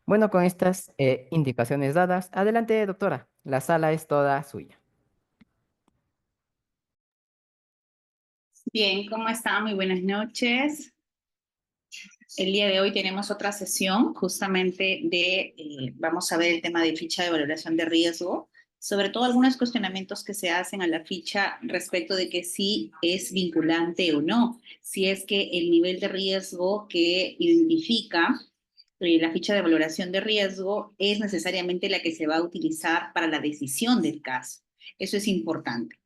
Bueno, con estas indicaciones dadas, adelante, doctora. La sala es toda suya. Bien, ¿cómo está? Muy buenas noches. El día de hoy tenemos otra sesión justamente vamos a ver el tema de ficha de valoración de riesgo, sobre todo algunos cuestionamientos que se hacen a la ficha respecto de que si es vinculante o no, si es que el nivel de riesgo que identifica la ficha de valoración de riesgo es necesariamente la que se va a utilizar para la decisión del caso. Eso es importante.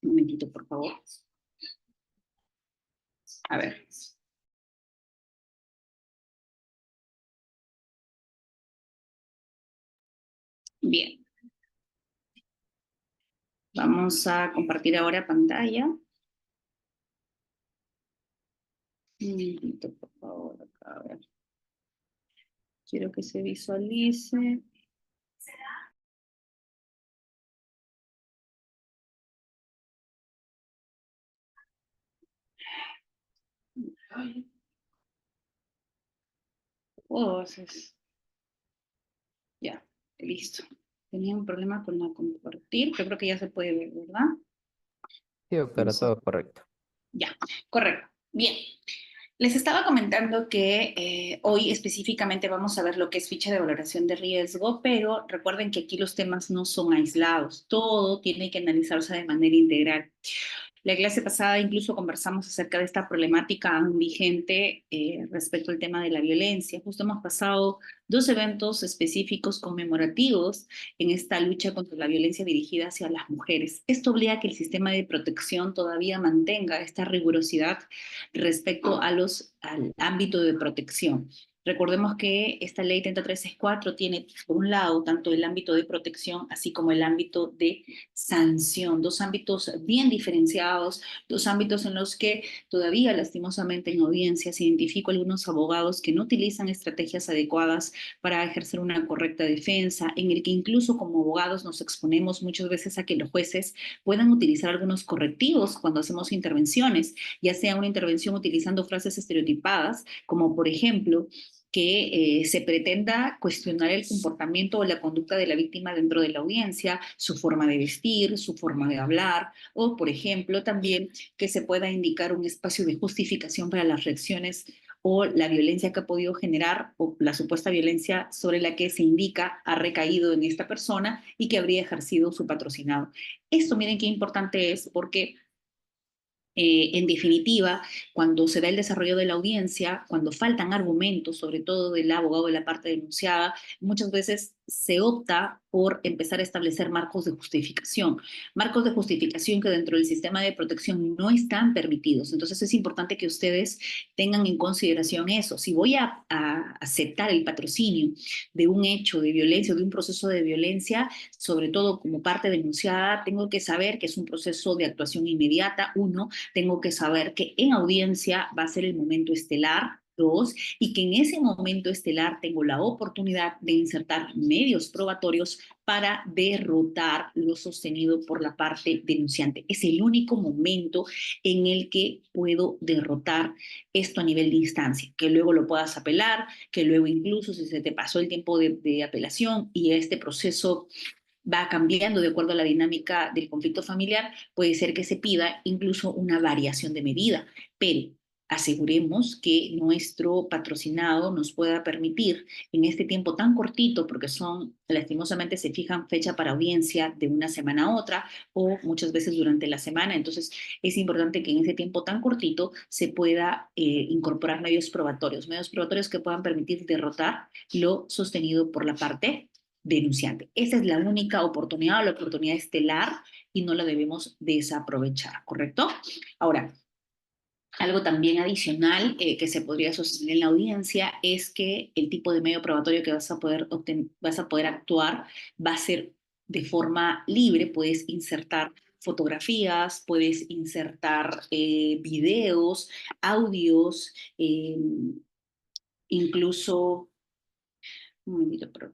Un momentito, por favor. A ver. Bien. Vamos a compartir ahora pantalla. Un momentito, por favor, acá, a ver. Quiero que se visualice. Ay, oh, ya, listo. Tenía un problema con la compartir, pero creo que ya se puede ver, ¿verdad? Sí, doctora, Vamos a- todo correcto. Ya, correcto. Bien. Les estaba comentando que hoy específicamente vamos a ver lo que es ficha de valoración de riesgo, pero recuerden que aquí los temas no son aislados, todo tiene que analizarse de manera integral. La clase pasada incluso conversamos acerca de esta problemática aún vigente respecto al tema de la violencia. Justo hemos pasado dos eventos específicos conmemorativos en esta lucha contra la violencia dirigida hacia las mujeres. Esto obliga a que el sistema de protección todavía mantenga esta rigurosidad respecto al ámbito de protección. Recordemos que esta ley 30364 tiene, por un lado, tanto el ámbito de protección, así como el ámbito de sanción, dos ámbitos bien diferenciados, dos ámbitos en los que todavía lastimosamente en audiencias identifico algunos abogados que no utilizan estrategias adecuadas para ejercer una correcta defensa, en el que incluso como abogados nos exponemos muchas veces a que los jueces puedan utilizar algunos correctivos cuando hacemos intervenciones, ya sea una intervención utilizando frases estereotipadas, como por ejemplo, que se pretenda cuestionar el comportamiento o la conducta de la víctima dentro de la audiencia, su forma de vestir, su forma de hablar, o, por ejemplo, también que se pueda indicar un espacio de justificación para las reacciones o la violencia que ha podido generar o la supuesta violencia sobre la que se indica ha recaído en esta persona y que habría ejercido su patrocinado. Esto, miren qué importante es porque en definitiva, cuando se da el desarrollo de la audiencia, cuando faltan argumentos, sobre todo del abogado de la parte denunciada, muchas veces se opta por empezar a establecer marcos de justificación que dentro del sistema de protección no están permitidos. Entonces es importante que ustedes tengan en consideración eso. Si voy a aceptar el patrocinio de un hecho de violencia o de un proceso de violencia, sobre todo como parte denunciada, tengo que saber que es un proceso de actuación inmediata, uno, tengo que saber que en audiencia va a ser el momento estelar, dos, y que en ese momento estelar tengo la oportunidad de insertar medios probatorios para derrotar lo sostenido por la parte denunciante. Es el único momento en el que puedo derrotar esto a nivel de instancia, que luego lo puedas apelar, que luego incluso si se te pasó el tiempo de apelación y este proceso va cambiando de acuerdo a la dinámica del conflicto familiar, puede ser que se pida incluso una variación de medida, pero aseguremos que nuestro patrocinado nos pueda permitir en este tiempo tan cortito, porque son, lastimosamente se fijan fecha para audiencia de una semana a otra o muchas veces durante la semana, entonces es importante que en ese tiempo tan cortito se pueda incorporar medios probatorios que puedan permitir derrotar lo sostenido por la parte denunciante. Esa es la única oportunidad, la oportunidad estelar y no la debemos desaprovechar, ¿correcto? Ahora, algo también adicional que se podría sostener en la audiencia es que el tipo de medio probatorio que vas a poder actuar va a ser de forma libre, puedes insertar fotografías, puedes insertar videos, audios, incluso, un momentito, pero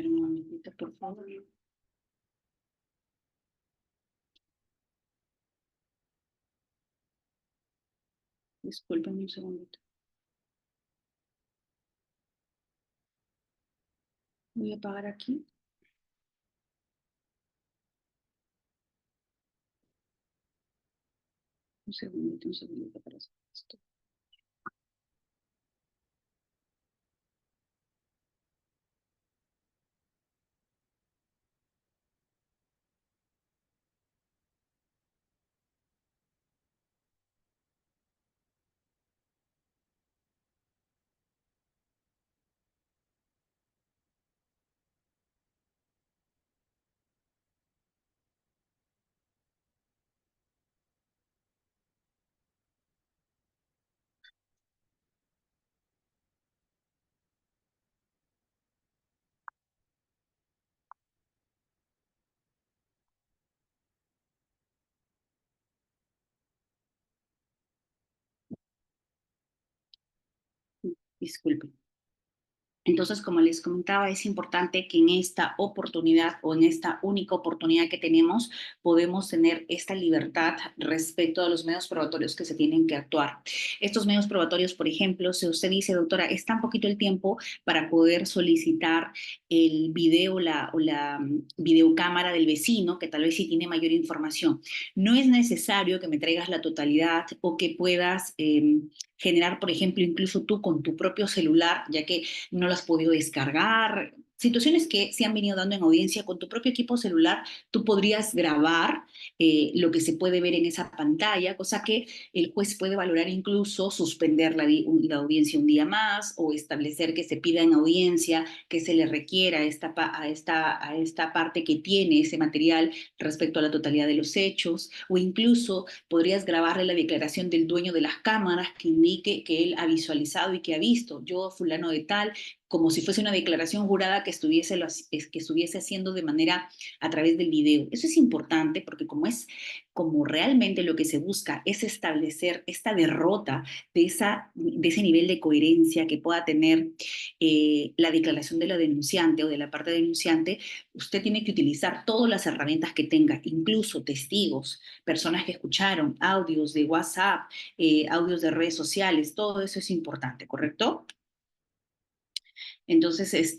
un momentito, por favor. Disculpen un segundito. Voy a apagar aquí. Un segundito para hacer esto. Disculpen. Entonces, como les comentaba, es importante que en esta oportunidad o en esta única oportunidad que tenemos, podemos tener esta libertad respecto a los medios probatorios que se tienen que actuar. Estos medios probatorios, por ejemplo, si usted dice, doctora, es tan poquito el tiempo para poder solicitar el video o la videocámara del vecino, que tal vez sí tiene mayor información. No es necesario que me traigas la totalidad o que puedas generar, por ejemplo, incluso tú con tu propio celular, ya que no lo has podido descargar. Situaciones que se han venido dando en audiencia con tu propio equipo celular, tú podrías grabar lo que se puede ver en esa pantalla, cosa que el juez puede valorar incluso suspender la audiencia un día más o establecer que se pida en audiencia que se le requiera a esta parte que tiene ese material respecto a la totalidad de los hechos, o incluso podrías grabarle la declaración del dueño de las cámaras que indique que él ha visualizado y que ha visto, yo fulano de tal, como si fuese una declaración jurada que estuviese haciendo de manera a través del video. Eso es importante porque como realmente lo que se busca es establecer esta derrota de ese nivel de coherencia que pueda tener la declaración de la denunciante o de la parte denunciante, usted tiene que utilizar todas las herramientas que tenga, incluso testigos, personas que escucharon, audios de WhatsApp, audios de redes sociales, todo eso es importante, ¿correcto? Entonces,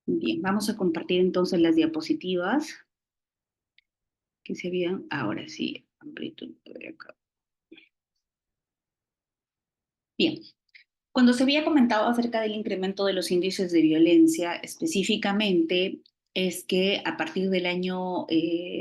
bien, vamos a compartir entonces las diapositivas que se habían, ahora sí, amplitud, acá. Bien, cuando se había comentado acerca del incremento de los índices de violencia, específicamente es que a partir del año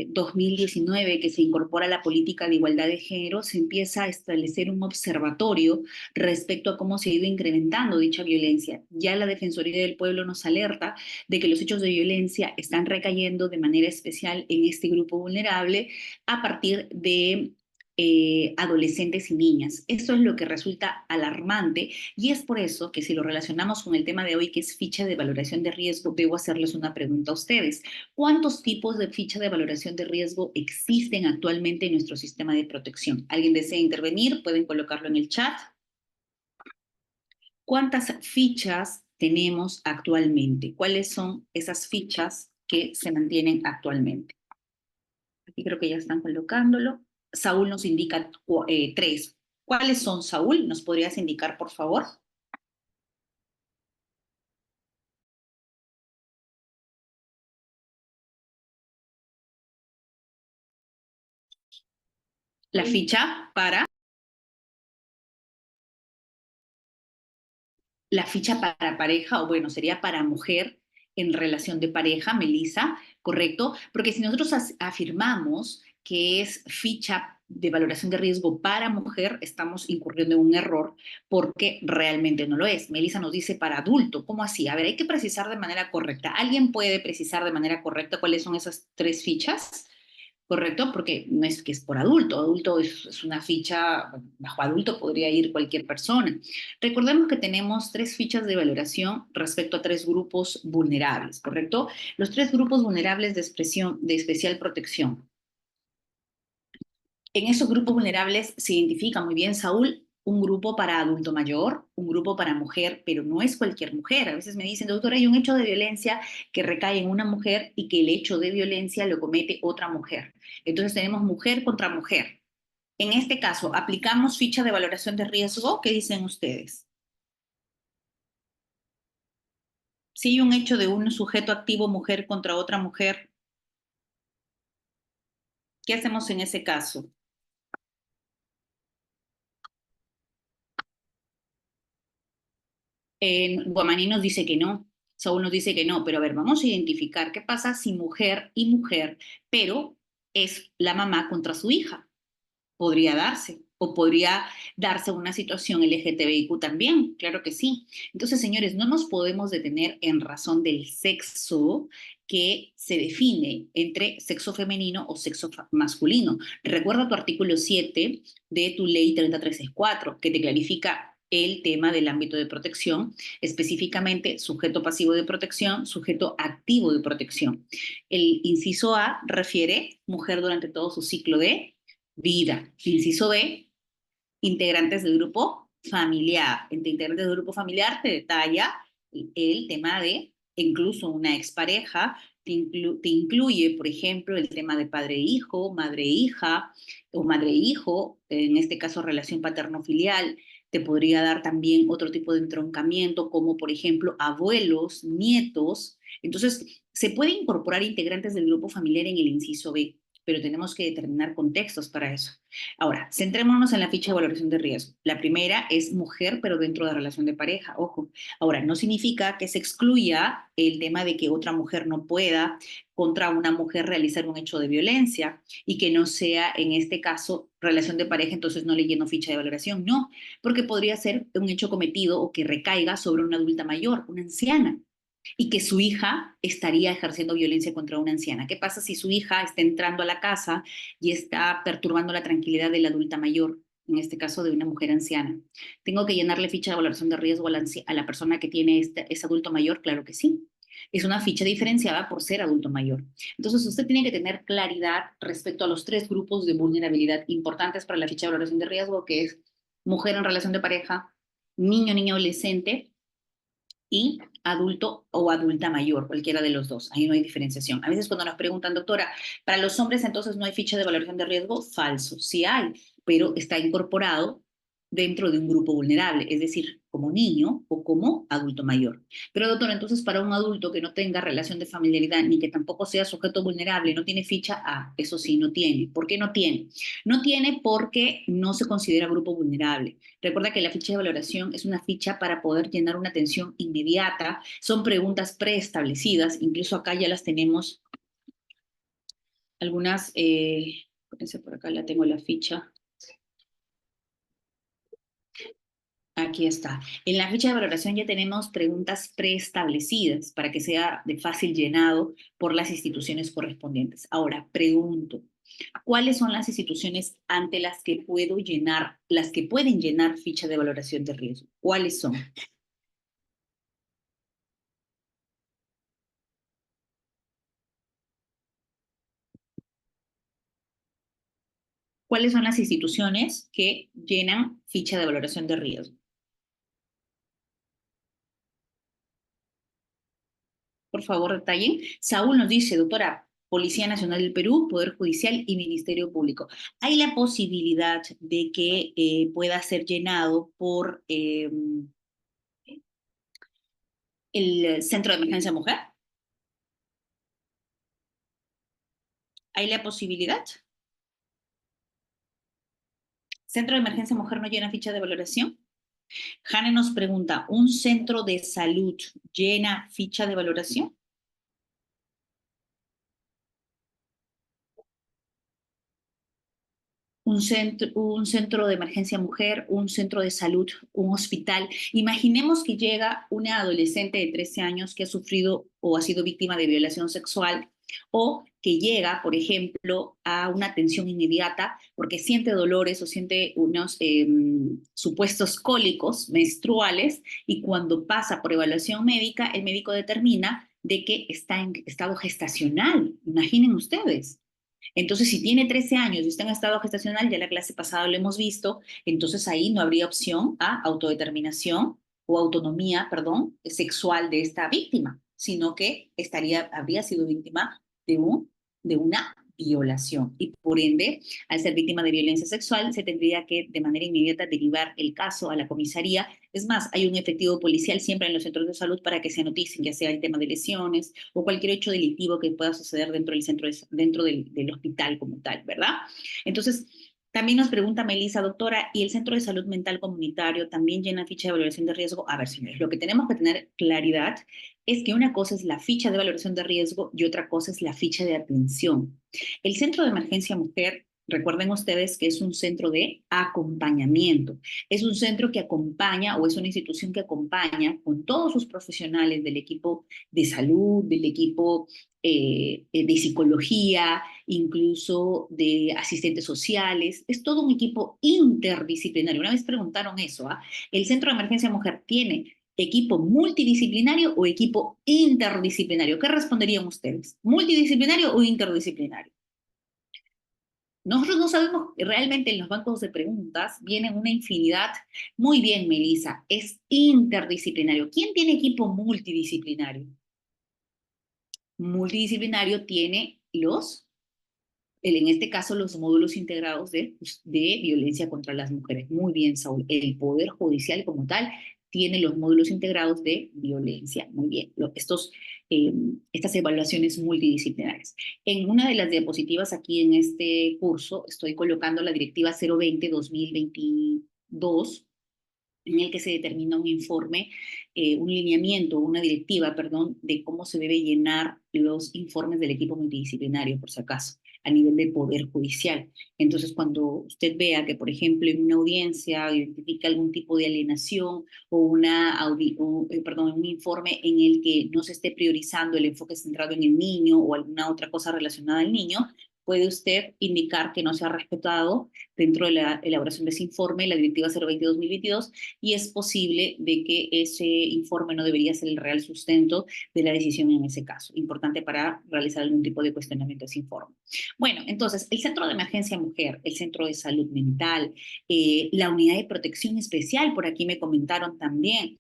2019, que se incorpora la política de igualdad de género, se empieza a establecer un observatorio respecto a cómo se ha ido incrementando dicha violencia. Ya la Defensoría del Pueblo nos alerta de que los hechos de violencia están recayendo de manera especial en este grupo vulnerable a partir de adolescentes y niñas. Esto es lo que resulta alarmante y es por eso que si lo relacionamos con el tema de hoy, que es ficha de valoración de riesgo, debo hacerles una pregunta a ustedes. ¿Cuántos tipos de ficha de valoración de riesgo existen actualmente en nuestro sistema de protección? ¿Alguien desea intervenir? Pueden colocarlo en el chat. ¿Cuántas fichas tenemos actualmente? ¿Cuáles son esas fichas que se mantienen actualmente? Aquí creo que ya están colocándolo. Saúl nos indica tres. ¿Cuáles son, Saúl? ¿Nos podrías indicar, por favor? La ficha para la ficha para pareja, o bueno, sería para mujer en relación de pareja, Melissa, ¿correcto? Porque si nosotros afirmamos que es ficha de valoración de riesgo para mujer, estamos incurriendo en un error porque realmente no lo es. Melissa nos dice para adulto, ¿cómo así? A ver, hay que precisar de manera correcta. ¿Alguien puede precisar de manera correcta cuáles son esas tres fichas? ¿Correcto? Porque no es que es por adulto, adulto es una ficha, bajo adulto podría ir cualquier persona. Recordemos que tenemos tres fichas de valoración respecto a tres grupos vulnerables, ¿correcto? Los tres grupos vulnerables de especial protección. En esos grupos vulnerables se identifica muy bien, Saúl, un grupo para adulto mayor, un grupo para mujer, pero no es cualquier mujer. A veces me dicen, doctora, hay un hecho de violencia que recae en una mujer y que el hecho de violencia lo comete otra mujer. Entonces tenemos mujer contra mujer. En este caso, ¿aplicamos ficha de valoración de riesgo? ¿Qué dicen ustedes? Si hay un hecho de un sujeto activo mujer contra otra mujer, ¿qué hacemos en ese caso? Guamaní nos dice que no, Saúl nos dice que no, pero a ver, vamos a identificar qué pasa si mujer y mujer, pero es la mamá contra su hija. Podría darse, o podría darse una situación LGTBIQ también, claro que sí. Entonces, señores, no nos podemos detener en razón del sexo que se define entre sexo femenino o sexo masculino. Recuerda tu artículo 7 de tu ley 30364, que te clarifica el tema del ámbito de protección, específicamente sujeto pasivo de protección, sujeto activo de protección. El inciso A refiere mujer durante todo su ciclo de vida. Inciso B, integrantes del grupo familiar. Entre integrantes del grupo familiar te detalla el tema de incluso una expareja, te incluye, por ejemplo, el tema de padre-hijo, madre-hija o madre-hijo, en este caso relación paterno-filial. Te podría dar también otro tipo de entroncamiento, como por ejemplo abuelos, nietos. Entonces, se puede incorporar integrantes del grupo familiar en el inciso B, pero tenemos que determinar contextos para eso. Ahora, centrémonos en la ficha de valoración de riesgo. La primera es mujer, pero dentro de relación de pareja, ojo. Ahora, no significa que se excluya el tema de que otra mujer no pueda contra una mujer realizar un hecho de violencia y que no sea, en este caso, relación de pareja, entonces no le lleno ficha de valoración. No, porque podría ser un hecho cometido o que recaiga sobre una adulta mayor, una anciana, y que su hija estaría ejerciendo violencia contra una anciana. ¿Qué pasa si su hija está entrando a la casa y está perturbando la tranquilidad de la adulta mayor, en este caso de una mujer anciana? ¿Tengo que llenarle ficha de valoración de riesgo a la persona que tiene es adulto mayor? Claro que sí. Es una ficha diferenciada por ser adulto mayor. Entonces, usted tiene que tener claridad respecto a los tres grupos de vulnerabilidad importantes para la ficha de valoración de riesgo, que es mujer en relación de pareja, niño, niña, adolescente y adulto o adulta mayor, cualquiera de los dos. Ahí no hay diferenciación. A veces cuando nos preguntan, doctora, para los hombres entonces no hay ficha de valoración de riesgo, falso. Sí hay, pero está incorporado dentro de un grupo vulnerable, es decir, como niño o como adulto mayor. Pero doctora, entonces para un adulto que no tenga relación de familiaridad ni que tampoco sea sujeto vulnerable, no tiene ficha, eso sí, no tiene. ¿Por qué no tiene? No tiene porque no se considera grupo vulnerable. Recuerda que la ficha de valoración es una ficha para poder llenar una atención inmediata. Son preguntas preestablecidas, incluso acá ya las tenemos algunas, por acá la tengo la ficha. Aquí está. En la ficha de valoración ya tenemos preguntas preestablecidas para que sea de fácil llenado por las instituciones correspondientes. Ahora, pregunto, ¿cuáles son las instituciones ante las que puedo llenar, las que pueden llenar ficha de valoración de riesgo? ¿Cuáles son? ¿Cuáles son las instituciones que llenan ficha de valoración de riesgo? Por favor, detallen. Saúl nos dice, doctora, Policía Nacional del Perú, Poder Judicial y Ministerio Público. ¿Hay la posibilidad de que pueda ser llenado por el Centro de Emergencia Mujer? ¿Hay la posibilidad? ¿Centro de Emergencia Mujer no llena ficha de valoración? Jane nos pregunta, ¿un centro de salud llena ficha de valoración? Un centro de emergencia mujer, un centro de salud, un hospital. Imaginemos que llega una adolescente de 13 años que ha sufrido o ha sido víctima de violación sexual o que llega, por ejemplo, a una atención inmediata porque siente dolores o siente unos supuestos cólicos menstruales y cuando pasa por evaluación médica, el médico determina de que está en estado gestacional. Imaginen ustedes. Entonces, si tiene 13 años y está en estado gestacional, ya la clase pasada lo hemos visto, entonces ahí no habría opción a autodeterminación o autonomía, perdón, sexual de esta víctima, sino que habría sido víctima de una violación y por ende, al ser víctima de violencia sexual, se tendría que de manera inmediata derivar el caso a la comisaría. Es más, hay un efectivo policial siempre en los centros de salud para que se noticien, ya sea el tema de lesiones o cualquier hecho delictivo que pueda suceder dentro del del hospital como tal, ¿verdad? Entonces, también nos pregunta Melissa, doctora, ¿y el Centro de Salud Mental Comunitario también llena ficha de valoración de riesgo? A ver, señores, lo que tenemos que tener claridad es que una cosa es la ficha de valoración de riesgo y otra cosa es la ficha de atención. El Centro de Emergencia Mujer, recuerden ustedes que es un centro de acompañamiento. Es un centro que acompaña o es una institución que acompaña con todos sus profesionales del equipo de salud, del equipo de psicología, incluso de asistentes sociales. Es todo un equipo interdisciplinario. Una vez preguntaron eso, ¿ah? ¿El Centro de Emergencia Mujer tiene equipo multidisciplinario o equipo interdisciplinario? ¿Qué responderían ustedes? ¿Multidisciplinario o interdisciplinario? Nosotros no sabemos, realmente en los bancos de preguntas vienen una infinidad. Muy bien, Melissa, es interdisciplinario. ¿Quién tiene equipo multidisciplinario? Multidisciplinario tiene en este caso, los módulos integrados de violencia contra las mujeres. Muy bien, Saúl. El Poder Judicial como tal tiene los módulos integrados de violencia. Muy bien. Eh, estas evaluaciones multidisciplinarias. En una de las diapositivas aquí en este curso estoy colocando la Directiva 020-2022 en el que se determina un informe, un lineamiento, una directiva, perdón, de cómo se debe llenar los informes del equipo multidisciplinario, por si acaso, a nivel de poder judicial. Entonces, cuando usted vea que, por ejemplo, en una audiencia identifica algún tipo de alienación o perdón, un informe en el que no se esté priorizando el enfoque centrado en el niño o alguna otra cosa relacionada al niño, puede usted indicar que no se ha respetado dentro de la elaboración de ese informe la Directiva 020-2022 y es posible de que ese informe no debería ser el real sustento de la decisión en ese caso. Importante para realizar algún tipo de cuestionamiento a ese informe. Bueno, entonces, el Centro de Emergencia Mujer, el Centro de Salud Mental, la Unidad de Protección Especial, por aquí me comentaron también,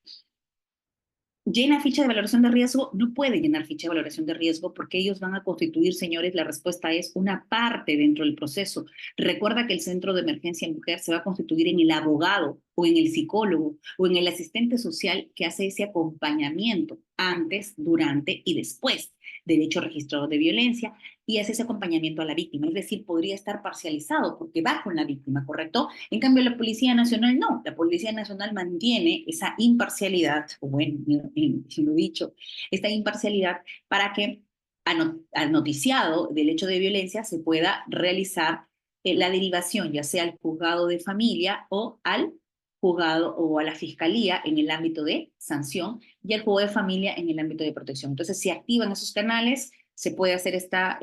¿llena ficha de valoración de riesgo? No puede llenar ficha de valoración de riesgo porque ellos van a constituir, señores, la respuesta es una parte dentro del proceso. Recuerda que el Centro de Emergencia Mujer se va a constituir en el abogado o en el psicólogo o en el asistente social que hace ese acompañamiento antes, durante y después del hecho registrado de violencia y hace ese acompañamiento a la víctima. Es decir, podría estar parcializado porque va con la víctima, ¿correcto? En cambio, la Policía Nacional no. La Policía Nacional mantiene esa imparcialidad, o bueno, lo dicho, esta imparcialidad para que al noticiado del hecho de violencia se pueda realizar la derivación, ya sea al juzgado de familia o al juzgado o a la fiscalía en el ámbito de sanción y al juzgado de familia en el ámbito de protección. Entonces, si activan esos canales, se puede hacer esta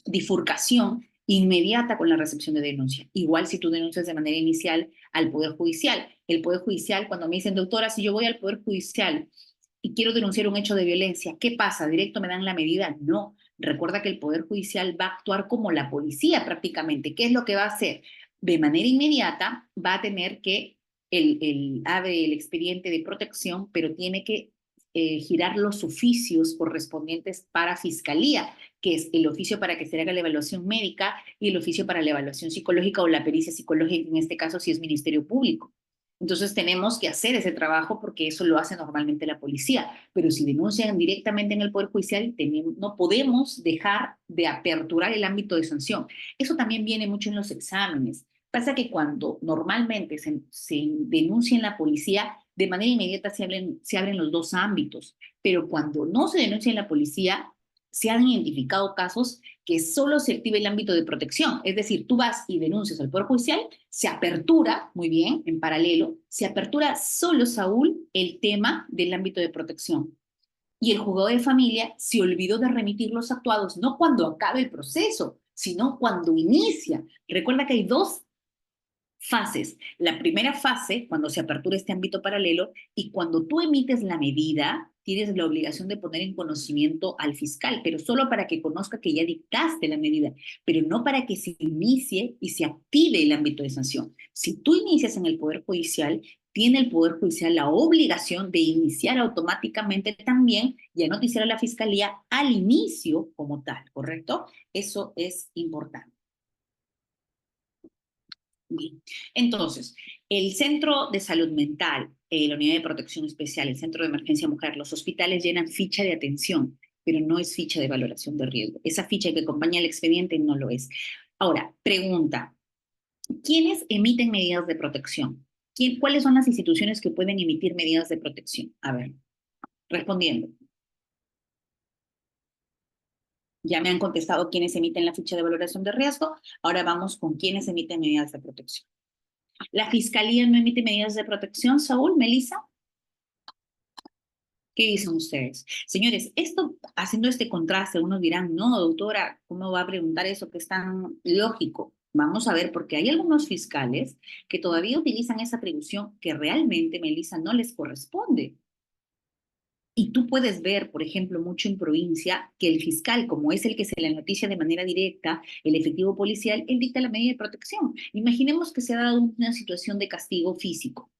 bifurcación inmediata con la recepción de denuncia. Igual si tú denuncias de manera inicial al Poder Judicial. El Poder Judicial, cuando me dicen, doctora, si yo voy al Poder Judicial y quiero denunciar un hecho de violencia, ¿qué pasa? ¿Directo me dan la medida? No. Recuerda que el Poder Judicial va a actuar como la policía prácticamente. ¿Qué es lo que va a hacer? De manera inmediata va a tener que abre el expediente de protección, pero tiene que girar los oficios correspondientes para fiscalía, que es el oficio para que se haga la evaluación médica y el oficio para la evaluación psicológica o la pericia psicológica, en este caso si es Ministerio Público. Entonces tenemos que hacer ese trabajo porque eso lo hace normalmente la policía, pero si denuncian directamente en el Poder Judicial, no podemos dejar de aperturar el ámbito de sanción. Eso también viene mucho en los exámenes. Pasa que cuando normalmente se denuncia en la policía, de manera inmediata se abren los dos ámbitos, pero cuando no se denuncia en la policía, se han identificado casos que solo se activa el ámbito de protección. Es decir, tú vas y denuncias al Poder Judicial, se apertura, muy bien, en paralelo, se apertura solo, Saúl, el tema del ámbito de protección. Y el juzgado de familia se olvidó de remitir los actuados, no cuando acabe el proceso, sino cuando inicia. Recuerda que hay dos fases. La primera fase, cuando se apertura este ámbito paralelo, y cuando tú emites la medida, tienes la obligación de poner en conocimiento al fiscal, pero solo para que conozca que ya dictaste la medida, pero no para que se inicie y se active el ámbito de sanción. Si tú inicias en el Poder Judicial, tiene el Poder Judicial la obligación de iniciar automáticamente también y a noticiar a la Fiscalía al inicio como tal, ¿correcto? Eso es importante. Bien. Entonces, el Centro de Salud Mental, la Unidad de Protección Especial, el Centro de Emergencia Mujer, los hospitales llenan ficha de atención, pero no es ficha de valoración de riesgo. Esa ficha que acompaña el expediente no lo es. Ahora, pregunta, ¿quiénes emiten medidas de protección? ¿Cuáles son las instituciones que pueden emitir medidas de protección? A ver, respondiendo. Ya me han contestado quiénes emiten la ficha de valoración de riesgo. Ahora vamos con quiénes emiten medidas de protección. ¿La Fiscalía no emite medidas de protección, Saúl, Melissa? ¿Qué dicen ustedes? Señores, esto, haciendo este contraste, unos dirán, no, doctora, ¿cómo va a preguntar eso que es tan lógico? Vamos a ver, porque hay algunos fiscales que todavía utilizan esa atribución que realmente, Melissa, no les corresponde. Y tú puedes ver, por ejemplo, mucho en provincia, que el fiscal, como es el que se le noticia de manera directa, el efectivo policial, él dicta la medida de protección. Imaginemos que se ha dado una situación de castigo físico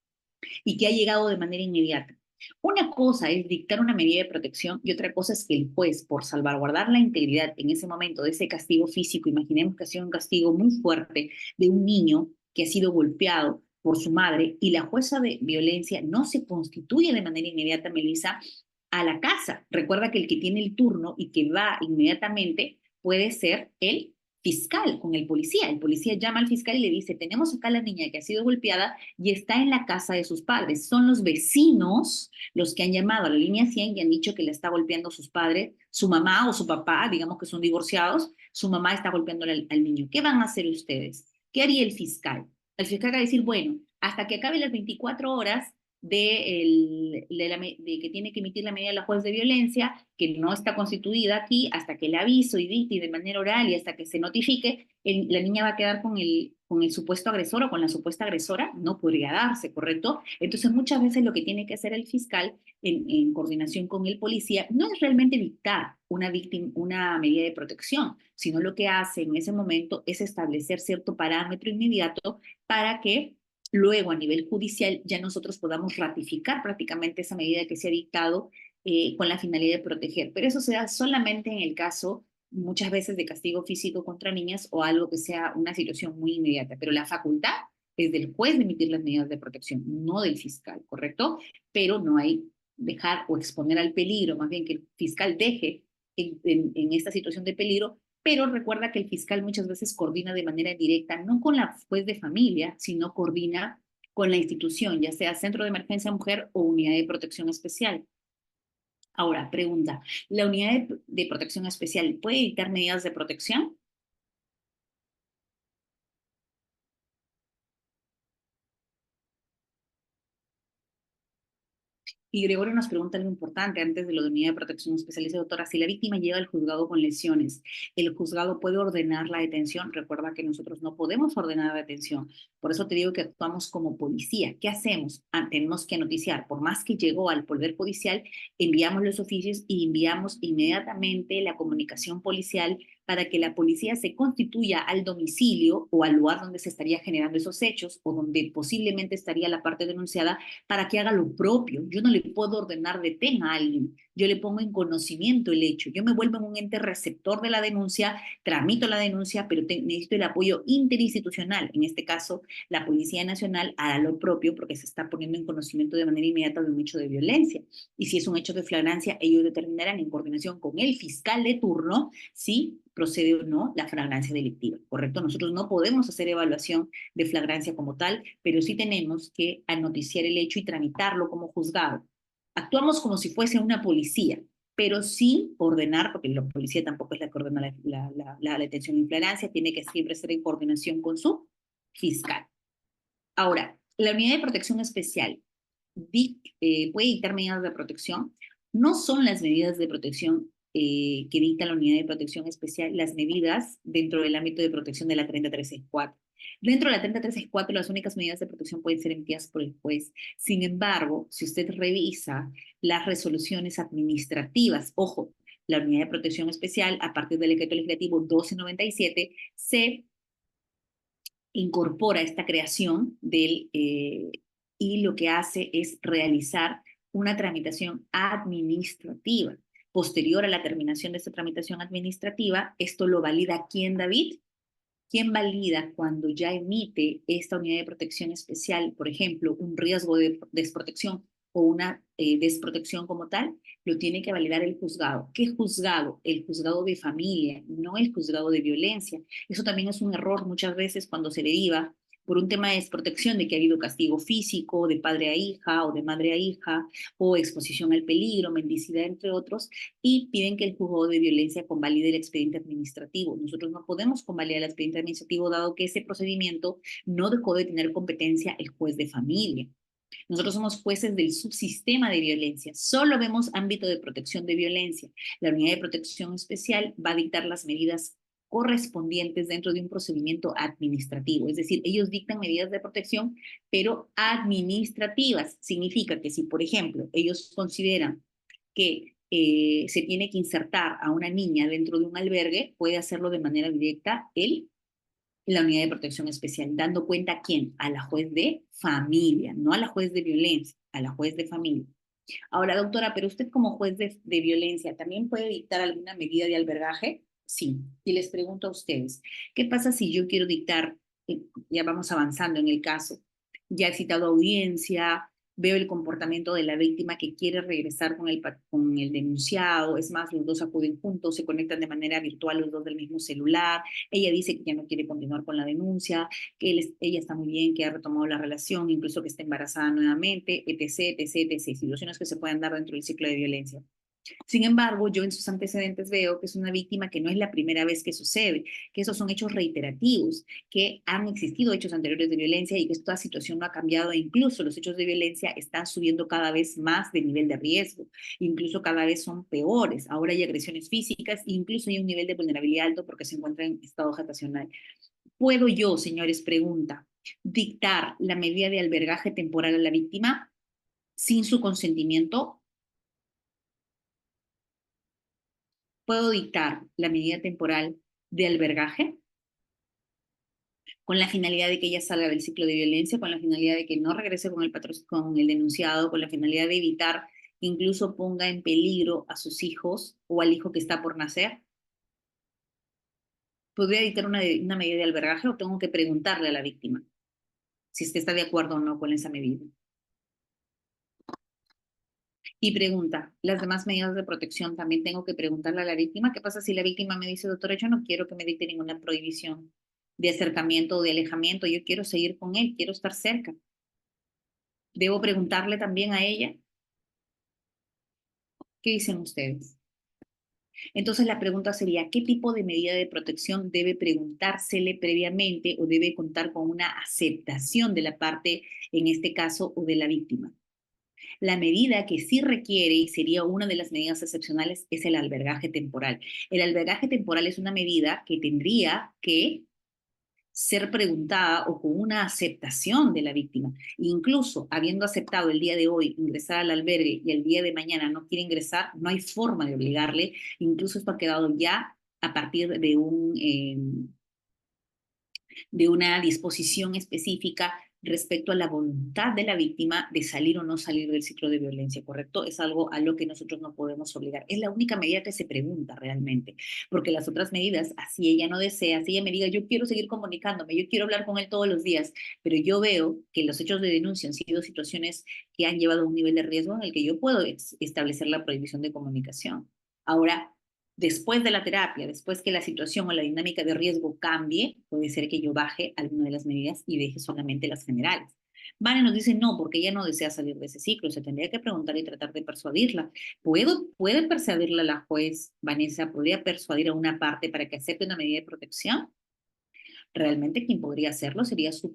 y que ha llegado de manera inmediata. Una cosa es dictar una medida de protección y otra cosa es que el juez, por salvaguardar la integridad en ese momento de ese castigo físico, imaginemos que ha sido un castigo muy fuerte de un niño que ha sido golpeado por su madre y la jueza de violencia no se constituye de manera inmediata, Melissa, a la casa. Recuerda que el que tiene el turno y que va inmediatamente puede ser el fiscal con el policía. El policía llama al fiscal y le dice, tenemos acá a la niña que ha sido golpeada y está en la casa de sus padres. Son los vecinos los que han llamado a la línea 100 y han dicho que le está golpeando a sus padres, su mamá o su papá, digamos que son divorciados, su mamá está golpeando al niño. ¿Qué van a hacer ustedes? ¿Qué haría el fiscal? El fiscal va a decir, bueno, hasta que acabe las 24 horas de que tiene que emitir la medida de la juez de violencia, que no está constituida aquí, hasta que el aviso y dicte de manera oral y hasta que se notifique, la niña va a quedar con el supuesto agresor o con la supuesta agresora, no podría darse, ¿correcto? Entonces, muchas veces lo que tiene que hacer el fiscal en coordinación con el policía no es realmente dictar una medida de protección, sino lo que hace en ese momento es establecer cierto parámetro inmediato para que luego a nivel judicial ya nosotros podamos ratificar prácticamente esa medida que se ha dictado con la finalidad de proteger. Pero eso se da solamente en el caso muchas veces de castigo físico contra niñas o algo que sea una situación muy inmediata. Pero la facultad es del juez de emitir las medidas de protección, no del fiscal, ¿correcto? Pero no hay dejar o exponer al peligro, más bien que el fiscal deje en esta situación de peligro, pero recuerda que el fiscal muchas veces coordina de manera directa, no con la juez de familia, sino coordina con la institución, ya sea Centro de Emergencia Mujer o Unidad de Protección Especial. Ahora, pregunta, ¿la Unidad de Protección Especial puede dictar medidas de protección? Y Gregorio nos pregunta algo importante antes de lo de unidad de protección especial. Dice, doctora, si la víctima llega al juzgado con lesiones, ¿el juzgado puede ordenar la detención? Recuerda que nosotros no podemos ordenar la detención. Por eso te digo que actuamos como policía. ¿Qué hacemos? Tenemos que noticiar. Por más que llegó al poder judicial, enviamos los oficios y enviamos inmediatamente la comunicación policial para que la policía se constituya al domicilio o al lugar donde se estaría generando esos hechos o donde posiblemente estaría la parte denunciada para que haga lo propio. Yo no le puedo ordenar detenga a alguien, yo le pongo en conocimiento el hecho, yo me vuelvo en un ente receptor de la denuncia, tramito la denuncia, pero necesito el apoyo interinstitucional. En este caso, la Policía Nacional hará lo propio porque se está poniendo en conocimiento de manera inmediata de un hecho de violencia. Y si es un hecho de flagrancia, ellos determinarán en coordinación con el fiscal de turno si procede o no la flagrancia delictiva, ¿correcto? Nosotros no podemos hacer evaluación de flagrancia como tal, pero sí tenemos que anoticiar el hecho y tramitarlo como juzgado. Actuamos como si fuese una policía, pero sin ordenar, porque la policía tampoco es la que ordena la detención en flagrancia, tiene que siempre ser en coordinación con su fiscal. Ahora, la unidad de protección especial puede dictar medidas de protección. No son las medidas de protección que dicta la unidad de protección especial las medidas dentro del ámbito de protección de la 3364. Dentro de la 3034, las únicas medidas de protección pueden ser emitidas por el juez. Sin embargo, si usted revisa las resoluciones administrativas, ojo, la Unidad de Protección Especial, a partir del Decreto Legislativo 1297, se incorpora esta creación y lo que hace es realizar una tramitación administrativa. Posterior a la terminación de esta tramitación administrativa, esto lo valida ¿quién, David? ¿Quién valida cuando ya emite esta unidad de protección especial, por ejemplo, un riesgo de desprotección o una desprotección como tal? Lo tiene que validar el juzgado. ¿Qué juzgado? El juzgado de familia, no el juzgado de violencia. Eso también es un error muchas veces cuando se deriva por un tema de desprotección, de que ha habido castigo físico, de padre a hija o de madre a hija, o exposición al peligro, mendicidad, entre otros, y piden que el juzgado de violencia convalide el expediente administrativo. Nosotros no podemos convalidar el expediente administrativo dado que ese procedimiento no dejó de tener competencia el juez de familia. Nosotros somos jueces del subsistema de violencia, solo vemos ámbito de protección de violencia. La unidad de protección especial va a dictar las medidas correspondientes dentro de un procedimiento administrativo, es decir, ellos dictan medidas de protección, pero administrativas. Significa que si, por ejemplo, ellos consideran que se tiene que insertar a una niña dentro de un albergue, puede hacerlo de manera directa la unidad de protección especial, dando cuenta a quién, a la juez de familia, no a la juez de violencia, a la juez de familia. Ahora, doctora, pero usted como juez de violencia, ¿también puede dictar alguna medida de albergaje? Sí. Y les pregunto a ustedes, ¿qué pasa si yo quiero dictar, ya vamos avanzando en el caso, ya he citado audiencia, veo el comportamiento de la víctima que quiere regresar con el denunciado, es más, los dos acuden juntos, se conectan de manera virtual los dos del mismo celular, ella dice que ya no quiere continuar con la denuncia, que ella está muy bien, que ha retomado la relación, incluso que está embarazada nuevamente, etc., etc., etc., situaciones que se pueden dar dentro del ciclo de violencia. Sin embargo, yo en sus antecedentes veo que es una víctima que no es la primera vez que sucede, que esos son hechos reiterativos, que han existido hechos anteriores de violencia y que esta situación no ha cambiado e incluso los hechos de violencia están subiendo cada vez más de nivel de riesgo, incluso cada vez son peores. Ahora hay agresiones físicas e incluso hay un nivel de vulnerabilidad alto porque se encuentra en estado gestacional. ¿Puedo yo, señores, pregunta, dictar la medida de albergaje temporal a la víctima sin su consentimiento? ¿Puedo dictar la medida temporal de albergaje con la finalidad de que ella salga del ciclo de violencia, con la finalidad de que no regrese con el denunciado, con la finalidad de evitar que incluso ponga en peligro a sus hijos o al hijo que está por nacer? ¿Podría dictar una medida de albergaje o tengo que preguntarle a la víctima si es que está de acuerdo o no con esa medida? Y pregunta, ¿las demás medidas de protección también tengo que preguntarle a la víctima? ¿Qué pasa si la víctima me dice, doctora, yo no quiero que me dicte ninguna prohibición de acercamiento o de alejamiento, yo quiero seguir con él, quiero estar cerca? ¿Debo preguntarle también a ella? ¿Qué dicen ustedes? Entonces la pregunta sería, ¿qué tipo de medida de protección debe preguntársele previamente o debe contar con una aceptación de la parte, en este caso, o de la víctima? La medida que sí requiere y sería una de las medidas excepcionales es el albergaje temporal. El albergaje temporal es una medida que tendría que ser preguntada o con una aceptación de la víctima. Incluso habiendo aceptado el día de hoy ingresar al albergue y el día de mañana no quiere ingresar, no hay forma de obligarle. Incluso esto ha quedado ya a partir de una disposición específica respecto a la voluntad de la víctima de salir o no salir del ciclo de violencia, ¿correcto? Es algo a lo que nosotros no podemos obligar. Es la única medida que se pregunta realmente, porque las otras medidas, así ella no desea, si ella me diga, yo quiero seguir comunicándome, yo quiero hablar con él todos los días, pero yo veo que los hechos de denuncia han sido situaciones que han llevado a un nivel de riesgo en el que yo puedo establecer la prohibición de comunicación. Ahora, después de la terapia, después que la situación o la dinámica de riesgo cambie, puede ser que yo baje alguna de las medidas y deje solamente las generales. Vane nos dice no, porque ella no desea salir de ese ciclo. Se tendría que preguntar y tratar de persuadirla. ¿Puede persuadirla la juez, Vanessa? ¿Podría persuadir a una parte para que acepte una medida de protección? Realmente quien podría hacerlo sería su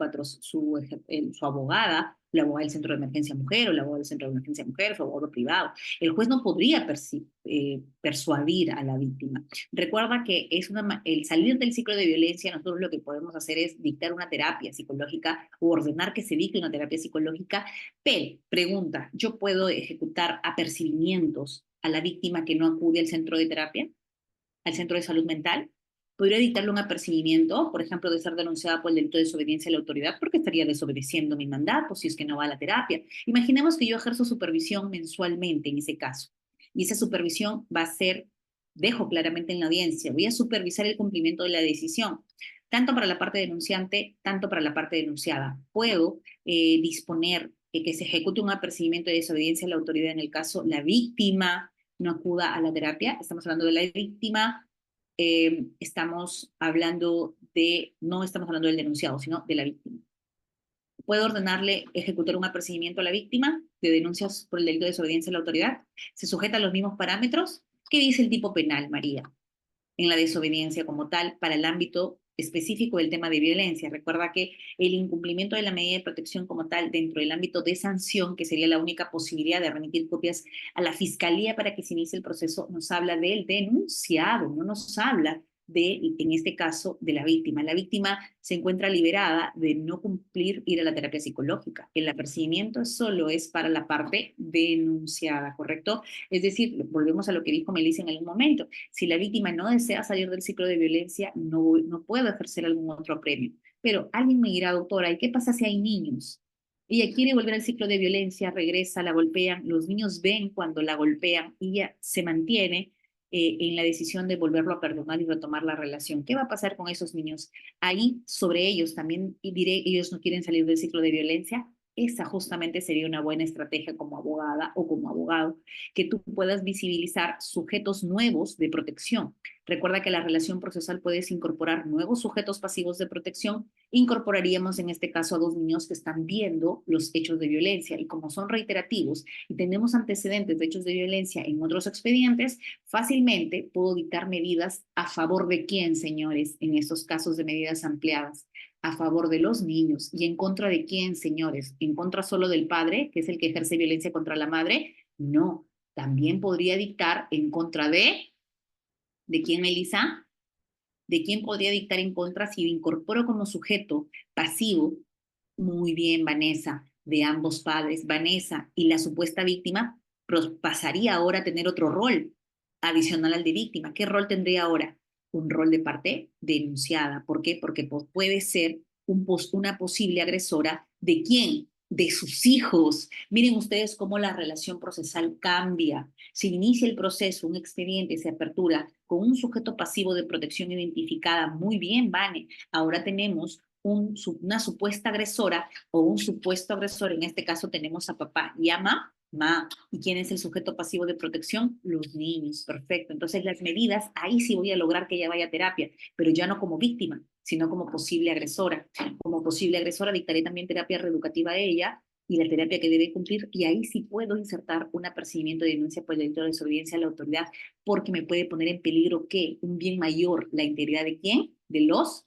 abogada, la abogada del Centro de Emergencia Mujer o la abogada del Centro de Emergencia Mujer, su abogado privado. El juez no podría persuadir a la víctima. Recuerda que el salir del ciclo de violencia, nosotros lo que podemos hacer es dictar una terapia psicológica o ordenar que se dicte una terapia psicológica, pero, pregunta, ¿yo puedo ejecutar apercibimientos a la víctima que no acude al centro de terapia, al centro de salud mental? ¿Podría dictarle un apercibimiento, por ejemplo, de ser denunciada por el delito de desobediencia a la autoridad, porque estaría desobedeciendo mi mandato si es que no va a la terapia? Imaginemos que yo ejerzo supervisión mensualmente en ese caso, y esa supervisión va a ser, dejo claramente en la audiencia, voy a supervisar el cumplimiento de la decisión, tanto para la parte denunciante, tanto para la parte denunciada. Puedo disponer que se ejecute un apercibimiento de desobediencia a la autoridad en el caso la víctima no acuda a la terapia. Estamos hablando de la víctima, no estamos hablando del denunciado, sino de la víctima. Puedo ordenarle ejecutar un apercibimiento a la víctima de denuncias por el delito de desobediencia a la autoridad. Se sujeta a los mismos parámetros. ¿Qué dice el tipo penal, María? En la desobediencia como tal para el ámbito específico del tema de violencia. Recuerda que el incumplimiento de la medida de protección como tal dentro del ámbito de sanción, que sería la única posibilidad de remitir copias a la fiscalía para que se inicie el proceso, nos habla del denunciado, no nos habla en este caso, de la víctima. La víctima se encuentra liberada de no cumplir ir a la terapia psicológica. El apercibimiento solo es para la parte denunciada, ¿correcto? Es decir, volvemos a lo que dijo Melissa en algún momento. Si la víctima no desea salir del ciclo de violencia, no puede ejercer algún otro premio. Pero alguien me dirá, doctora, ¿y qué pasa si hay niños? Ella quiere volver al ciclo de violencia, regresa, la golpean, los niños ven cuando la golpean y ella se mantiene en la decisión de volverlo a perdonar y retomar la relación. ¿Qué va a pasar con esos niños? Ahí, sobre ellos también, y diré, ellos no quieren salir del ciclo de violencia. Esa justamente sería una buena estrategia como abogada o como abogado, que tú puedas visibilizar sujetos nuevos de protección. Recuerda que la relación procesal puedes incorporar nuevos sujetos pasivos de protección. Incorporaríamos en este caso a dos niños que están viendo los hechos de violencia y como son reiterativos y tenemos antecedentes de hechos de violencia en otros expedientes, fácilmente puedo dictar medidas a favor de quién, señores, en estos casos de medidas ampliadas, a favor de los niños y en contra de quién, señores, en contra solo del padre, que es el que ejerce violencia contra la madre. No, también podría dictar en contra ¿de quién, Melissa? ¿De quién podría dictar en contra si incorporo como sujeto pasivo? Muy bien, Vanessa, de ambos padres. Vanessa y la supuesta víctima pasaría ahora a tener otro rol adicional al de víctima. ¿Qué rol tendría ahora? Un rol de parte denunciada. ¿Por qué? Porque puede ser una posible agresora de quién, de sus hijos. Miren ustedes cómo la relación procesal cambia. Se inicia el proceso, un expediente se apertura con un sujeto pasivo de protección identificada. Muy bien, Vane. Ahora tenemos una supuesta agresora o un supuesto agresor. En este caso tenemos a papá y a mamá. ¿Y quién es el sujeto pasivo de protección? Los niños. Perfecto. Entonces las medidas, ahí sí voy a lograr que ella vaya a terapia, pero ya no como víctima, sino como posible agresora. Como posible agresora dictaré también terapia reeducativa a ella y la terapia que debe cumplir, y ahí sí puedo insertar un apercibimiento de denuncia por el delito de desobediencia a la autoridad, porque me puede poner en peligro, ¿qué? Un bien mayor, la integridad de quién, de los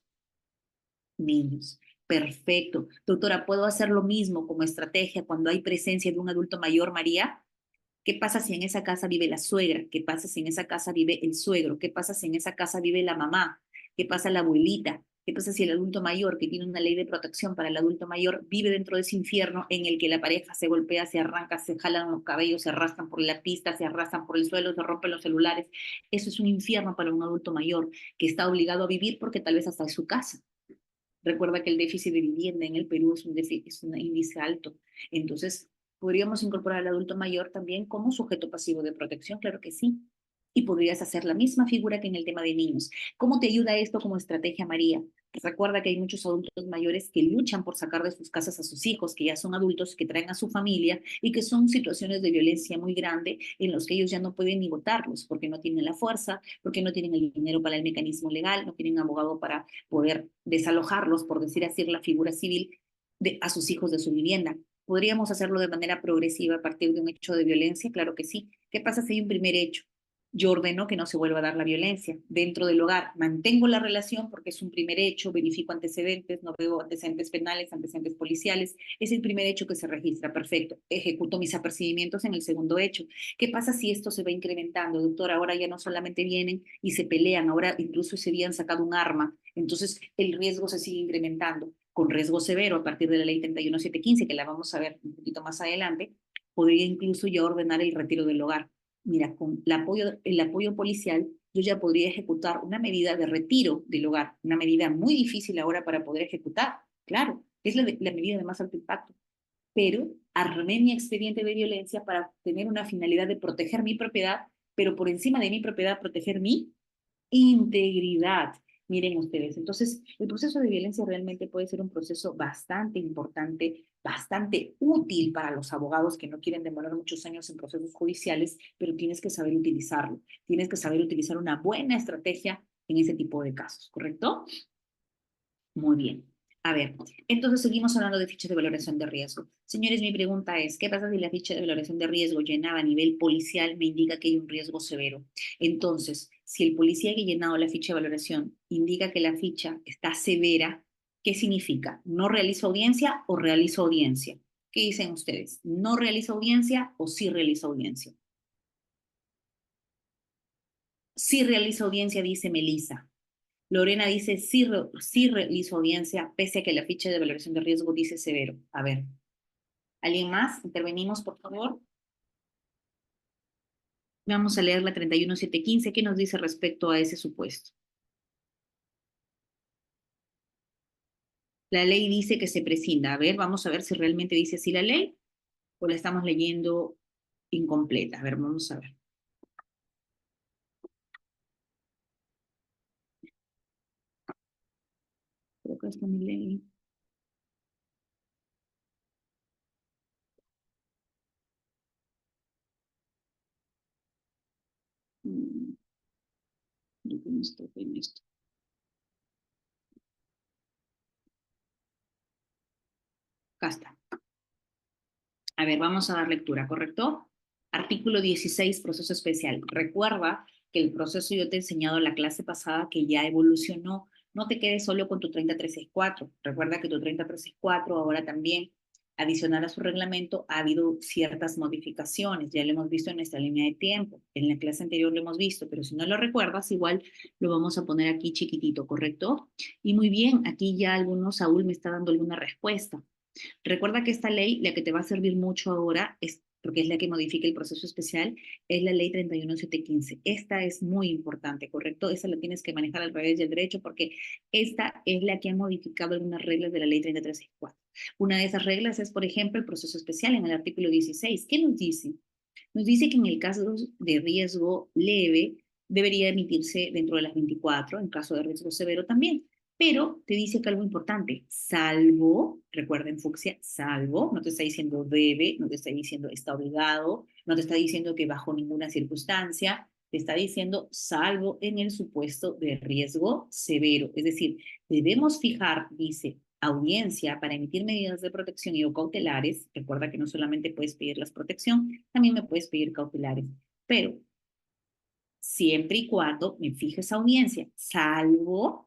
niños. Perfecto. Doctora, ¿puedo hacer lo mismo como estrategia cuando hay presencia de un adulto mayor, María? ¿Qué pasa si en esa casa vive la suegra? ¿Qué pasa si en esa casa vive el suegro? ¿Qué pasa si en esa casa vive la mamá? ¿Qué pasa la abuelita? ¿Qué pasa si el adulto mayor, que tiene una ley de protección para el adulto mayor, vive dentro de ese infierno en el que la pareja se golpea, se arranca, se jalan los cabellos, se arrastran por la pista, se arrastran por el suelo, se rompen los celulares? Eso es un infierno para un adulto mayor que está obligado a vivir porque tal vez hasta es su casa. Recuerda que el déficit de vivienda en el Perú es un índice alto. Entonces, ¿podríamos incorporar al adulto mayor también como sujeto pasivo de protección? Claro que sí. Y podrías hacer la misma figura que en el tema de niños. ¿Cómo te ayuda esto como estrategia, María? Recuerda que hay muchos adultos mayores que luchan por sacar de sus casas a sus hijos, que ya son adultos, que traen a su familia y que son situaciones de violencia muy grande en los que ellos ya no pueden ni votarlos porque no tienen la fuerza, porque no tienen el dinero para el mecanismo legal, no tienen abogado para poder desalojarlos, por decir así, la figura civil a sus hijos de su vivienda. ¿Podríamos hacerlo de manera progresiva a partir de un hecho de violencia? Claro que sí. ¿Qué pasa si hay un primer hecho? Yo ordeno que no se vuelva a dar la violencia dentro del hogar. Mantengo la relación porque es un primer hecho, verifico antecedentes, no veo antecedentes penales, antecedentes policiales. Es el primer hecho que se registra, perfecto. Ejecuto mis apercibimientos en el segundo hecho. ¿Qué pasa si esto se va incrementando, doctor? Ahora ya no solamente vienen y se pelean, ahora incluso ese día han sacado un arma. Entonces el riesgo se sigue incrementando. Con riesgo severo a partir de la ley 31715, que la vamos a ver un poquito más adelante, podría incluso ya ordenar el retiro del hogar. Mira, con el apoyo policial, yo ya podría ejecutar una medida de retiro del hogar, una medida muy difícil ahora para poder ejecutar. Claro, es la medida de más alto impacto, pero armé mi expediente de violencia para tener una finalidad de proteger mi propiedad, pero por encima de mi propiedad proteger mi integridad. Miren ustedes, entonces el proceso de violencia realmente puede ser un proceso bastante importante, bastante útil para los abogados que no quieren demorar muchos años en procesos judiciales, pero tienes que saber utilizarlo, tienes que saber utilizar una buena estrategia en ese tipo de casos, ¿correcto? Muy bien. A ver, entonces seguimos hablando de fichas de valoración de riesgo. Señores, mi pregunta es, ¿qué pasa si la ficha de valoración de riesgo llenada a nivel policial me indica que hay un riesgo severo? Entonces, si el policía que ha llenado la ficha de valoración indica que la ficha está severa, ¿qué significa? ¿No realiza audiencia o realiza audiencia? ¿Qué dicen ustedes? ¿No realiza audiencia o sí realiza audiencia? Sí realiza audiencia, dice Melissa. Lorena dice, sí realizo audiencia, pese a que la ficha de valoración de riesgo dice severo. A ver, ¿alguien más? Intervenimos, por favor. Vamos a leer la 31715. ¿Qué nos dice respecto a ese supuesto? La ley dice que se prescinda. A ver, vamos a ver si realmente dice así la ley o la estamos leyendo incompleta. A ver, vamos a ver. Creo que está mi ley. Creo que no estoy en esto. Acá está. A ver, vamos a dar lectura, ¿correcto? Artículo 16, proceso especial. Recuerda que el proceso yo te he enseñado en la clase pasada que ya evolucionó. No te quedes solo con tu 30364. Recuerda que tu 30364 ahora también, adicional a su reglamento, ha habido ciertas modificaciones. Ya lo hemos visto en nuestra línea de tiempo. En la clase anterior lo hemos visto, pero si no lo recuerdas, igual lo vamos a poner aquí chiquitito, ¿correcto? Y muy bien, aquí ya Saúl me está dando alguna respuesta. Recuerda que esta ley, la que te va a servir mucho ahora, es porque es la que modifica el proceso especial, es la ley 31715. Esta es muy importante, ¿correcto? Esa la tienes que manejar al revés del derecho porque esta es la que ha modificado algunas reglas de la ley 3364. Una de esas reglas es, por ejemplo, el proceso especial en el artículo 16. ¿Qué nos dice? Nos dice que en el caso de riesgo leve debería emitirse dentro de las 24, en caso de riesgo severo también. Pero te dice que algo importante, salvo, recuerden Fucsia, salvo, no te está diciendo debe, no te está diciendo está obligado, no te está diciendo que bajo ninguna circunstancia, te está diciendo salvo en el supuesto de riesgo severo. Es decir, debemos fijar, dice, audiencia para emitir medidas de protección y o cautelares. Recuerda que no solamente puedes pedir la protección, también me puedes pedir cautelares. Pero siempre y cuando me fijes audiencia, salvo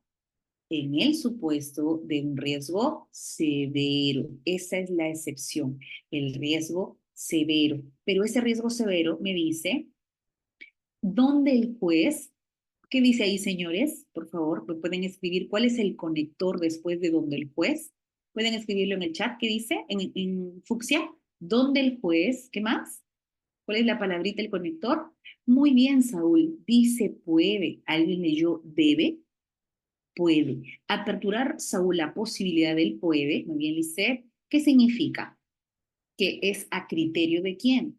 en el supuesto de un riesgo severo. Esa es la excepción, el riesgo severo. Pero ese riesgo severo me dice dónde el juez, ¿qué dice ahí, señores? Por favor, ¿me pueden escribir cuál es el conector después de donde el juez? Pueden escribirlo en el chat, ¿qué dice? En Fucsia, ¿dónde el juez? ¿Qué más? ¿Cuál es la palabrita, el conector? Muy bien, Saúl. Dice puede. ¿Alguien leyó debe? Puede. Aperturar, Saúl, la posibilidad del puede. Muy bien, Lisset. ¿Qué significa? Que es a criterio de quién,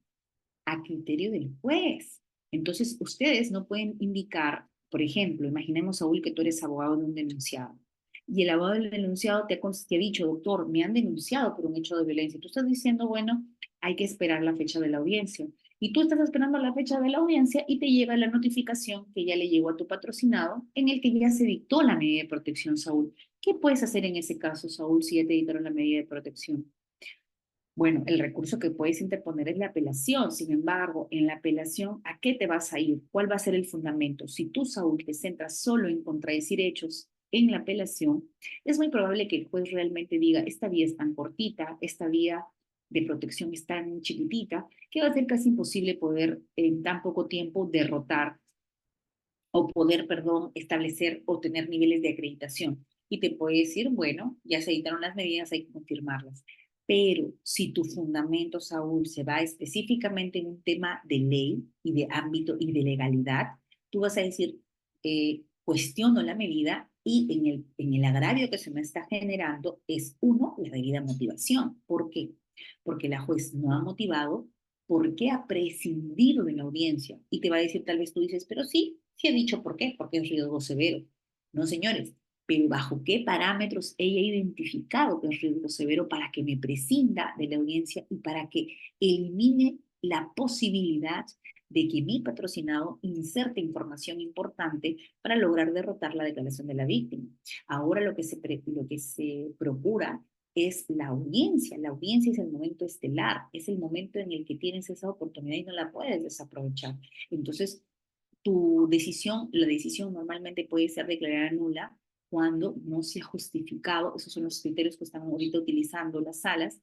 a criterio del juez. Entonces, ustedes no pueden indicar, por ejemplo, imaginemos, Saúl, que tú eres abogado de un denunciado. Y el abogado del denunciado te ha dicho, doctor, me han denunciado por un hecho de violencia. Tú estás diciendo, bueno, hay que esperar la fecha de la audiencia. Y tú estás esperando la fecha de la audiencia y te llega la notificación que ya le llegó a tu patrocinado en el que ya se dictó la medida de protección, Saúl. ¿Qué puedes hacer en ese caso, Saúl, si ya te dictaron la medida de protección? Bueno, el recurso que puedes interponer es la apelación. Sin embargo, en la apelación, ¿a qué te vas a ir? ¿Cuál va a ser el fundamento? Si tú, Saúl, te centras solo en contradecir hechos en la apelación, es muy probable que el juez realmente diga, esta vía es tan cortita, esta vía de protección es tan chiquitita, que va a ser casi imposible poder en tan poco tiempo derrotar o poder, perdón, establecer o tener niveles de acreditación. Y te puede decir, bueno, ya se editaron las medidas, hay que confirmarlas. Pero si tu fundamento, Saúl, se va específicamente en un tema de ley y de ámbito y de legalidad, tú vas a decir, cuestiono la medida y en el agravio que se me está generando es, uno, la debida motivación. ¿Por qué? Porque la juez no ha motivado por qué ha prescindido de la audiencia. Y te va a decir, tal vez tú dices, pero sí, sí ha dicho por qué, porque es riesgo severo. No, señores, pero bajo qué parámetros ella ha identificado que es riesgo severo para que me prescinda de la audiencia y para que elimine la posibilidad de que mi patrocinado inserte información importante para lograr derrotar la declaración de la víctima. Ahora lo que se procura es la audiencia. La audiencia es el momento estelar, es el momento en el que tienes esa oportunidad y no la puedes desaprovechar. Entonces, la decisión normalmente puede ser declarada nula cuando no se ha justificado, esos son los criterios que están ahorita utilizando las salas,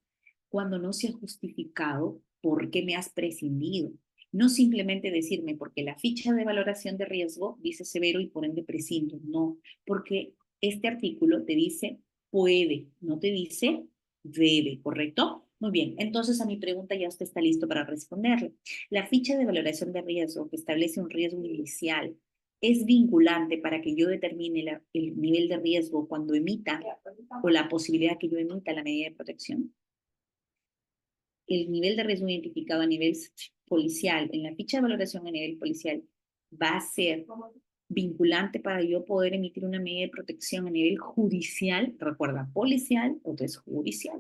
cuando no se ha justificado por qué me has prescindido. No simplemente decirme porque la ficha de valoración de riesgo dice severo y por ende prescindo, no, porque este artículo te dice puede, no te dice debe, ¿correcto? Muy bien, entonces a mi pregunta ya usted está listo para responderle. La ficha de valoración de riesgo que establece un riesgo inicial es vinculante para que yo determine el nivel de riesgo cuando emita o la posibilidad que yo emita la medida de protección. El nivel de riesgo identificado a nivel policial, en la ficha de valoración a nivel policial, va a ser vinculante para yo poder emitir una medida de protección a nivel judicial, recuerda, policial o es judicial.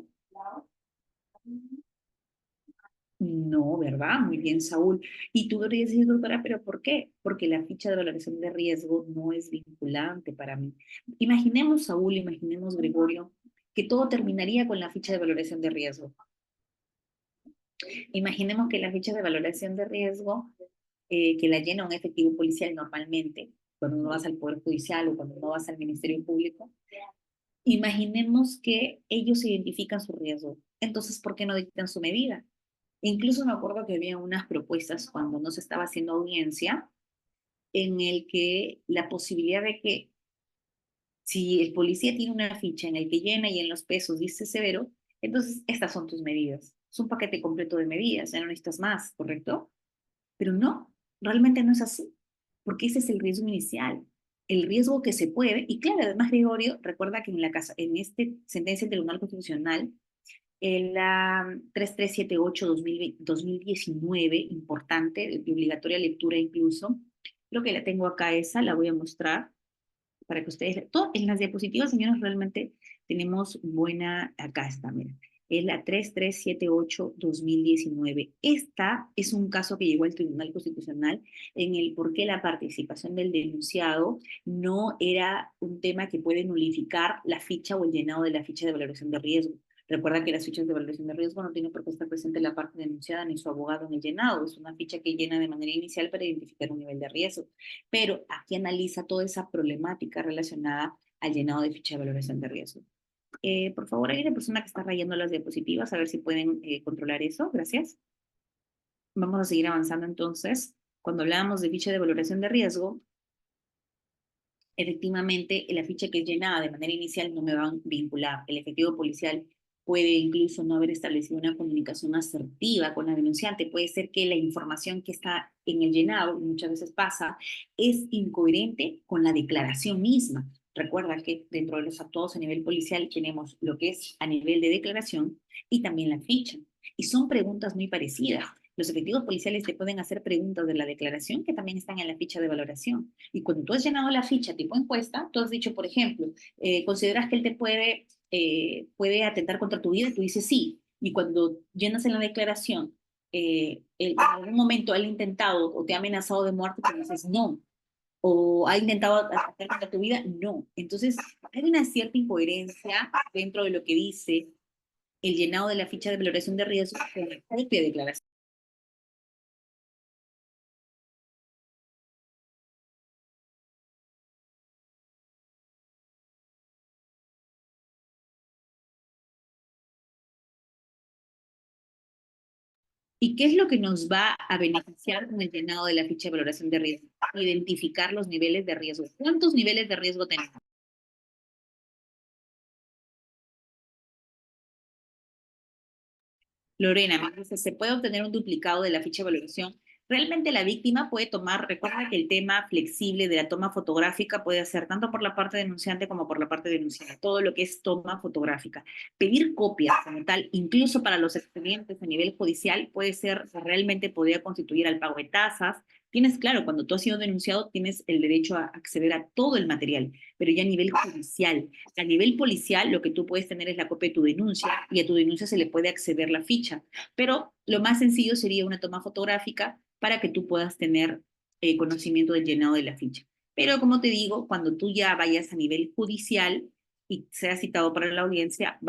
No, ¿verdad? Muy bien, Saúl. Y tú deberías decir, doctora, ¿pero por qué? Porque la ficha de valoración de riesgo no es vinculante para mí. Imaginemos, Saúl, imaginemos, Gregorio, que todo terminaría con la ficha de valoración de riesgo. Imaginemos que la ficha de valoración de riesgo, que la llena un efectivo policial normalmente, cuando no vas al Poder Judicial o cuando no vas al Ministerio Público, imaginemos que ellos identifican su riesgo. Entonces, ¿por qué no dictan su medida? Incluso me acuerdo que había unas propuestas cuando no se estaba haciendo audiencia, en el que la posibilidad de que si el policía tiene una ficha en el que llena y en los pesos dice severo, entonces estas son tus medidas. Es un paquete completo de medidas, ya no necesitas más, ¿correcto? Pero no, realmente no es así, porque ese es el riesgo inicial, el riesgo que se puede, y claro, además Gregorio, recuerda que en este sentencia del Tribunal Constitucional, en la 3378-2019, importante, de obligatoria lectura incluso, creo que la tengo acá esa, la voy a mostrar para que ustedes, todo, en las diapositivas, señores, realmente tenemos buena, acá está, miren, es la 3378-2019. Esta es un caso que llegó al Tribunal Constitucional en el por qué la participación del denunciado no era un tema que puede nulificar la ficha o el llenado de la ficha de valoración de riesgo. Recuerda que las fichas de valoración de riesgo no tienen por qué estar presente la parte denunciada ni su abogado en el llenado. Es una ficha que llena de manera inicial para identificar un nivel de riesgo. Pero aquí analiza toda esa problemática relacionada al llenado de ficha de valoración de riesgo. Por favor, hay una persona que está rayando las diapositivas, a ver si pueden controlar eso. Gracias. Vamos a seguir avanzando entonces. Cuando hablábamos de ficha de valoración de riesgo, efectivamente, la ficha que es llenada de manera inicial no me va a vincular. El efectivo policial puede incluso no haber establecido una comunicación asertiva con la denunciante. Puede ser que la información que está en el llenado, muchas veces pasa, es incoherente con la declaración misma. Recuerda que dentro de los actuados a nivel policial tenemos lo que es a nivel de declaración y también la ficha. Y son preguntas muy parecidas. Los efectivos policiales te pueden hacer preguntas de la declaración que también están en la ficha de valoración. Y cuando tú has llenado la ficha tipo encuesta, tú has dicho, por ejemplo, ¿consideras que él te puede atentar contra tu vida? Tú dices sí. Y cuando llenas en la declaración, en algún momento él ha intentado o te ha amenazado de muerte, tú dices no. O ha intentado atentar contra tu vida, no. Entonces, hay una cierta incoherencia dentro de lo que dice el llenado de la ficha de valoración de riesgo con la propia declaración. ¿Y qué es lo que nos va a beneficiar con el llenado de la ficha de valoración de riesgo? Identificar los niveles de riesgo. ¿Cuántos niveles de riesgo tenemos? Lorena, me dice, ¿se puede obtener un duplicado de la ficha de valoración? Realmente la víctima puede tomar, recuerda que el tema flexible de la toma fotográfica puede hacer tanto por la parte denunciante como por la parte denunciada, todo lo que es toma fotográfica. Pedir copias como tal, incluso para los expedientes a nivel judicial, puede ser, realmente podría constituir al pago de tasas. Tienes, claro, cuando tú has sido denunciado, tienes el derecho a acceder a todo el material, pero ya a nivel judicial. A nivel policial, lo que tú puedes tener es la copia de tu denuncia y a tu denuncia se le puede acceder la ficha, pero lo más sencillo sería una toma fotográfica para que tú puedas tener conocimiento del llenado de la ficha. Pero como te digo, cuando tú ya vayas a nivel judicial y seas citado para la audiencia,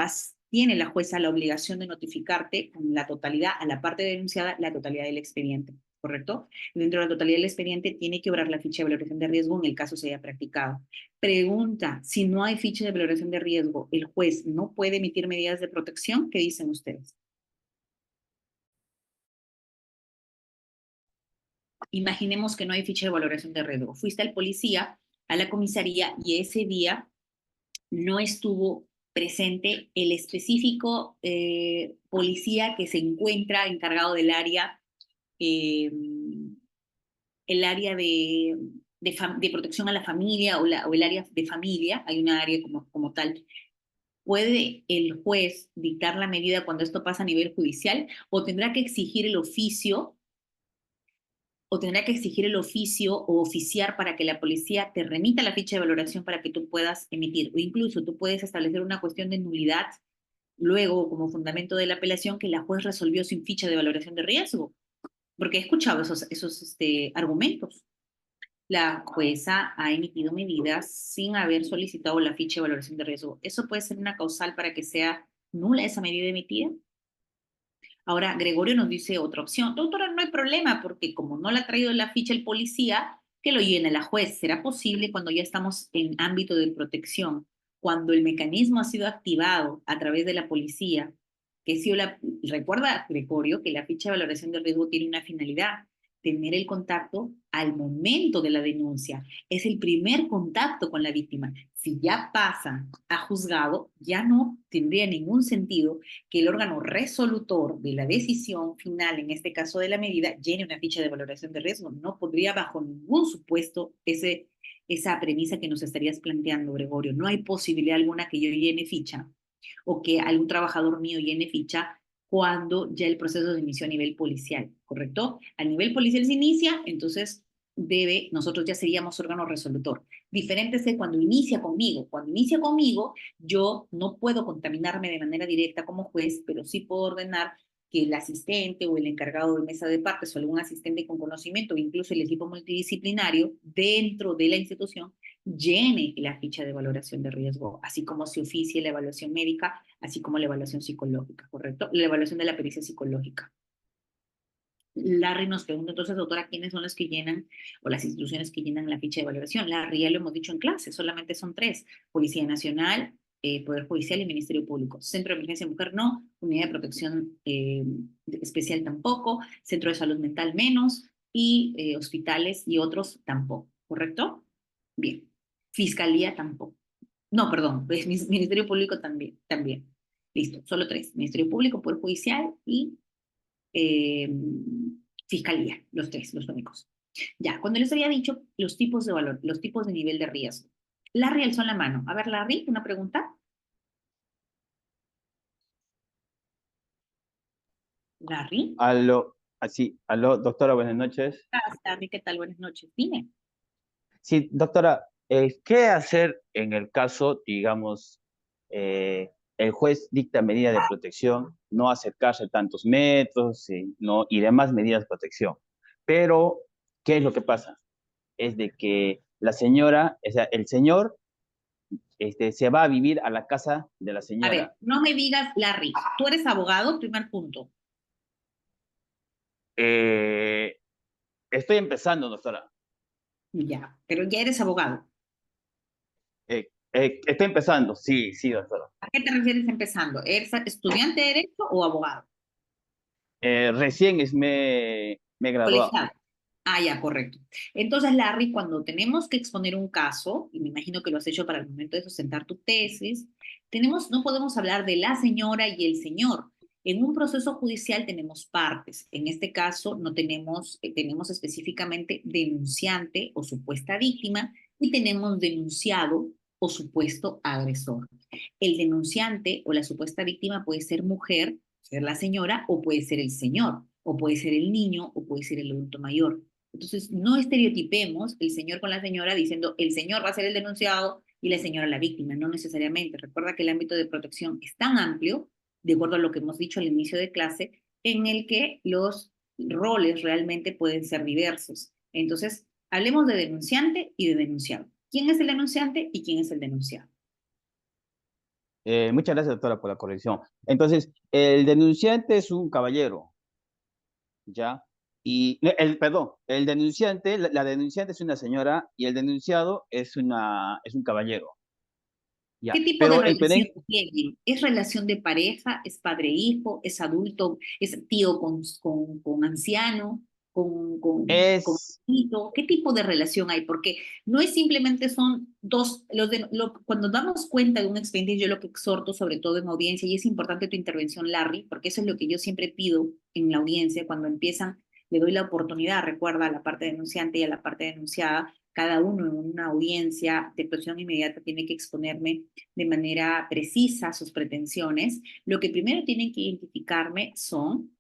tiene la jueza la obligación de notificarte con la totalidad, a la parte denunciada, la totalidad del expediente, ¿correcto? Y dentro de la totalidad del expediente tiene que obrar la ficha de valoración de riesgo en el caso se haya practicado. Pregunta, si no hay ficha de valoración de riesgo, ¿el juez no puede emitir medidas de protección? ¿Qué dicen ustedes? Imaginemos que no hay ficha de valoración de riesgo. Fuiste al policía, a la comisaría, y ese día no estuvo presente el específico policía que se encuentra encargado del área, eh, el área de protección a la familia o el área de familia, hay una área como tal. ¿Puede el juez dictar la medida cuando esto pasa a nivel judicial o tendrá que exigir el oficio o tendrá que exigir el oficio o oficiar para que la policía te remita la ficha de valoración para que tú puedas emitir? O incluso tú puedes establecer una cuestión de nulidad luego como fundamento de la apelación que la juez resolvió sin ficha de valoración de riesgo. Porque he escuchado esos argumentos. La jueza ha emitido medidas sin haber solicitado la ficha de valoración de riesgo. ¿Eso puede ser una causal para que sea nula esa medida emitida? Ahora, Gregorio nos dice otra opción. Doctora, no hay problema porque como no le ha traído la ficha el policía, que lo llene la juez. ¿Será posible cuando ya estamos en ámbito de protección, cuando el mecanismo ha sido activado a través de la policía, que si la, recuerda, Gregorio, que la ficha de valoración de riesgo tiene una finalidad, tener el contacto al momento de la denuncia? Es el primer contacto con la víctima. Si ya pasa a juzgado, ya no tendría ningún sentido que el órgano resolutor de la decisión final, en este caso de la medida, llene una ficha de valoración de riesgo. No podría bajo ningún supuesto esa premisa que nos estarías planteando, Gregorio. No hay posibilidad alguna que yo llene ficha o que algún trabajador mío llene ficha cuando ya el proceso se inició a nivel policial, ¿correcto? A nivel policial se inicia, entonces nosotros ya seríamos órgano resolutor. Diferente es que cuando inicia conmigo. Cuando inicia conmigo, yo no puedo contaminarme de manera directa como juez, pero sí puedo ordenar que el asistente o el encargado de mesa de partes o algún asistente con conocimiento, incluso el equipo multidisciplinario dentro de la institución, llene la ficha de valoración de riesgo, así como se oficie la evaluación médica, así como la evaluación psicológica, ¿correcto? La evaluación de la pericia psicológica. Larry nos pregunta entonces, doctora, ¿quiénes son los que llenan o las instituciones que llenan la ficha de valoración? Larry, ya lo hemos dicho en clase, solamente son tres: Policía Nacional, Poder Judicial y Ministerio Público. Centro de Emergencia Mujer no, Unidad de Protección Especial tampoco, Centro de Salud Mental menos, y hospitales y otros tampoco, ¿correcto? Bien. Fiscalía tampoco. No, perdón, pues, Ministerio Público también. Listo, solo tres: Ministerio Público, Poder Judicial y eh, fiscalía, los tres, los únicos. Ya, cuando les había dicho los tipos de valor, los tipos de nivel de riesgo. Larry alzó la mano. A ver, Larry, una pregunta. Larry. Aló, doctora, buenas noches. Larry, ¿qué tal? Buenas noches. Dime. Sí, doctora, ¿qué hacer en el caso, digamos, el juez dicta medida de protección, no acercarse tantos metros, y demás medidas de protección? Pero, ¿qué es lo que pasa? Es de que la señora, o sea, el señor se va a vivir a la casa de la A ver, señora. no me digas, Larry, tú eres abogado, primer punto. Eh, Estoy empezando, doctora. Ya, pero ya eres abogado. Estoy empezando, sí, sí, doctora. ¿A qué te refieres empezando? ¿Eres estudiante de derecho o abogado? Recién me he graduado. Colegiado. Ah, ya, correcto. Entonces, Larry, cuando tenemos que exponer un caso, y me imagino que lo has hecho para el momento de sustentar tu tesis, no podemos hablar de la señora y el señor. En un proceso judicial tenemos partes. En este caso, no tenemos, tenemos específicamente denunciante o supuesta víctima y tenemos denunciado o supuesto agresor. El denunciante o la supuesta víctima puede ser mujer, ser la señora, o puede ser el señor, o puede ser el niño, o puede ser el adulto mayor. Entonces, no estereotipemos el señor con la señora diciendo el señor va a ser el denunciado y la señora la víctima, no necesariamente. Recuerda que el ámbito de protección es tan amplio, de acuerdo a lo que hemos dicho al inicio de clase, en el que los roles realmente pueden ser diversos. Entonces, hablemos de denunciante y de denunciado. ¿Quién es el denunciante y quién es el denunciado? Muchas gracias, doctora, por la corrección. Entonces, el denunciante es un caballero, ¿ya? Perdón, el denunciante, la denunciante es una señora y el denunciado es un caballero, ¿Qué ¿ya? tipo de Pero relación tienen? ¿Es relación de pareja? ¿Es padre-hijo? ¿Es adulto? ¿Es tío con anciano? ¿Con es, hijito? ¿Qué tipo de relación hay? Porque no es simplemente son dos, cuando damos cuenta de un expediente, yo lo que exhorto, sobre todo en audiencia, y es importante tu intervención, Larry, porque eso es lo que yo siempre pido en la audiencia, cuando empiezan, le doy la oportunidad, recuerda, a la parte denunciante y a la parte denunciada, cada uno en una audiencia de expresión inmediata tiene que exponerme de manera precisa sus pretensiones. Lo que primero tienen que identificarme son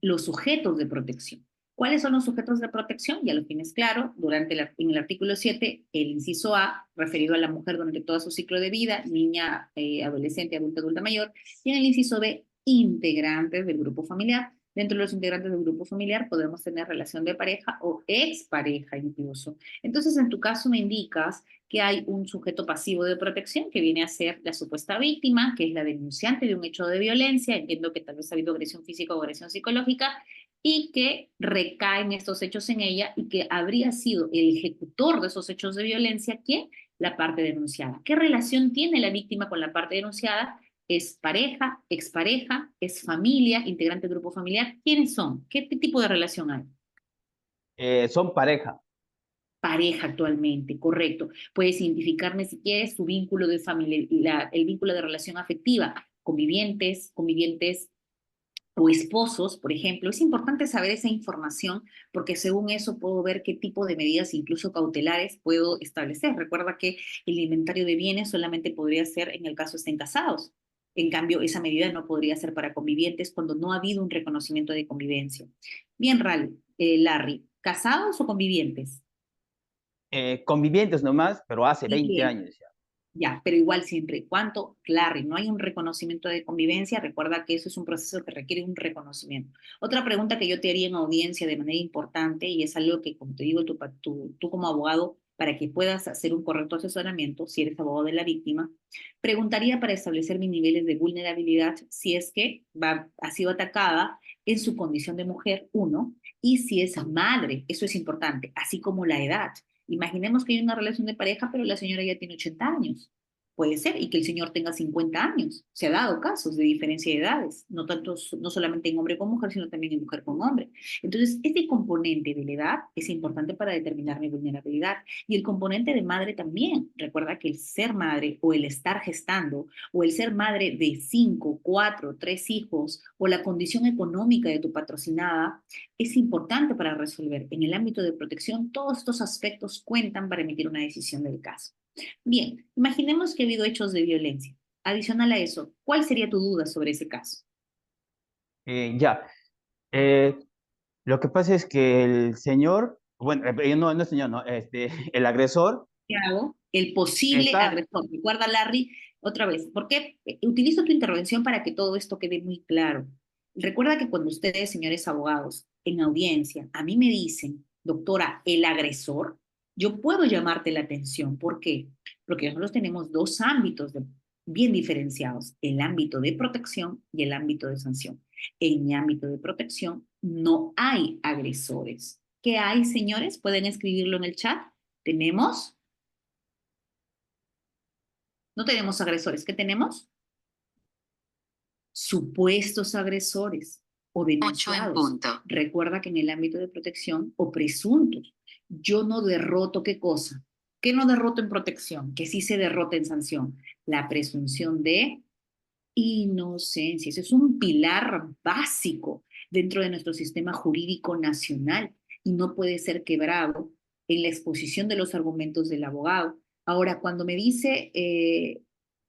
los sujetos de protección. ¿Cuáles son los sujetos de protección? Ya lo tienes claro, en el artículo 7, el inciso A, referido a la mujer durante todo su ciclo de vida, niña, adolescente, adulta, adulta mayor, y en el inciso B, integrantes del grupo familiar. Dentro de los integrantes del grupo familiar podemos tener relación de pareja o expareja incluso. Entonces, en tu caso me indicas que hay un sujeto pasivo de protección que viene a ser la supuesta víctima, que es la denunciante de un hecho de violencia, entiendo que tal vez ha habido agresión física o agresión psicológica, y que recaen estos hechos en ella y que habría sido el ejecutor de esos hechos de violencia, ¿quién? La parte denunciada. ¿Qué relación tiene la víctima con la parte denunciada? ¿Es pareja, expareja, es familia, integrante del grupo familiar? ¿Quiénes son? ¿Qué tipo de relación hay? son pareja. Pareja actualmente, correcto. Puedes identificarme si quieres su vínculo de familia, el vínculo de relación afectiva, convivientes o esposos, por ejemplo. Es importante saber esa información porque según eso puedo ver qué tipo de medidas, incluso cautelares, puedo establecer. Recuerda que el inventario de bienes solamente podría ser en el caso estén casados. En cambio, esa medida no podría ser para convivientes cuando no ha habido un reconocimiento de convivencia. Bien, Larry, ¿casados o convivientes? Convivientes nomás, pero hace 20 Bien, años ya. ya, pero igual siempre y cuando, claro, no hay un reconocimiento de convivencia, recuerda que eso es un proceso que requiere un reconocimiento. Otra pregunta que yo te haría en audiencia de manera importante, y es algo que, como te digo, tú como abogado, para que puedas hacer un correcto asesoramiento, si eres abogado de la víctima, preguntaría para establecer mis niveles de vulnerabilidad si es que ha sido atacada en su condición de mujer, uno, y si es madre, eso es importante, así como la edad. Imaginemos que hay una relación de pareja, pero la señora ya tiene 80 años. Puede ser, y que el señor tenga 50 años. Se ha dado casos de diferencia de edades, no, tanto, no solamente en hombre con mujer, sino también en mujer con hombre. Entonces, este componente de la edad es importante para determinar mi vulnerabilidad. Y el componente de madre también. Recuerda que el ser madre o el estar gestando o el ser madre de 5, 4, 3 hijos o la condición económica de tu patrocinada es importante para resolver. En el ámbito de protección, todos estos aspectos cuentan para emitir una decisión del caso. Bien, imaginemos que ha habido hechos de violencia. Adicional a eso, ¿cuál sería tu duda sobre ese caso? Ya. Eh, lo que pasa es que el señor, bueno, no, no es señor, no, el agresor ¿Qué hago? El posible está, agresor. Recuerda, Larry, otra vez, porque utilizo tu intervención para que todo esto quede muy claro. Recuerda que cuando ustedes, señores abogados, en audiencia, a mí me dicen, doctora, el agresor, yo puedo llamarte la atención. ¿Por qué? Porque nosotros tenemos dos ámbitos bien diferenciados, el ámbito de protección y el ámbito de sanción. En mi ámbito de protección no hay agresores. ¿Qué hay, señores? Pueden escribirlo en el chat. Tenemos, no tenemos agresores. ¿Qué tenemos? Supuestos agresores o 8 en denunciados. punto. Recuerda que en el ámbito de protección o presuntos, yo no derroto qué cosa. ¿Qué no derroto en protección? Que sí se derrota en sanción. La presunción de inocencia. Ese es un pilar básico dentro de nuestro sistema jurídico nacional y no puede ser quebrado en la exposición de los argumentos del abogado. Ahora, cuando me dice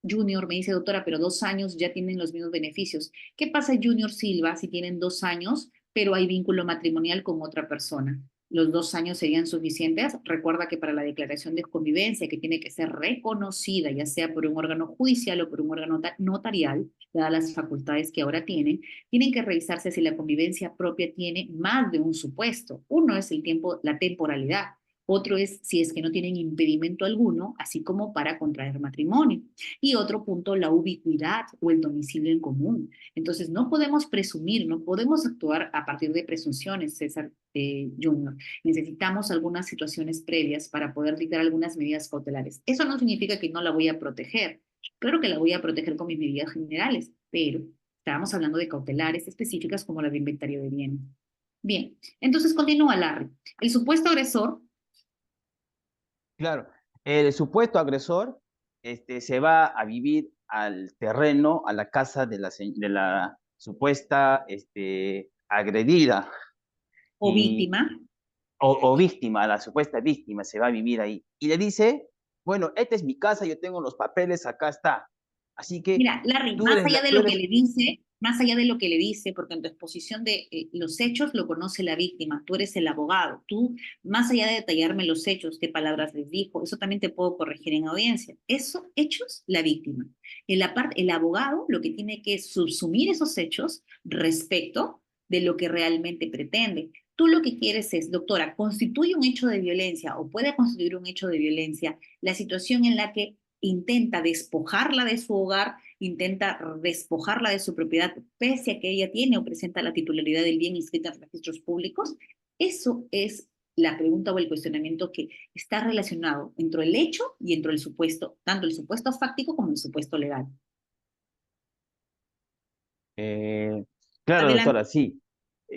Junior, me dice doctora, pero 2 años ya tienen los mismos beneficios. ¿Qué pasa, Junior Silva, si tienen 2 años, pero hay vínculo matrimonial con otra persona? ¿Los 2 años serían suficientes? Recuerda que para la declaración de convivencia, que tiene que ser reconocida, ya sea por un órgano judicial o por un órgano notarial, dadas las facultades que ahora tienen que revisarse si la convivencia propia tiene más de un supuesto. Uno es el tiempo, la temporalidad. Otro es si es que no tienen impedimento alguno, así como para contraer matrimonio. Y otro punto, la ubicuidad o el domicilio en común. Entonces, no podemos presumir, no podemos actuar a partir de presunciones, César Junior. Necesitamos algunas situaciones previas para poder dictar algunas medidas cautelares. Eso no significa que no la voy a proteger. Claro que la voy a proteger con mis medidas generales, pero estábamos hablando de cautelares específicas como la de inventario de bienes. Bien, entonces continúa Larry. El supuesto agresor. Claro, el supuesto agresor se va a vivir al terreno, a la casa de la supuesta agredida O y, víctima. o víctima, la supuesta víctima se va a vivir ahí. Y le dice, bueno, esta es mi casa, yo tengo los papeles, acá está. Así que Mira, Larry, tú más eres, allá de tú lo que eres, le dice, más allá de lo que le dice, porque en tu exposición de los hechos lo conoce la víctima, tú eres el abogado, tú, más allá de detallarme los hechos, qué palabras les dijo, eso también te puedo corregir en audiencia. Eso, hechos, la víctima. El abogado lo que tiene que es subsumir esos hechos respecto de lo que realmente pretende. Tú lo que quieres es, doctora, constituye un hecho de violencia o puede constituir un hecho de violencia la situación en la que intenta despojarla de su hogar, intenta despojarla de su propiedad, pese a que ella tiene o presenta la titularidad del bien inscrita en registros públicos. Eso es la pregunta o el cuestionamiento que está relacionado entre el hecho y entre el supuesto, tanto el supuesto fáctico como el supuesto legal. eh, claro, Adelante. doctora, sí,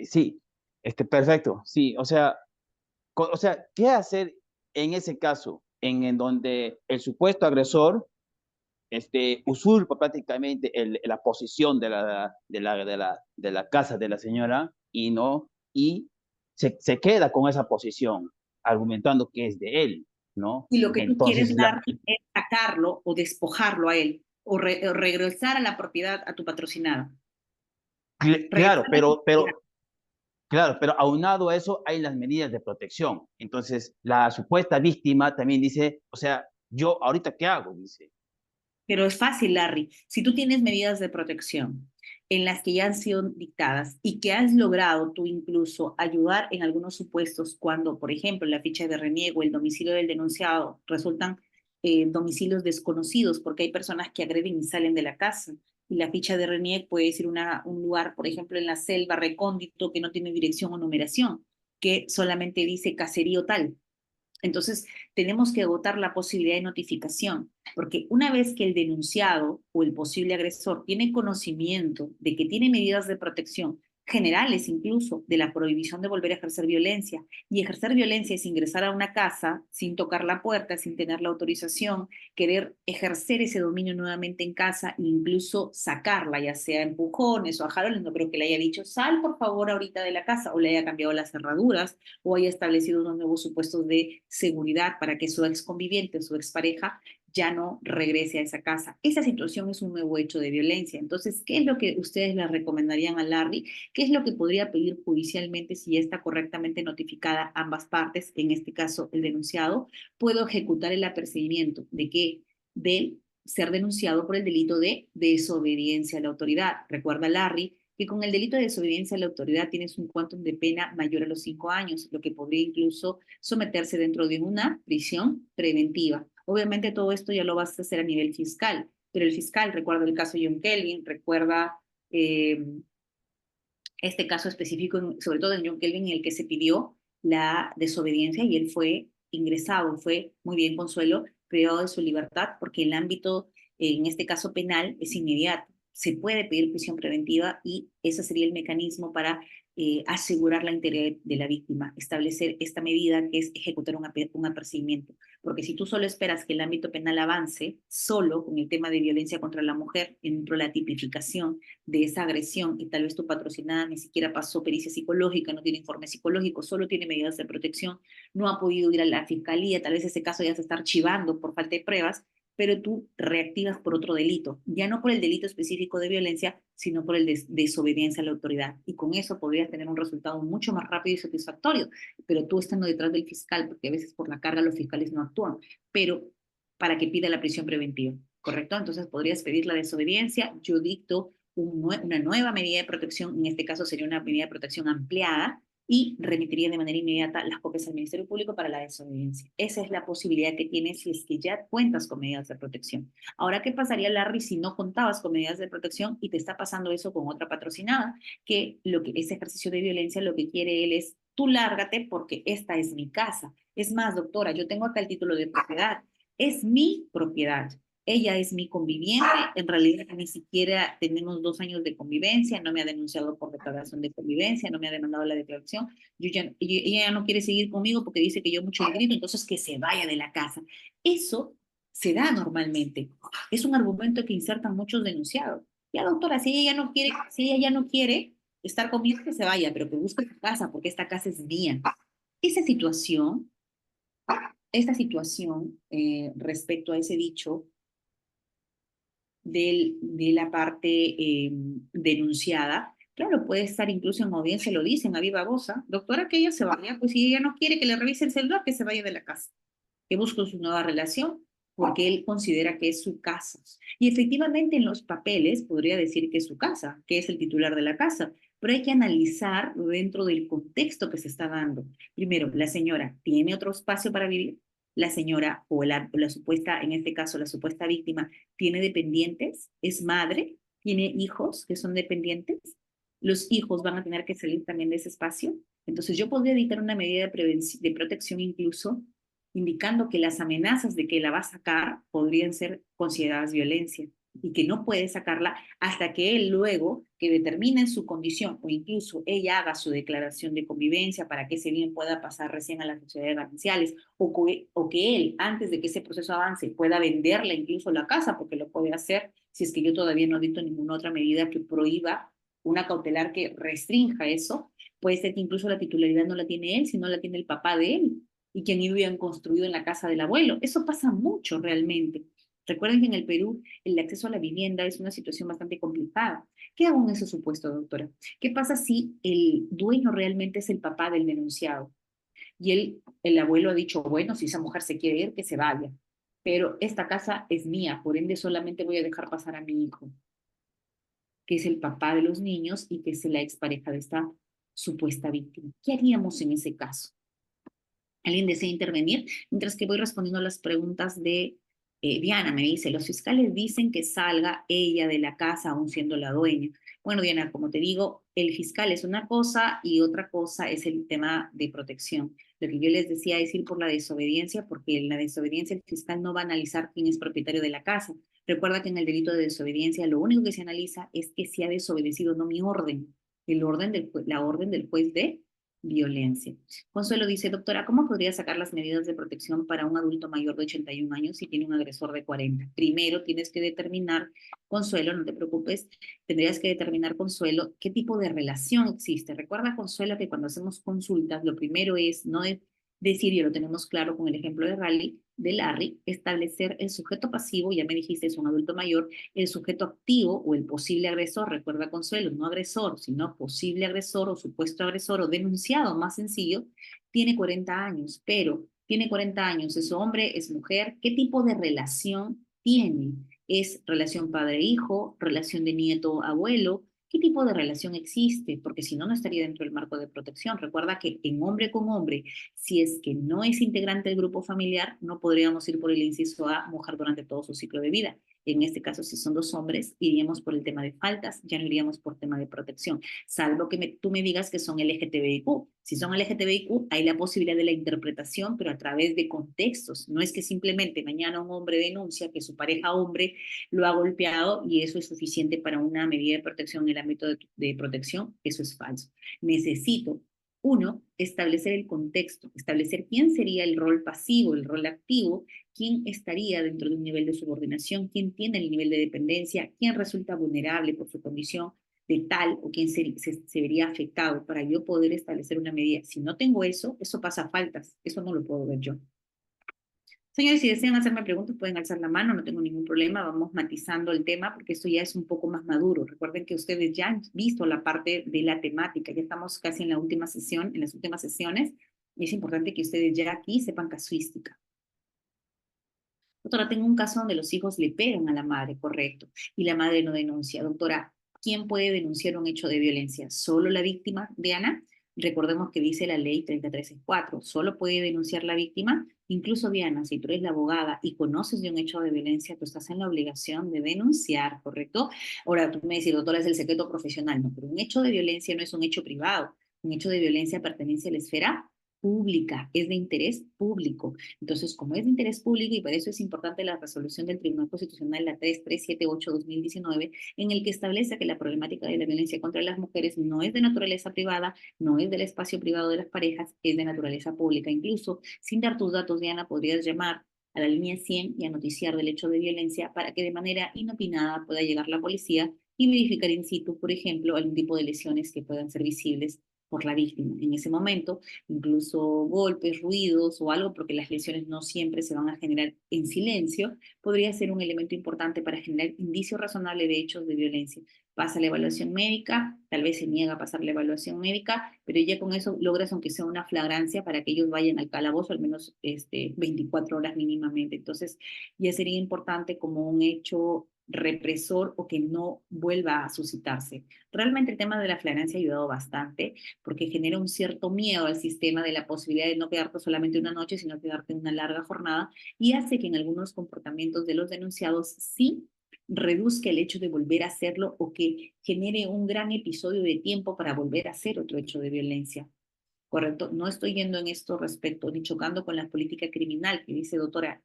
sí, perfecto, sí, o sea, ¿qué hacer en ese caso, en donde el supuesto agresor usurpa prácticamente la posición de la casa de la señora y no, y se queda con esa posición, argumentando que es de él, ¿no? Y lo que tú quieres Entonces, dar es sacarlo o despojarlo a él, o regresar a la propiedad a tu patrocinada. claro, Regresar a la propiedad. claro, pero aunado a eso hay las medidas de protección. Entonces, la supuesta víctima también dice, o sea, yo ahorita qué hago, dice. Pero es fácil, Larry. Si tú tienes medidas de protección en las que ya han sido dictadas y que has logrado tú incluso ayudar en algunos supuestos cuando, por ejemplo, la ficha de reniego, el domicilio del denunciado resultan domicilios desconocidos porque hay personas que agreden y salen de la casa. Y la ficha de reniego puede ser un lugar, por ejemplo, en la selva recóndito que no tiene dirección o numeración, que solamente dice caserío tal. Entonces, tenemos que agotar la posibilidad de notificación, porque una vez que el denunciado o el posible agresor tiene conocimiento de que tiene medidas de protección, generales incluso, de la prohibición de volver a ejercer violencia, y ejercer violencia es ingresar a una casa sin tocar la puerta, sin tener la autorización, querer ejercer ese dominio nuevamente en casa e incluso sacarla, ya sea a empujones o a jalones, no creo que le haya dicho, sal por favor ahorita de la casa, o le haya cambiado las cerraduras, o haya establecido unos nuevos supuestos de seguridad para que su ex conviviente o su expareja ya no regrese a esa casa. Esa situación es un nuevo hecho de violencia. Entonces, ¿qué es lo que ustedes le recomendarían a Larry? ¿Qué es lo que podría pedir judicialmente si ya está correctamente notificada ambas partes, en este caso el denunciado? Puedo ejecutar el apercibimiento de que de ser denunciado por el delito de desobediencia a la autoridad. Recuerda, Larry, que con el delito de desobediencia a la autoridad tienes un quantum de pena mayor a los 5 años, lo que podría incluso someterse dentro de una prisión preventiva. Obviamente todo esto ya lo vas a hacer a nivel fiscal, pero el fiscal recuerda el caso John Kelvin, recuerda este caso específico, sobre todo en John Kelvin, en el que se pidió la desobediencia y él fue ingresado, fue muy bien, Consuelo, privado de su libertad, porque el ámbito, en este caso penal, es inmediato. Se puede pedir prisión preventiva y ese sería el mecanismo para asegurar la integridad de la víctima, establecer esta medida que es ejecutar un apercibimiento. Porque si tú solo esperas que el ámbito penal avance, solo con el tema de violencia contra la mujer, dentro de la tipificación de esa agresión, y tal vez tu patrocinada ni siquiera pasó pericia psicológica, no tiene informe psicológico, solo tiene medidas de protección, no ha podido ir a la fiscalía, tal vez ese caso ya se está archivando por falta de pruebas, pero tú reactivas por otro delito, ya no por el delito específico de violencia, sino por el de desobediencia a la autoridad. Y con eso podrías tener un resultado mucho más rápido y satisfactorio, pero tú estando detrás del fiscal, porque a veces por la carga los fiscales no actúan, pero para que pida la prisión preventiva, ¿correcto? Entonces podrías pedir la desobediencia, yo dicto una nueva medida de protección, en este caso sería una medida de protección ampliada, y remitiría de manera inmediata las copias al Ministerio Público para la desobediencia. Esa es la posibilidad que tienes si es que ya cuentas con medidas de protección. Ahora, ¿qué pasaría, Larry, si no contabas con medidas de protección y te está pasando eso con otra patrocinada? Que ese ejercicio de violencia lo que quiere él es, tú lárgate porque esta es mi casa. Es más, doctora, yo tengo acá el título de propiedad. Es mi propiedad. Ella es mi conviviente, en realidad ni siquiera tenemos 2 años de convivencia, no me ha denunciado por declaración de convivencia, no me ha demandado la declaración, ella ya no quiere seguir conmigo porque dice que yo mucho le grito, entonces que se vaya de la casa. Eso se da normalmente, es un argumento que insertan muchos denunciados. Ya, doctora, si ella ya no quiere estar conmigo, que se vaya, pero que busque su casa, porque esta casa es mía. Esa situación, respecto a ese dicho, de la parte denunciada, claro, puede estar incluso en audiencia, lo dicen a viva voz, ¿ah? Doctora, que ella se vaya, pues si ella no quiere que le revise el celular, que se vaya de la casa, que busque su nueva relación, porque él considera que es su casa. Y efectivamente en los papeles podría decir que es su casa, que es el titular de la casa, pero hay que analizar dentro del contexto que se está dando. Primero, la señora tiene otro espacio para vivir, la señora o la supuesta, en este caso la supuesta víctima, tiene dependientes, es madre, tiene hijos que son dependientes, los hijos van a tener que salir también de ese espacio. Entonces yo podría dictar una medida de protección incluso indicando que las amenazas de que la va a sacar podrían ser consideradas violencia y que no puede sacarla hasta que él luego, que determine su condición o incluso ella haga su declaración de convivencia para que ese bien pueda pasar recién a las sociedades gananciales o que él, antes de que ese proceso avance, pueda venderle incluso la casa, porque lo puede hacer si es que yo todavía no dicto ninguna otra medida que prohíba una cautelar que restrinja eso. Puede ser que incluso la titularidad no la tiene él, sino la tiene el papá de él y que ni habían construido en la casa del abuelo. Eso pasa mucho realmente. Recuerden que en el Perú el acceso a la vivienda es una situación bastante complicada. ¿Qué hago en ese supuesto, doctora? ¿Qué pasa si el dueño realmente es el papá del denunciado? Y el abuelo ha dicho, bueno, si esa mujer se quiere ir, que se vaya. Pero esta casa es mía, por ende solamente voy a dejar pasar a mi hijo, que es el papá de los niños y que es la expareja de esta supuesta víctima. ¿Qué haríamos en ese caso? ¿Alguien desea intervenir? Mientras que voy respondiendo a las preguntas de Diana, me dice, los fiscales dicen que salga ella de la casa aún siendo la dueña. Bueno, Diana, como te digo, el fiscal es una cosa y otra cosa es el tema de protección. Lo que yo les decía es ir por la desobediencia, porque en la desobediencia el fiscal no va a analizar quién es propietario de la casa. Recuerda que en el delito de desobediencia lo único que se analiza es que si ha desobedecido no mi orden, la orden del juez de violencia. Consuelo dice, doctora, ¿cómo podría sacar las medidas de protección para un adulto mayor de 81 años si tiene un agresor de 40? Primero tienes que determinar, Consuelo, no te preocupes, tendrías que determinar, Consuelo, qué tipo de relación existe. Recuerda, Consuelo, que cuando hacemos consultas, lo primero es no decir, y lo tenemos claro con el ejemplo de Larry, establecer el sujeto pasivo, ya me dijiste, es un adulto mayor, el sujeto activo o el posible agresor, recuerda, Consuelo, no agresor, sino posible agresor o supuesto agresor o denunciado, más sencillo, tiene 40 años, pero tiene 40 años, es hombre, es mujer, ¿qué tipo de relación tiene? ¿Es relación padre-hijo, relación de nieto-abuelo? ¿Qué tipo de relación existe? Porque si no, no estaría dentro del marco de protección. Recuerda que en hombre con hombre, si es que no es integrante del grupo familiar, no podríamos ir por el inciso A, mujer durante todo su ciclo de vida. En este caso, si son dos hombres, iríamos por el tema de faltas, ya no iríamos por tema de protección, salvo que tú me digas que son LGTBIQ. Si son LGTBIQ, hay la posibilidad de la interpretación, pero a través de contextos. No es que simplemente mañana un hombre denuncia que su pareja hombre lo ha golpeado y eso es suficiente para una medida de protección en el ámbito de protección. Eso es falso. Necesito, uno, establecer el contexto, establecer quién sería el rol pasivo, el rol activo, quién estaría dentro de un nivel de subordinación, quién tiene el nivel de dependencia, quién resulta vulnerable por su condición de tal o quién se vería afectado para yo poder establecer una medida. Si no tengo eso, eso pasa a faltas, eso no lo puedo ver yo. Señores, si desean hacerme preguntas, pueden alzar la mano, no tengo ningún problema, vamos matizando el tema porque esto ya es un poco más maduro. Recuerden que ustedes ya han visto la parte de la temática, ya estamos casi en la última sesión, en las últimas sesiones, y es importante que ustedes ya aquí sepan casuística. Doctora, tengo un caso donde los hijos le pegan a la madre, correcto, y la madre no denuncia. Doctora, ¿quién puede denunciar un hecho de violencia? ¿Solo la víctima, Diana? Recordemos que dice la ley 33.4, solo puede denunciar la víctima. Incluso, Diana, si tú eres la abogada y conoces de un hecho de violencia, tú estás en la obligación de denunciar, ¿correcto? Ahora, tú me dices, doctora, es el secreto profesional. No, pero un hecho de violencia no es un hecho privado. Un hecho de violencia pertenece a la esfera pública, es de interés público. Entonces, como es de interés público, y por eso es importante la resolución del Tribunal Constitucional, la 3378-2019, en el que establece que la problemática de la violencia contra las mujeres no es de naturaleza privada, no es del espacio privado de las parejas, es de naturaleza pública. Incluso, sin dar tus datos, Diana, podrías llamar a la línea 100 y a noticiar del hecho de violencia para que de manera inopinada pueda llegar la policía y verificar in situ, por ejemplo, algún tipo de lesiones que puedan ser visibles por la víctima. En ese momento, incluso golpes, ruidos o algo, porque las lesiones no siempre se van a generar en silencio, podría ser un elemento importante para generar indicio razonable de hechos de violencia. Pasa la evaluación médica, tal vez se niega a pasar la evaluación médica, pero ya con eso logras, aunque sea una flagrancia, para que ellos vayan al calabozo al menos 24 horas mínimamente. Entonces, ya sería importante como un hecho represor o que no vuelva a suscitarse. Realmente el tema de la flagrancia ha ayudado bastante porque genera un cierto miedo al sistema de la posibilidad de no quedarte solamente una noche, sino quedarte una larga jornada, y hace que en algunos comportamientos de los denunciados sí reduzca el hecho de volver a hacerlo o que genere un gran episodio de tiempo para volver a hacer otro hecho de violencia. ¿Correcto? No estoy yendo en esto respecto ni chocando con la política criminal que dice, doctora,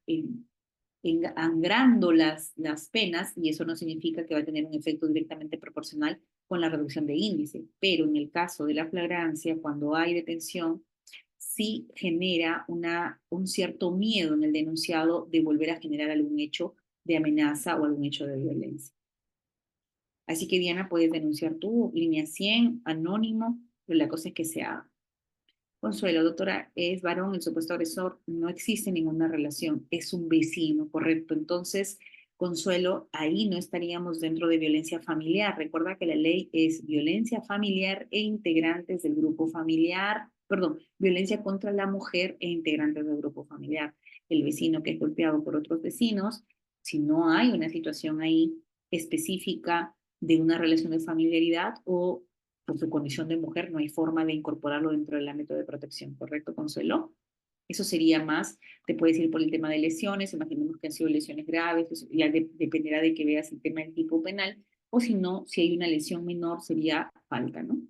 engrando las penas, y eso no significa que va a tener un efecto directamente proporcional con la reducción de índice, pero en el caso de la flagrancia, cuando hay detención, sí genera un cierto miedo en el denunciado de volver a generar algún hecho de amenaza o algún hecho de violencia. Así que, Diana, puedes denunciar tú, línea 100, anónimo, pero la cosa es que se haga. Consuelo, doctora, es varón, el supuesto agresor, no existe ninguna relación, es un vecino, correcto. Entonces, Consuelo, ahí no estaríamos dentro de violencia familiar. Recuerda que la ley es violencia familiar e integrantes del grupo familiar, perdón, violencia contra la mujer e integrantes del grupo familiar. El vecino que es golpeado por otros vecinos, si no hay una situación ahí específica de una relación de familiaridad o por su condición de mujer, no hay forma de incorporarlo dentro del ámbito de protección, ¿correcto, Consuelo? Eso sería más, te puedes ir por el tema de lesiones, imaginemos que han sido lesiones graves, eso ya dependerá de que veas el tema del tipo penal, o si no, si hay una lesión menor, sería falta, ¿no?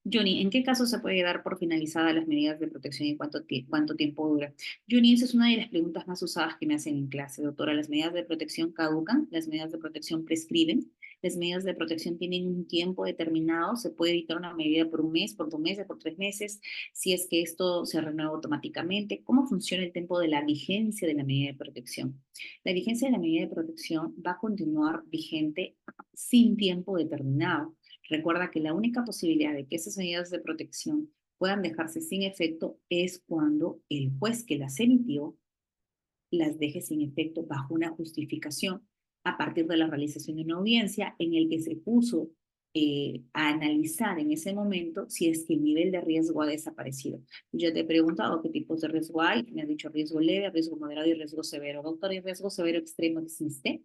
Johnny, ¿en qué caso se puede dar por finalizadas las medidas de protección y cuánto tiempo dura? Johnny, esa es una de las preguntas más usadas que me hacen en clase, doctora. ¿Las medidas de protección caducan? ¿Las medidas de protección prescriben? ¿Las medidas de protección tienen un tiempo determinado? ¿Se puede dictar una medida por un mes, por 2 meses, por 3 meses? Si es que esto se renueva automáticamente, ¿cómo funciona el tiempo de la vigencia de la medida de protección? La vigencia de la medida de protección va a continuar vigente sin tiempo determinado. Recuerda que la única posibilidad de que esas medidas de protección puedan dejarse sin efecto es cuando el juez que las emitió las deje sin efecto bajo una justificación a partir de la realización de una audiencia en el que se puso a analizar en ese momento si es que el nivel de riesgo ha desaparecido. Yo te he preguntado qué tipos de riesgo hay, me has dicho riesgo leve, riesgo moderado y riesgo severo. Doctor, ¿y riesgo severo extremo existe?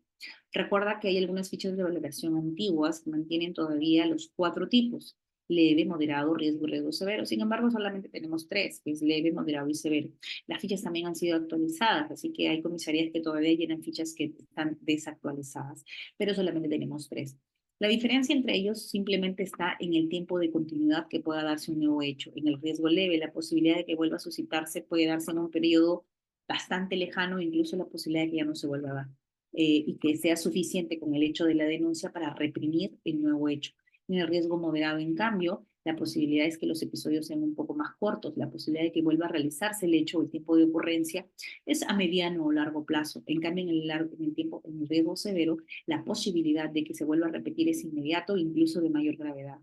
Recuerda que hay algunas fichas de valoración antiguas que mantienen todavía los 4 tipos: leve, moderado, riesgo y riesgo severo. Sin embargo, solamente tenemos 3, que es leve, moderado y severo. Las fichas también han sido actualizadas, así que hay comisarías que todavía llenan fichas que están desactualizadas, pero solamente tenemos 3. La diferencia entre ellos simplemente está en el tiempo de continuidad que pueda darse un nuevo hecho. En el riesgo leve, la posibilidad de que vuelva a suscitarse puede darse en un periodo bastante lejano, incluso la posibilidad de que ya no se vuelva a dar, y que sea suficiente con el hecho de la denuncia para reprimir el nuevo hecho. En el riesgo moderado, en cambio, la posibilidad es que los episodios sean un poco más cortos, la posibilidad de que vuelva a realizarse el hecho o el tiempo de ocurrencia es a mediano o largo plazo. En cambio, en el riesgo severo, la posibilidad de que se vuelva a repetir es inmediato, incluso de mayor gravedad.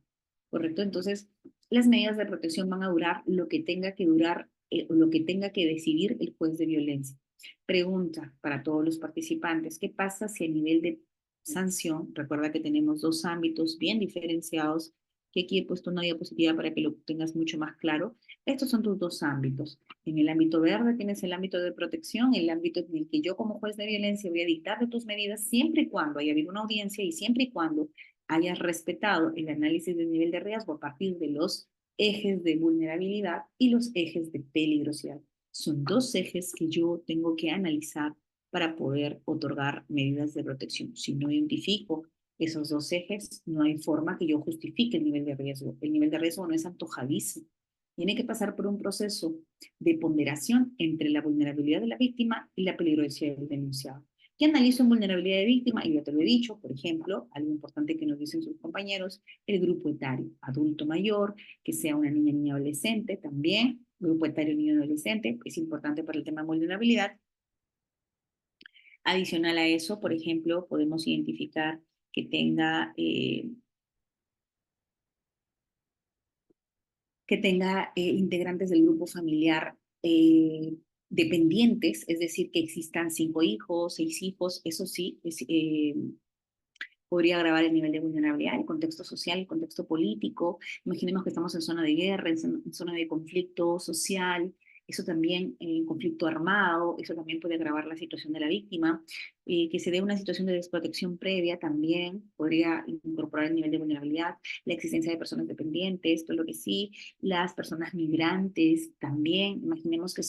¿Correcto? Entonces, las medidas de protección van a durar lo que tenga que durar, lo que tenga que decidir el juez de violencia. Pregunta para todos los participantes: ¿qué pasa si a nivel de sanción? Recuerda que tenemos 2 ámbitos bien diferenciados, que aquí he puesto una diapositiva para que lo tengas mucho más claro. Estos son tus 2 ámbitos. En el ámbito verde tienes el ámbito de protección, el ámbito en el que yo como juez de violencia voy a dictar de tus medidas siempre y cuando haya habido una audiencia y siempre y cuando hayas respetado el análisis del nivel de riesgo a partir de los ejes de vulnerabilidad y los ejes de peligrosidad. Son 2 ejes que yo tengo que analizar para poder otorgar medidas de protección. Si no identifico esos 2 ejes, no hay forma que yo justifique el nivel de riesgo. El nivel de riesgo no es antojadizo. Tiene que pasar por un proceso de ponderación entre la vulnerabilidad de la víctima y la peligrosidad del denunciado. ¿Qué analizo en vulnerabilidad de víctima? Y ya te lo he dicho, por ejemplo, algo importante que nos dicen sus compañeros: el grupo etario, adulto mayor, que sea una niña, niña, adolescente, también, grupo etario, niño, adolescente, es importante para el tema de vulnerabilidad. Adicional a eso, por ejemplo, podemos identificar que tenga integrantes del grupo familiar dependientes, es decir, que existan 5 hijos, 6 hijos. Eso sí, podría agravar el nivel de vulnerabilidad, el contexto social, el contexto político. Imaginemos que estamos en zona de guerra, en zona de conflicto social, eso también, conflicto armado, eso también puede agravar la situación de la víctima. Que se dé una situación de desprotección previa también podría incorporar el nivel de vulnerabilidad. La existencia de personas dependientes, todo lo que sí. Las personas migrantes también, imaginemos que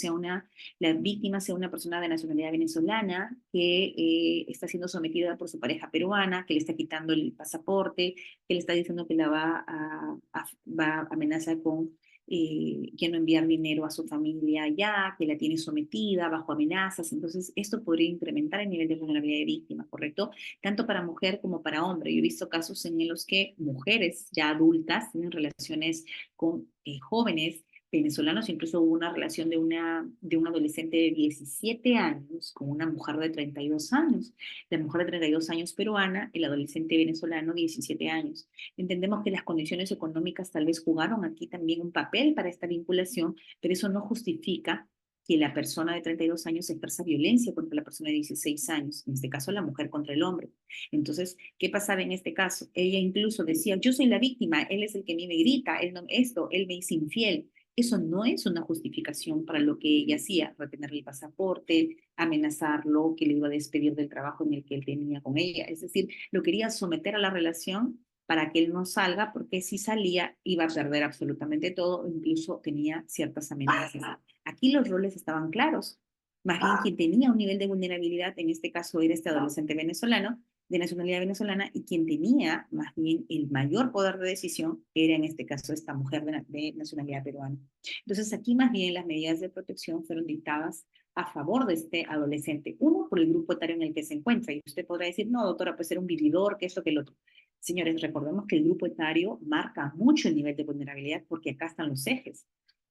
la víctima sea una persona de nacionalidad venezolana que está siendo sometida por su pareja peruana, que le está quitando el pasaporte, que le está diciendo que la va a amenazar con que no enviar dinero a su familia allá, que la tiene sometida bajo amenazas. Entonces, esto podría incrementar el nivel de vulnerabilidad de víctima, ¿correcto? Tanto para mujer como para hombre. Yo he visto casos en los que mujeres ya adultas tienen relaciones con jóvenes venezolanos. Incluso hubo una relación de un adolescente de 17 años con una mujer de 32 años. La mujer de 32 años peruana, el adolescente venezolano 17 años. Entendemos que las condiciones económicas tal vez jugaron aquí también un papel para esta vinculación, pero eso no justifica que la persona de 32 años ejerza violencia contra la persona de 16 años, en este caso la mujer contra el hombre. Entonces, ¿qué pasaba en este caso? Ella incluso decía: yo soy la víctima, él es el que a mí me grita, él no, él me hizo infiel. Eso no es una justificación para lo que ella hacía: retenerle el pasaporte, amenazarlo, que le iba a despedir del trabajo en el que él tenía con ella. Es decir, lo quería someter a la relación para que él no salga, porque si salía iba a perder absolutamente todo, incluso tenía ciertas amenazas. Aquí los roles estaban claros. Más bien, quien tenía un nivel de vulnerabilidad en este caso era este adolescente venezolano, de nacionalidad venezolana, y quien tenía más bien el mayor poder de decisión era en este caso esta mujer de nacionalidad peruana. Entonces aquí más bien las medidas de protección fueron dictadas a favor de este adolescente. Uno, por el grupo etario en el que se encuentra, y usted podrá decir: no, doctora, puede ser un vividor, que esto, que el otro. Señores, recordemos que el grupo etario marca mucho el nivel de vulnerabilidad, porque acá están los ejes.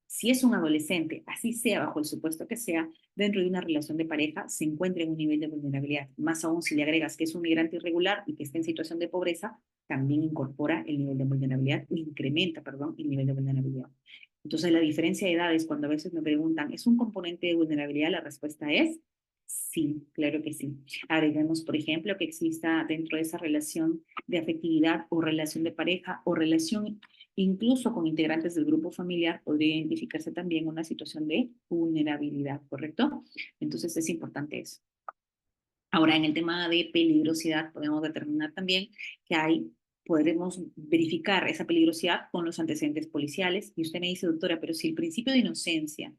Si es un adolescente, así sea bajo el supuesto que sea, dentro de una relación de pareja, se encuentra en un nivel de vulnerabilidad. Más aún si le agregas que es un migrante irregular y que está en situación de pobreza, también incorpora el nivel de vulnerabilidad, o incrementa, perdón, el nivel de vulnerabilidad. Entonces, la diferencia de edades, cuando a veces me preguntan: ¿es un componente de vulnerabilidad? La respuesta es: Sí, claro que sí. Agregamos, por ejemplo, que exista dentro de esa relación de afectividad o relación de pareja o relación incluso con integrantes del grupo familiar, podría identificarse también una situación de vulnerabilidad, ¿correcto? Entonces es importante eso. Ahora, en el tema de peligrosidad, podemos determinar también que podremos verificar esa peligrosidad con los antecedentes policiales. Y usted me dice, doctora, pero si el principio de inocencia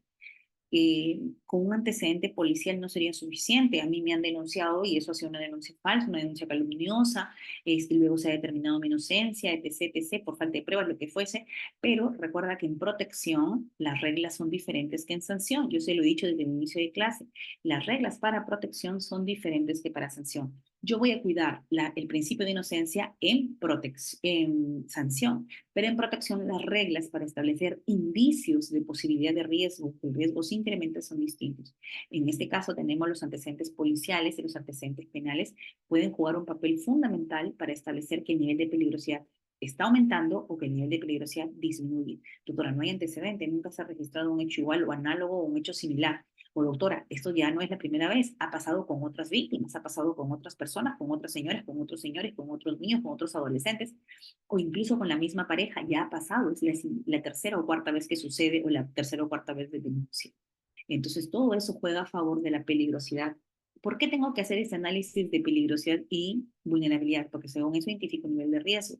con un antecedente policial no sería suficiente. A mí me han denunciado y eso ha sido una denuncia falsa, una denuncia calumniosa, luego se ha determinado mi inocencia, etc., etc., por falta de pruebas, lo que fuese, pero recuerda que en protección las reglas son diferentes que en sanción. Yo se lo he dicho desde el inicio de clase, las reglas para protección son diferentes que para sanción. Yo voy a cuidar el principio de inocencia en sanción, pero en protección las reglas para establecer indicios de posibilidad de riesgo, que el riesgo se incrementa, son distintos. En este caso tenemos los antecedentes policiales y los antecedentes penales pueden jugar un papel fundamental para establecer que el nivel de peligrosidad está aumentando o que el nivel de peligrosidad disminuye. Doctora, no hay antecedente, nunca se ha registrado un hecho igual o análogo o un hecho similar. O doctora, esto ya no es la primera vez, ha pasado con otras víctimas, ha pasado con otras personas, con otras señoras, con otros señores, con otros niños, con otros adolescentes, o incluso con la misma pareja, ya ha pasado, es la tercera o cuarta vez que sucede o la tercera o cuarta vez de denuncia. Entonces, todo eso juega a favor de la peligrosidad. ¿Por qué tengo que hacer ese análisis de peligrosidad y vulnerabilidad? Porque según eso identifico un nivel de riesgo.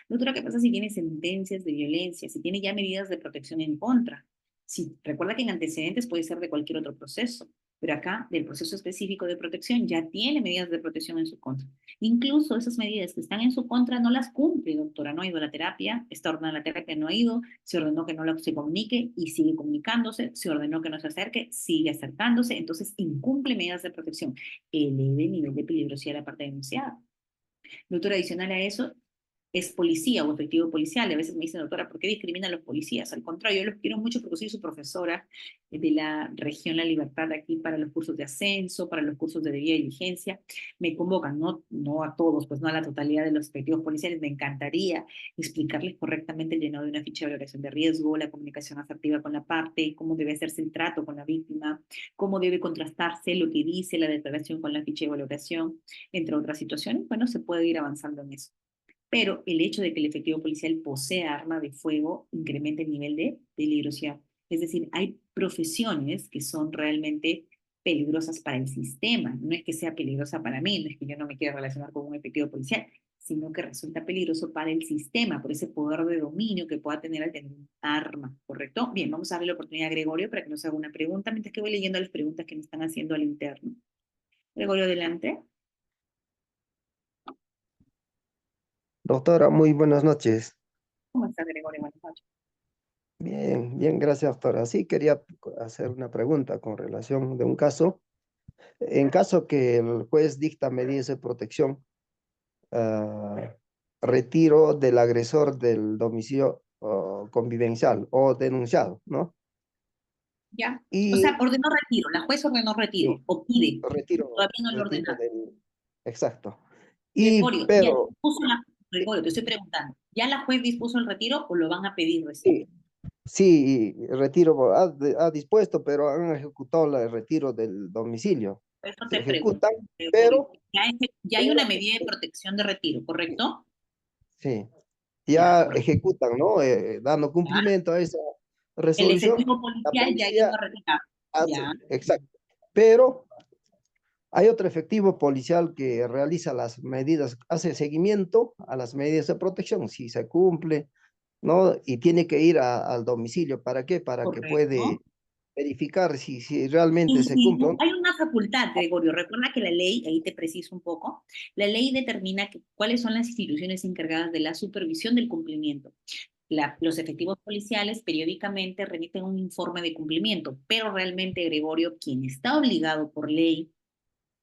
Doctora, ¿qué pasa si tiene sentencias de violencia, si tiene ya medidas de protección en contra? Sí, recuerda que en antecedentes puede ser de cualquier otro proceso, pero acá del proceso específico de protección ya tiene medidas de protección en su contra. Incluso esas medidas que están en su contra no las cumple, doctora. No ha ido a la terapia, está ordenada la terapia, no ha ido, se ordenó que no se comunique y sigue comunicándose, se ordenó que no se acerque, sigue acercándose, entonces incumple medidas de protección. Eleve el nivel de peligrosidad de la parte denunciada. Doctora, adicional a eso, es policía o efectivo policial. A veces me dicen, doctora, ¿por qué discriminan a los policías? Al contrario, yo los quiero mucho porque soy su profesora de la región La Libertad aquí para los cursos de ascenso, para los cursos de debida diligencia. Me convocan, no a todos, pues no a la totalidad de los efectivos policiales. Me encantaría explicarles correctamente el llenado de una ficha de valoración de riesgo, la comunicación asertiva con la parte, cómo debe hacerse el trato con la víctima, cómo debe contrastarse lo que dice la declaración con la ficha de valoración, entre otras situaciones. Bueno, se puede ir avanzando en eso. Pero el hecho de que el efectivo policial posea arma de fuego incrementa el nivel de peligrosidad. Es decir, hay profesiones que son realmente peligrosas para el sistema. No es que sea peligrosa para mí, no es que yo no me quiera relacionar con un efectivo policial, sino que resulta peligroso para el sistema, por ese poder de dominio que pueda tener al tener un arma, ¿correcto? Bien, vamos a darle la oportunidad a Gregorio para que nos haga una pregunta, mientras que voy leyendo las preguntas que me están haciendo al interno. Gregorio, adelante. Doctora, muy buenas noches. ¿Cómo está, Gregorio? Buenas noches. Bien, bien, gracias, doctora. Sí, quería hacer una pregunta con relación de un caso. En caso que el juez dicta medidas de protección, ah, retiro del agresor del domicilio convivencial o denunciado, ¿no? Ya. O Y sea, ordenó retiro, la juez ordenó retiro, sí, o pide, retiro, todavía no lo retiro ordenaron. del... Exacto. Gregorio, ya Pero dispuso Gregorio, te estoy preguntando, ¿ya la juez dispuso el retiro o lo van a pedir recién? sí, sí, retiro ha dispuesto, pero han ejecutado el retiro del domicilio. Por eso Se te pregunto, ejecutan, Gregorio, pero, ya hay una pero medida de protección de retiro, ¿correcto? sí, Ya, ya correcto. ejecutan, ¿no? Dando Ya. cumplimiento a esa El resolución, efectivo la policial ya ha ido policía a retirar. hace, Ya, exacto. Pero hay otro efectivo policial que realiza las medidas, hace seguimiento a las medidas de protección, si se cumple, ¿no? Y tiene que ir al domicilio. ¿Para qué? Para que correcto. puede verificar si realmente Y se si cumple o no. hay una facultad, Gregorio, recuerda que la ley, ahí te preciso un poco, la ley determina cuáles son las instituciones encargadas de la supervisión del cumplimiento. Los efectivos policiales periódicamente remiten un informe de cumplimiento, pero realmente, Gregorio, quien está obligado por ley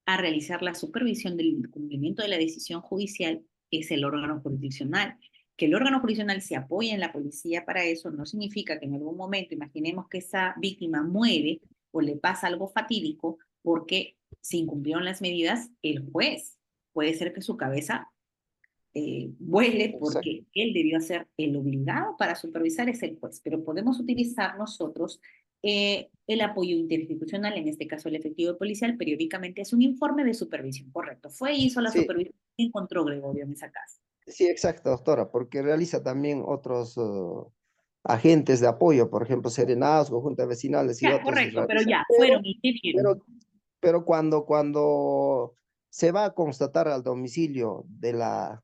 a realizar la supervisión del cumplimiento de la decisión judicial es el órgano jurisdiccional. Que el órgano jurisdiccional se apoye en la policía para eso no significa que en algún momento, imaginemos que esa víctima muere o le pasa algo fatídico porque se incumplieron las medidas, el juez puede ser que su cabeza vuele Exacto. porque él debió ser el obligado para supervisar es el juez, pero podemos utilizar nosotros El apoyo interinstitucional, en este caso el efectivo policial, periódicamente es un informe de supervisión, correcto. Fue y hizo la Sí, supervisión y encontró Gregorio en esa casa. sí, exacto, doctora, porque realiza también otros agentes de apoyo, por ejemplo, serenazgo, juntas vecinales y Ya, otros correcto, pero realizan, ya, fueron y ¿qué vieron? pero cuando se va a constatar al domicilio de la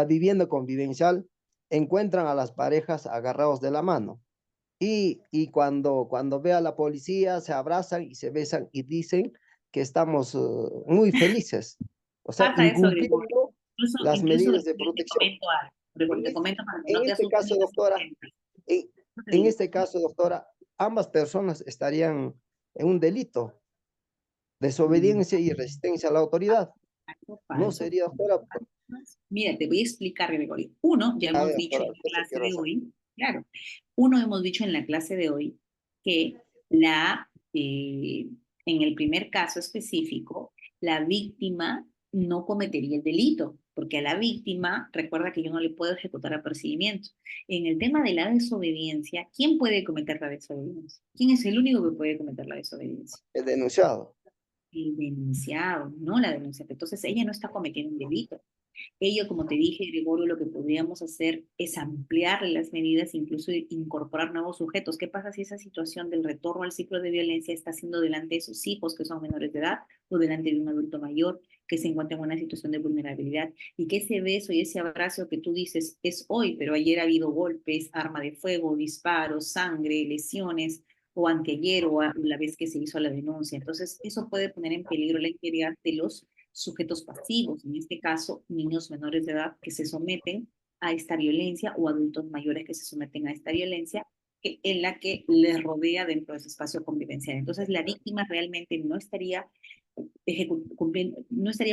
vivienda convivencial, encuentran a las parejas agarrados de la mano. Y cuando ve a la policía, se abrazan y se besan y dicen que estamos muy felices, o sea, Pasa eso, Gregorio. incumpliendo Incluso, las incluso medidas de Gregorio, te protección. comento algo, Gregorio, En te este, comento para que en no te este asustes caso, ni te doctora, asustes. en, No te en digo. este caso, doctora, ambas personas estarían en un delito, Mm, desobediencia y resistencia a la autoridad. Falso, No falso, sería, doctora, falso. Mira, te voy a explicar, Gregorio. Uno, ya a hemos ver, dicho doctora, en la eso clase quiero de saber. hoy, claro, uno hemos dicho en la clase de hoy que en el primer caso específico, la víctima no cometería el delito, porque a la víctima, recuerda que yo no le puedo ejecutar apercibimiento. En el tema de la desobediencia, ¿quién puede cometer la desobediencia? ¿Quién es el único que puede cometer la desobediencia? El denunciado. El denunciado, no la denunciante. Entonces ella no está cometiendo un delito. Ello, como te dije, Gregorio, lo que podríamos hacer es ampliar las medidas, incluso incorporar nuevos sujetos. ¿Qué pasa si esa situación del retorno al ciclo de violencia está siendo delante de sus hijos, que son menores de edad, o delante de un adulto mayor que se encuentra en una situación de vulnerabilidad? Y que ese beso y ese abrazo que tú dices es hoy, pero ayer ha habido golpes, arma de fuego, disparos, sangre, lesiones, o anteayer o la vez que se hizo la denuncia. Entonces, eso puede poner en peligro la integridad de los sujetos pasivos, en este caso niños menores de edad que se someten a esta violencia o adultos mayores que se someten a esta violencia en la que les rodea dentro de ese espacio convivencial. Entonces la víctima realmente no estaría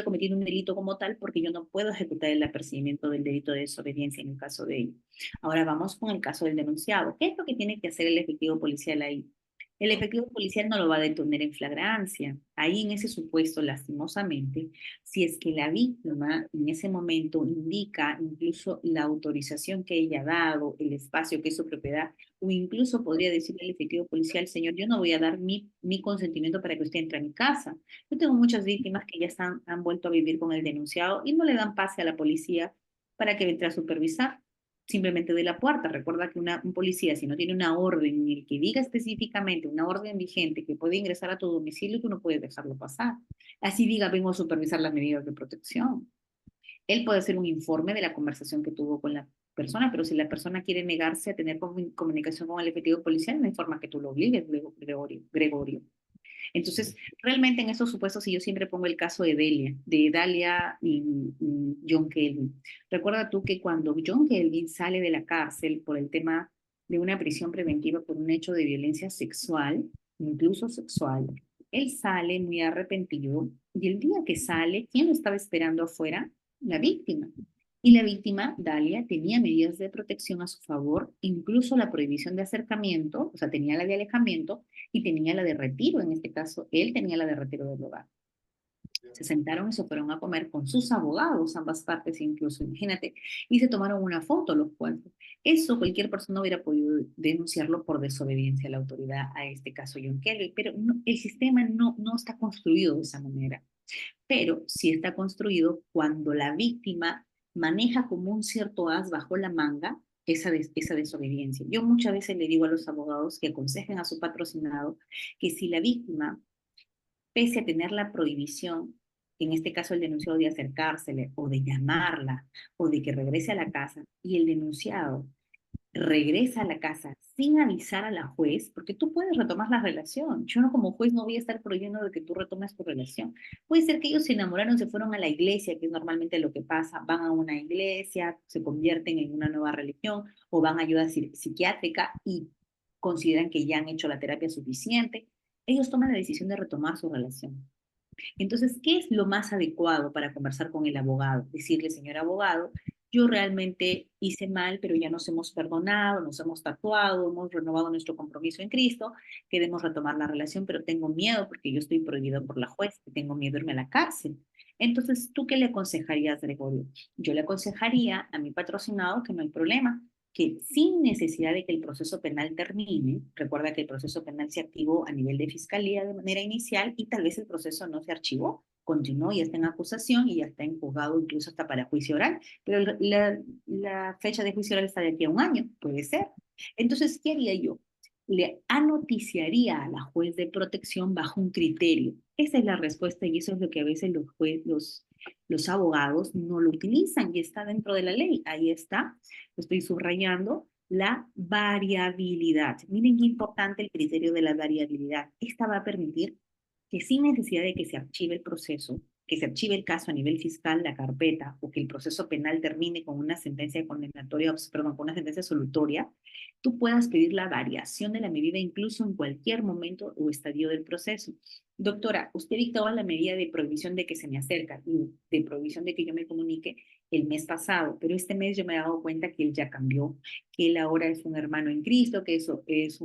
cometiendo un delito como tal porque yo no puedo ejecutar el apercibimiento del delito de desobediencia en el caso de ello. Ahora vamos con el caso del denunciado. ¿Qué es lo que tiene que hacer el efectivo policial ahí? El efectivo policial no lo va a detener en flagrancia. Ahí en ese supuesto, lastimosamente, si es que la víctima en ese momento indica incluso la autorización que ella ha dado, el espacio que es su propiedad, o incluso podría decirle al efectivo policial, señor, yo no voy a dar mi consentimiento para que usted entre a mi casa. Yo tengo muchas víctimas que ya han vuelto a vivir con el denunciado y no le dan pase a la policía para que entre a supervisar simplemente de la puerta. Recuerda que un policía, si no tiene una orden en el que diga específicamente, una orden vigente que puede ingresar a tu domicilio, tú no puedes dejarlo pasar. Así diga, vengo a supervisar las medidas de protección. Él puede hacer un informe de la conversación que tuvo con la persona, pero si la persona quiere negarse a tener comunicación con el efectivo policial, no hay forma que tú lo obligues, Gregorio. Entonces, realmente en esos supuestos, y yo siempre pongo el caso de Dalia y John Kelvin. Recuerda tú que cuando John Kelvin sale de la cárcel por el tema de una prisión preventiva por un hecho de violencia sexual, incluso sexual, él sale muy arrepentido y el día que sale, ¿quién lo estaba esperando afuera? La víctima. Y la víctima, Dalia, tenía medidas de protección a su favor, incluso la prohibición de acercamiento, o sea, tenía la de alejamiento, y tenía la de retiro, en este caso, él tenía la de retiro del hogar. Se sentaron y se fueron a comer con sus abogados, ambas partes incluso, imagínate, y se tomaron una foto los cuantos. Eso cualquier persona hubiera podido denunciarlo por desobediencia a la autoridad, a este caso John Kelly, pero el sistema no está construido de esa manera. Pero sí está construido cuando la víctima maneja como un cierto as bajo la manga esa desobediencia. Yo muchas veces le digo a los abogados que aconsejen a su patrocinado que si la víctima, pese a tener la prohibición, en este caso el denunciado de acercársele o de llamarla o de que regrese a la casa, y el denunciado regresa a la casa sin avisar a la juez, porque tú puedes retomar la relación. Yo no como juez no voy a estar prohibiendo de que tú retomes tu relación. Puede ser que ellos se enamoraron, se fueron a la iglesia, que es normalmente lo que pasa, van a una iglesia, se convierten en una nueva religión o van a ayuda psiquiátrica y consideran que ya han hecho la terapia suficiente. Ellos toman la decisión de retomar su relación. Entonces, ¿qué es lo más adecuado para conversar con el abogado? Decirle, señor abogado, yo realmente hice mal, pero ya nos hemos perdonado, nos hemos tatuado, hemos renovado nuestro compromiso en Cristo, queremos retomar la relación, pero tengo miedo porque yo estoy prohibido por la juez, tengo miedo de irme a la cárcel. Entonces, ¿tú qué le aconsejarías, Gregorio? Yo le aconsejaría a mi patrocinado que no hay problema, que sin necesidad de que el proceso penal termine, recuerda que el proceso penal se activó a nivel de fiscalía de manera inicial y tal vez el proceso no se archivó, continuó y está en acusación y ya está en juzgado incluso hasta para juicio oral, pero la fecha de juicio oral está de aquí a un año, puede ser. Entonces, ¿qué haría yo? Le anoticiaría a la juez de protección bajo un criterio. Esa es la respuesta y eso es lo que a veces los abogados no lo utilizan y está dentro de la ley. Ahí está, lo estoy subrayando, la variabilidad. Miren qué importante el criterio de la variabilidad. Esta va a permitir que sin necesidad de que se archive el proceso, que se archive el caso a nivel fiscal, la carpeta, o que el proceso penal termine con una sentencia condenatoria, perdón, con una sentencia absolutoria, tú puedas pedir la variación de la medida incluso en cualquier momento o estadio del proceso. Doctora, usted dictaba la medida de prohibición de que se me acerca y de prohibición de que yo me comunique el mes pasado, pero este mes yo me he dado cuenta que él ya cambió, que él ahora es un hermano en Cristo, que eso es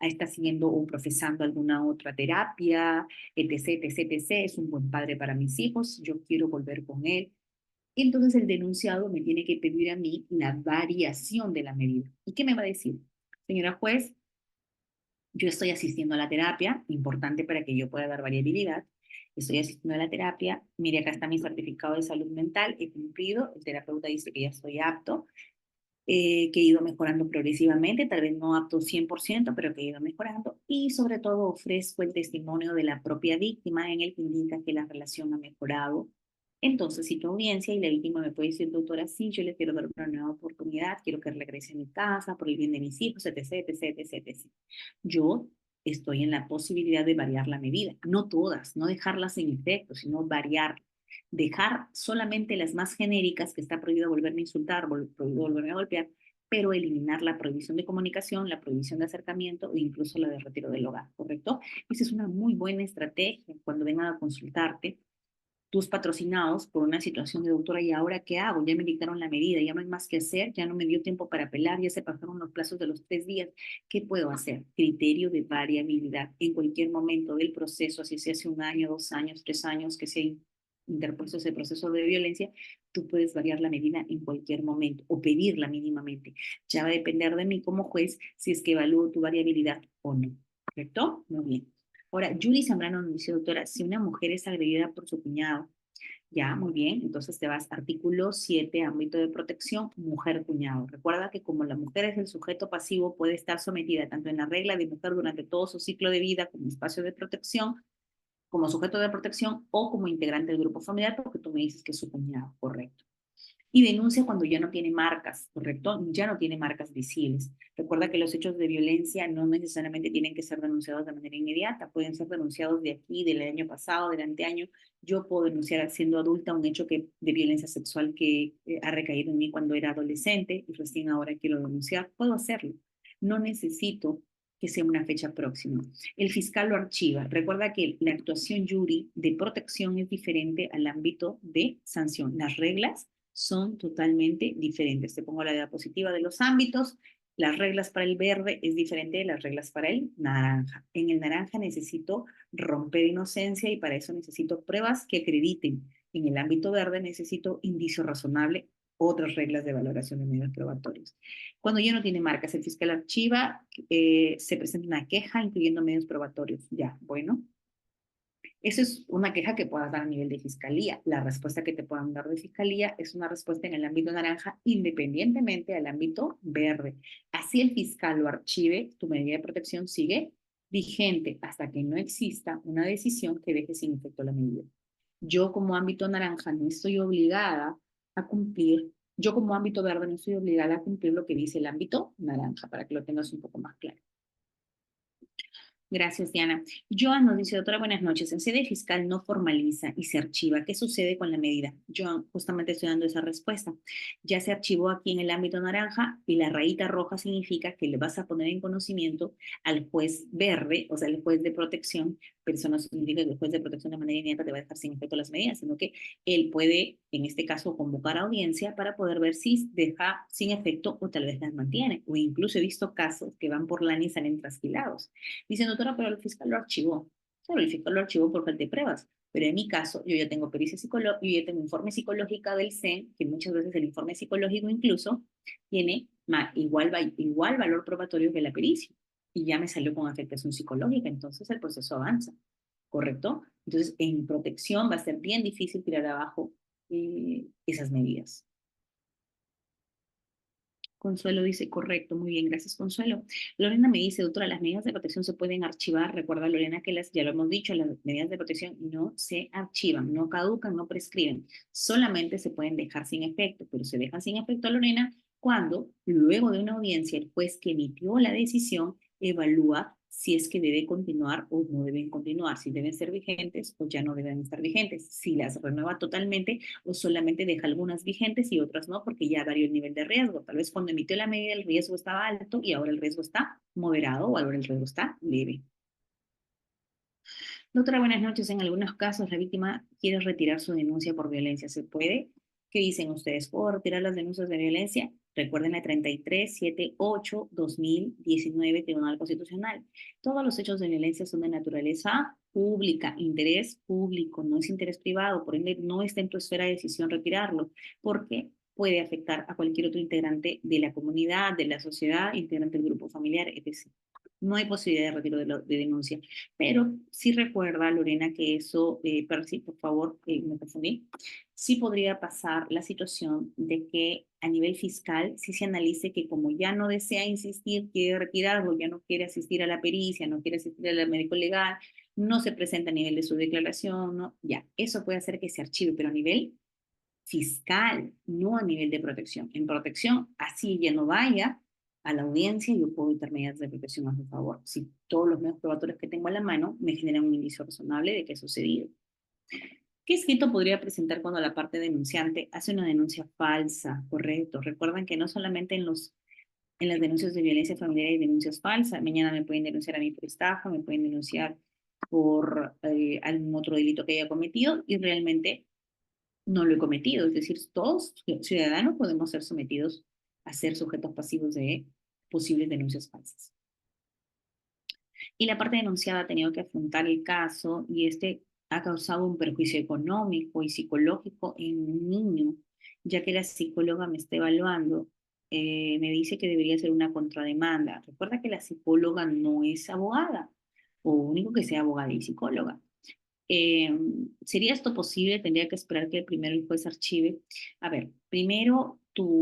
está siguiendo o profesando alguna otra terapia, etc., etc., etc., es un buen padre para mis hijos, yo quiero volver con él. Entonces el denunciado me tiene que pedir a mí la variación de la medida. ¿Y qué me va a decir? Señora juez, yo estoy asistiendo a la terapia, importante para que yo pueda dar variabilidad. Estoy asistiendo a la terapia, mire, acá está mi certificado de salud mental, he cumplido, el terapeuta dice que ya estoy apto, que he ido mejorando progresivamente, tal vez no apto 100%, pero que he ido mejorando, y sobre todo ofrezco el testimonio de la propia víctima en el que indica que la relación ha mejorado. Entonces, si tu audiencia y la víctima me puede decir, doctora, sí, yo le quiero dar una nueva oportunidad, quiero que regrese a mi casa por el bien de mis hijos, etc., etc., etc., etc. Yo estoy en la posibilidad de variar la medida, no todas, no dejarlas en efecto, sino variar, dejar solamente las más genéricas, que está prohibido volverme a insultar, prohibido volverme a golpear, pero eliminar la prohibición de comunicación, la prohibición de acercamiento e incluso la de retiro del hogar, ¿correcto? Esa es una muy buena estrategia cuando vengan a consultarte tus patrocinados por una situación de doctora, ¿y ahora qué hago? Ya me dictaron la medida, ya no hay más que hacer, ya no me dio tiempo para apelar, ya se pasaron los plazos de los 3 días. ¿Qué puedo hacer? Criterio de variabilidad. En cualquier momento del proceso, si se hace 1 año, 2 años, 3 años, que se interpuesto ese proceso de violencia, tú puedes variar la medida en cualquier momento o pedirla mínimamente. Ya va a depender de mí como juez si es que evalúo tu variabilidad o no. ¿Correcto? Muy bien. Ahora, Judy Zambrano nos dice, doctora, si una mujer es agredida por su cuñado, ya, muy bien, entonces te vas artículo 7, ámbito de protección, mujer-cuñado. Recuerda que como la mujer es el sujeto pasivo, puede estar sometida tanto en la regla de mujer durante todo su ciclo de vida como espacio de protección, como sujeto de protección o como integrante del grupo familiar, porque tú me dices que es su cuñado, correcto. Y denuncia cuando ya no tiene marcas, ¿correcto? Ya no tiene marcas visibles. Recuerda que los hechos de violencia no necesariamente tienen que ser denunciados de manera inmediata, pueden ser denunciados de aquí, del año pasado, del anteaño. Yo puedo denunciar siendo adulta un hecho de violencia sexual que ha recaído en mí cuando era adolescente y recién ahora quiero denunciar. Puedo hacerlo. No necesito que sea una fecha próxima. El fiscal lo archiva. Recuerda que la actuación jury de protección es diferente al ámbito de sanción. Las reglas son totalmente diferentes. Te pongo la diapositiva de los ámbitos. Las reglas para el verde es diferente de las reglas para el naranja. En el naranja necesito romper inocencia y para eso necesito pruebas que acrediten. En el ámbito verde necesito indicio razonable, otras reglas de valoración de medios probatorios. Cuando ya no tiene marcas, el fiscal archiva, se presenta una queja incluyendo medios probatorios. Ya, bueno. Eso es una queja que puedas dar a nivel de fiscalía. La respuesta que te puedan dar de fiscalía es una respuesta en el ámbito naranja independientemente del ámbito verde. Así el fiscal lo archive, tu medida de protección sigue vigente hasta que no exista una decisión que deje sin efecto la medida. Yo como ámbito naranja no estoy obligada a cumplir, yo como ámbito verde no estoy obligada a cumplir lo que dice el ámbito naranja, para que lo tengas un poco más claro. Gracias, Diana. Joan nos dice, doctora, buenas noches. En sede fiscal no formaliza y se archiva. ¿Qué sucede con la medida? Joan, justamente estoy dando esa respuesta. Ya se archivó aquí en el ámbito naranja y la rayita roja significa que le vas a poner en conocimiento al juez verde, o sea, el juez de protección, pero eso no significa que el juez de protección de manera inmediata te va a dejar sin efecto las medidas, sino que él puede, en este caso, convocar a audiencia para poder ver si deja sin efecto o tal vez las mantiene. O incluso he visto casos que van por lana y salen trasquilados. Dicen, doctora, pero el fiscal lo archivó. Claro, el fiscal lo archivó por falta de pruebas. Pero en mi caso, yo ya tengo pericia psicológica, yo ya tengo informe psicológico del CEN, que muchas veces el informe psicológico incluso tiene igual valor probatorio que la pericia. Y ya me salió con afectación psicológica, entonces el proceso avanza, ¿correcto? Entonces, en protección va a ser bien difícil tirar abajo esas medidas. Consuelo dice, correcto, muy bien, gracias Consuelo. Lorena me dice, doctora, las medidas de protección se pueden archivar. Recuerda, Lorena, que ya lo hemos dicho, las medidas de protección no se archivan, no caducan, no prescriben. Solamente se pueden dejar sin efecto, pero se dejan sin efecto, Lorena, cuando luego de una audiencia el juez que emitió la decisión evalúa si es que debe continuar o no deben continuar, si deben ser vigentes o ya no deben estar vigentes, si las renueva totalmente o solamente deja algunas vigentes y otras no, porque ya varió el nivel de riesgo. Tal vez cuando emitió la medida el riesgo estaba alto y ahora el riesgo está moderado o ahora el riesgo está leve. Doctora, buenas noches. En algunos casos la víctima quiere retirar su denuncia por violencia. ¿Se puede? ¿Qué dicen ustedes? ¿Puedo retirar las denuncias de violencia? Recuerden la 3378-2019 Tribunal Constitucional. Todos los hechos de violencia son de naturaleza pública, interés público, no es interés privado, por ende no está en tu esfera de decisión retirarlo, porque puede afectar a cualquier otro integrante de la comunidad, de la sociedad, integrante del grupo familiar, etc. No hay posibilidad de retiro de denuncia. Pero sí recuerda, Lorena, que eso, Percy, por favor, me confundí, sí podría pasar la situación de que a nivel fiscal sí se analice que como ya no desea insistir, quiere retirarlo, ya no quiere asistir a la pericia, no quiere asistir al médico legal, no se presenta a nivel de su declaración, ¿no? Ya, eso puede hacer que se archive, pero a nivel fiscal, no a nivel de protección. En protección, así ya no vaya a la audiencia, yo puedo dictar medidas de protección a su favor. Si todos los medios probatorios que tengo a la mano me generan un indicio razonable de que ha sucedido. ¿Qué escrito podría presentar cuando la parte denunciante hace una denuncia falsa? Correcto. Recuerdan que no solamente en las denuncias de violencia familiar hay denuncias falsas. Mañana me pueden denunciar a mí por estafa, me pueden denunciar por algún otro delito que haya cometido y realmente no lo he cometido. Es decir, todos ciudadanos podemos ser sometidos a ser sujetos pasivos de posibles denuncias falsas. Y la parte denunciada ha tenido que afrontar el caso y este ha causado un perjuicio económico y psicológico en un niño, ya que la psicóloga me está evaluando, me dice que debería ser una contrademanda. Recuerda que la psicóloga no es abogada, o único que sea abogada y psicóloga. ¿Sería esto posible? Tendría que esperar que primero el juez archive. A ver, primero,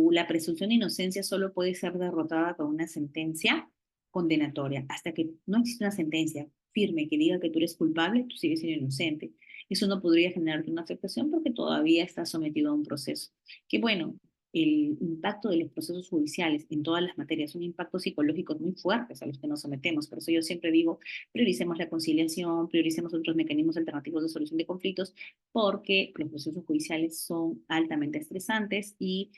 la presunción de inocencia solo puede ser derrotada con una sentencia condenatoria. Hasta que no existe una sentencia firme que diga que tú eres culpable, tú sigues siendo inocente. Eso no podría generarte una afectación porque todavía estás sometido a un proceso. Que bueno, el impacto de los procesos judiciales en todas las materias son impactos psicológicos muy fuertes a los que nos sometemos. Por eso yo siempre digo, prioricemos la conciliación, prioricemos otros mecanismos alternativos de solución de conflictos, porque los procesos judiciales son altamente estresantes y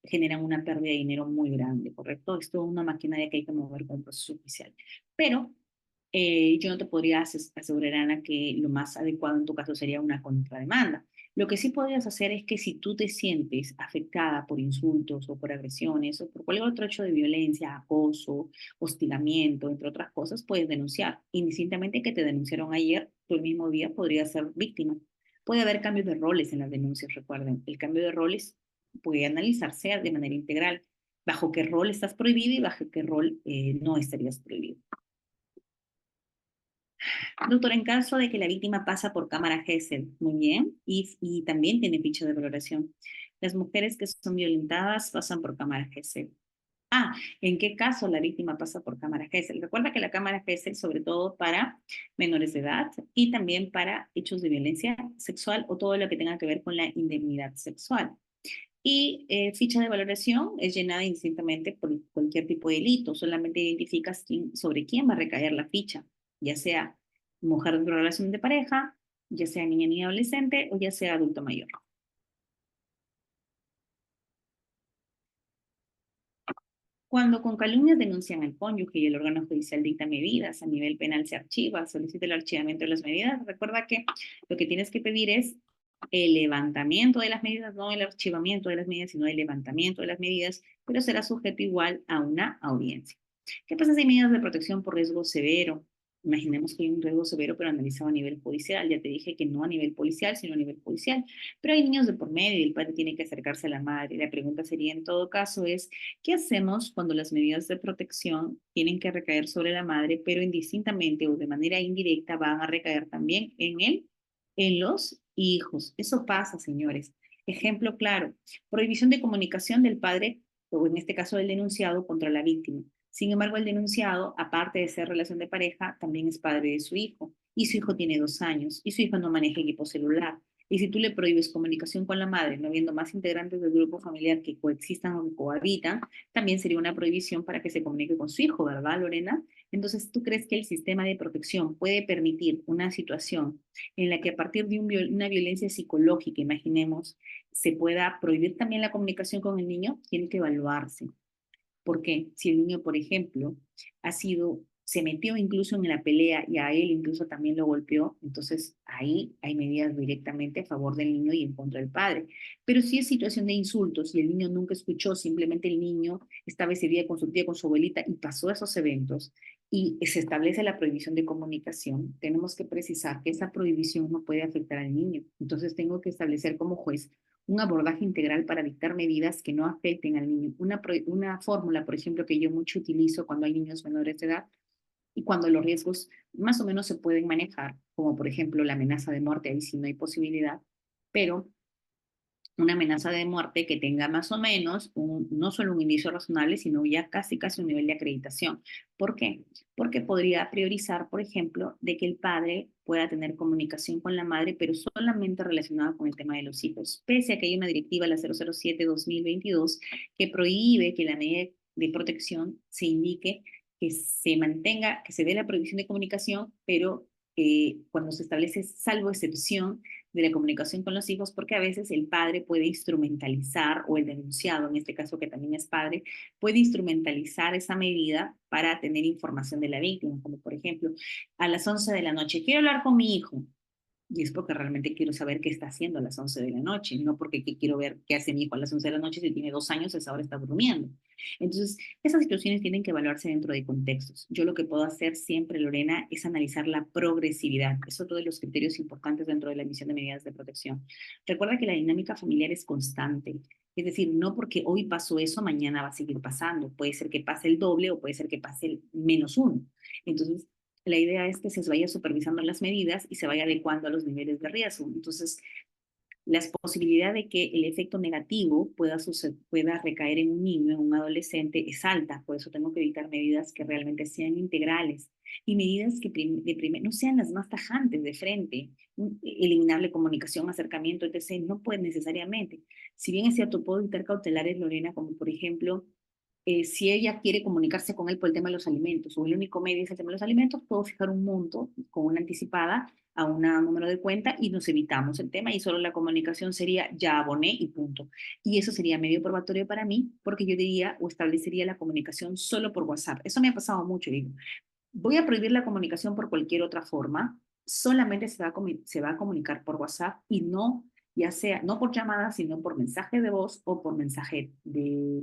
generan una pérdida de dinero muy grande, ¿correcto? Esto es una maquinaria que hay que mover con el proceso judicial. Pero yo no te podría asegurar, Ana, que lo más adecuado en tu caso sería una contrademanda. Lo que sí podrías hacer es que si tú te sientes afectada por insultos o por agresiones o por cualquier otro hecho de violencia, acoso, hostigamiento, entre otras cosas, puedes denunciar. Indistintamente que te denunciaron ayer, tú el mismo día podrías ser víctima. Puede haber cambios de roles en las denuncias, recuerden. El cambio de roles puede analizarse de manera integral. Bajo qué rol estás prohibido y bajo qué rol no estarías prohibido. Doctor, en caso de que la víctima pasa por cámara Gesell, muy bien, y también tiene ficha de valoración. Las mujeres que son violentadas pasan por cámara Gesell. Ah, ¿en qué caso la víctima pasa por cámara Gesell? Recuerda que la cámara Gesell, sobre todo para menores de edad y también para hechos de violencia sexual o todo lo que tenga que ver con la indemnidad sexual. Y ficha de valoración es llenada indistintamente por cualquier tipo de delito. Solamente identificas sobre quién va a recaer la ficha, ya sea mujer dentro de relación de pareja, ya sea niña ni adolescente o ya sea adulto mayor. Cuando con calumnias denuncian al cónyuge y el órgano judicial dicta medidas, a nivel penal se archiva, solicita el archivamiento de las medidas. Recuerda que lo que tienes que pedir es el levantamiento de las medidas, no el archivamiento de las medidas, sino el levantamiento de las medidas, pero será sujeto igual a una audiencia. ¿Qué pasa si hay medidas de protección por riesgo severo? Imaginemos que hay un riesgo severo, pero analizado a nivel judicial. Ya te dije que no a nivel policial, sino a nivel judicial. Pero hay niños de por medio y el padre tiene que acercarse a la madre. La pregunta sería, en todo caso, es, ¿qué hacemos cuando las medidas de protección tienen que recaer sobre la madre, pero indistintamente o de manera indirecta van a recaer también en él, en los hijos? Eso pasa, señores. Ejemplo claro, prohibición de comunicación del padre, o en este caso del denunciado, contra la víctima. Sin embargo, el denunciado, aparte de ser relación de pareja, también es padre de su hijo. Y su hijo tiene 2 años. Y su hijo no maneja equipo celular. Y si tú le prohíbes comunicación con la madre, no habiendo más integrantes del grupo familiar que coexistan o que cohabitan, también sería una prohibición para que se comunique con su hijo, ¿verdad, Lorena? Entonces, ¿tú crees que el sistema de protección puede permitir una situación en la que a partir de una violencia psicológica, imaginemos, se pueda prohibir también la comunicación con el niño? Tiene que evaluarse. Porque si el niño, por ejemplo, se metió incluso en la pelea y a él incluso también lo golpeó, entonces ahí hay medidas directamente a favor del niño y en contra del padre. Pero si es situación de insultos y el niño nunca escuchó, simplemente el niño estaba ese día con su tía, con su abuelita y pasó esos eventos y se establece la prohibición de comunicación, tenemos que precisar que esa prohibición no puede afectar al niño. Entonces tengo que establecer como juez un abordaje integral para dictar medidas que no afecten al niño. Una fórmula, por ejemplo, que yo mucho utilizo cuando hay niños menores de edad y cuando los riesgos más o menos se pueden manejar, como por ejemplo la amenaza de muerte, ahí sí no hay posibilidad, pero una amenaza de muerte que tenga más o menos no solo un indicio razonable, sino ya casi un nivel de acreditación. ¿Por qué? Porque podría priorizar, por ejemplo, de que el padre pueda tener comunicación con la madre, pero solamente relacionada con el tema de los hijos, pese a que hay una directiva, la 007-2022, que prohíbe que la medida de protección se indique que se mantenga, que se dé la prohibición de comunicación, pero cuando se establece salvo excepción de la comunicación con los hijos, porque a veces el padre puede instrumentalizar, o el denunciado, en este caso que también es padre, puede instrumentalizar esa medida para tener información de la víctima, como por ejemplo, a las 11 de la noche, quiero hablar con mi hijo. Y es porque realmente quiero saber qué está haciendo a las 11 de la noche, no porque quiero ver qué hace mi hijo a las 11 de la noche si tiene 2 años, a esa hora está durmiendo. Entonces, esas situaciones tienen que evaluarse dentro de contextos. Yo lo que puedo hacer siempre, Lorena, es analizar la progresividad. Es otro de los criterios importantes dentro de la emisión de medidas de protección. Recuerda que la dinámica familiar es constante. Es decir, no porque hoy pasó eso, mañana va a seguir pasando. Puede ser que pase el doble o puede ser que pase el -1. Entonces, la idea es que se vaya supervisando las medidas y se vaya adecuando a los niveles de riesgo. Entonces, la posibilidad de que el efecto negativo pueda recaer en un niño, en un adolescente, es alta. Por eso tengo que evitar medidas que realmente sean integrales y medidas que no sean las más tajantes de frente. Eliminar la comunicación, acercamiento, etc. No puede necesariamente. Si bien es cierto, puedo evitar cautelares, Lorena, como por ejemplo, si ella quiere comunicarse con él por el tema de los alimentos, o el único medio es el tema de los alimentos, puedo fijar un monto con una anticipada a un número de cuenta y nos evitamos el tema y solo la comunicación sería ya aboné y punto. Y eso sería medio probatorio para mí porque yo diría o establecería la comunicación solo por WhatsApp. Eso me ha pasado mucho, digo, voy a prohibir la comunicación por cualquier otra forma, solamente se va a comunicar por WhatsApp y no, ya sea, no por llamada, sino por mensaje de voz o por mensaje de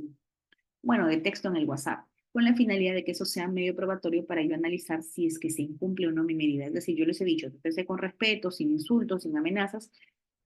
texto en el WhatsApp, con la finalidad de que eso sea medio probatorio para yo analizar si es que se incumple o no mi medida. Es decir, yo les he dicho, trátese con respeto, sin insultos, sin amenazas,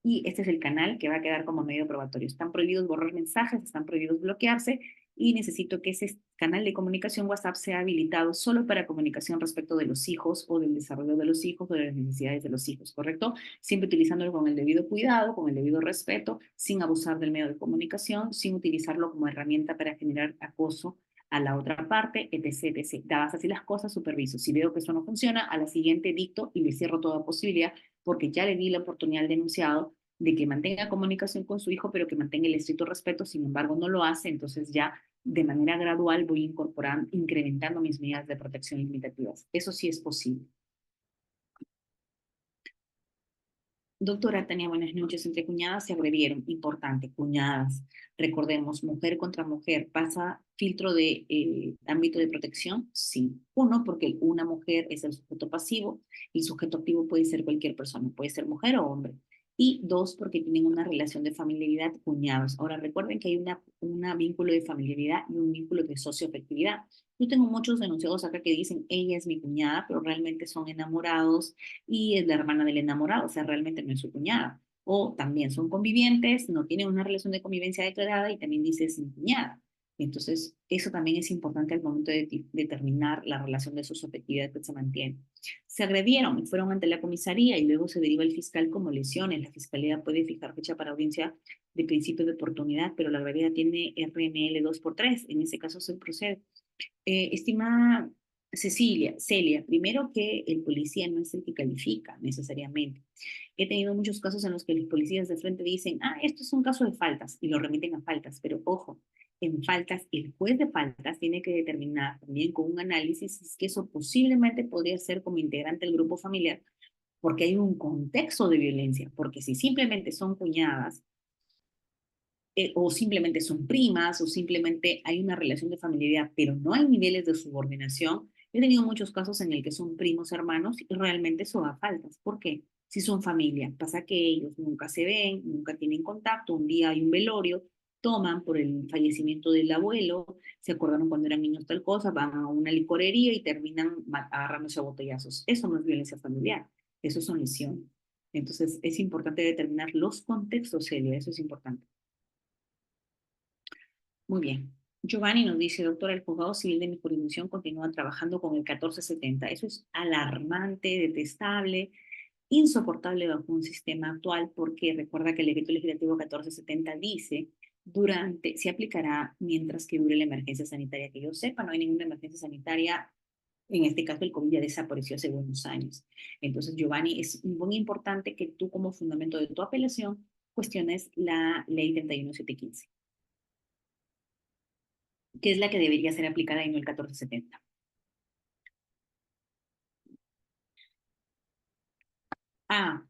y este es el canal que va a quedar como medio probatorio. Están prohibidos borrar mensajes, están prohibidos bloquearse, y necesito que ese canal de comunicación WhatsApp sea habilitado solo para comunicación respecto de los hijos o del desarrollo de los hijos o de las necesidades de los hijos, ¿correcto? Siempre utilizándolo con el debido cuidado, con el debido respeto, sin abusar del medio de comunicación, sin utilizarlo como herramienta para generar acoso a la otra parte, etc, etc. Dadas así las cosas, superviso. Si veo que eso no funciona, a la siguiente dicto y le cierro toda posibilidad, porque ya le di la oportunidad al denunciado de que mantenga comunicación con su hijo, pero que mantenga el estricto respeto. Sin embargo, no lo hace, entonces ya de manera gradual voy incorporando, incrementando mis medidas de protección limitativas. Eso sí es posible. Doctora Tania, buenas noches. Entre cuñadas se agredieron. Importante, cuñadas. Recordemos, mujer contra mujer. ¿Pasa filtro de ámbito de protección? Sí. Uno, porque una mujer es el sujeto pasivo y el sujeto activo puede ser cualquier persona, puede ser mujer o hombre. y 2, porque tienen una relación de familiaridad cuñados. Ahora, recuerden que hay un vínculo de familiaridad y un vínculo de socioafectividad. Yo tengo muchos denunciados acá que dicen, ella es mi cuñada, pero realmente son enamorados y es la hermana del enamorado, o sea, realmente no es su cuñada. O también son convivientes, no tienen una relación de convivencia declarada y también dice es mi cuñada. Entonces, eso también es importante al momento de determinar la relación de socioafectividad que se mantiene. Se agredieron y fueron ante la comisaría y luego se deriva el fiscal como lesiones. La fiscalía puede fijar fecha para audiencia de principio de oportunidad, pero la gravedad tiene RML 2x3. En ese caso se procede. Estimada Celia, primero que el policía no es el que califica necesariamente. He tenido muchos casos en los que los policías de frente dicen, esto es un caso de faltas y lo remiten a faltas, pero ojo, en faltas, el juez de faltas tiene que determinar también con un análisis si es que eso posiblemente podría ser como integrante del grupo familiar, porque hay un contexto de violencia, porque si simplemente son cuñadas, o simplemente son primas, o simplemente hay una relación de familiaridad, pero no hay niveles de subordinación. He tenido muchos casos en el que son primos hermanos y realmente eso da faltas. ¿Por qué? Si son familia, pasa que ellos nunca se ven, nunca tienen contacto, un día hay un velorio, toman por el fallecimiento del abuelo, se acordaron cuando eran niños tal cosa, van a una licorería y terminan agarrándose a botellazos. Eso no es violencia familiar, eso son lesiones. Entonces es importante determinar los contextos, Celia, eso es importante. Muy bien. Giovanni nos dice, doctora, el juzgado civil de mi jurisdicción continúa trabajando con el 1470. Eso es alarmante, detestable, insoportable bajo un sistema actual, porque recuerda que el decreto legislativo 1470 dice, se aplicará mientras que dure la emergencia sanitaria. Que yo sepa, no hay ninguna emergencia sanitaria. En este caso, el COVID ya desapareció hace unos años. Entonces, Giovanni, es muy importante que tú, como fundamento de tu apelación, cuestiones la ley 31715, que es la que debería ser aplicada y no el 1470.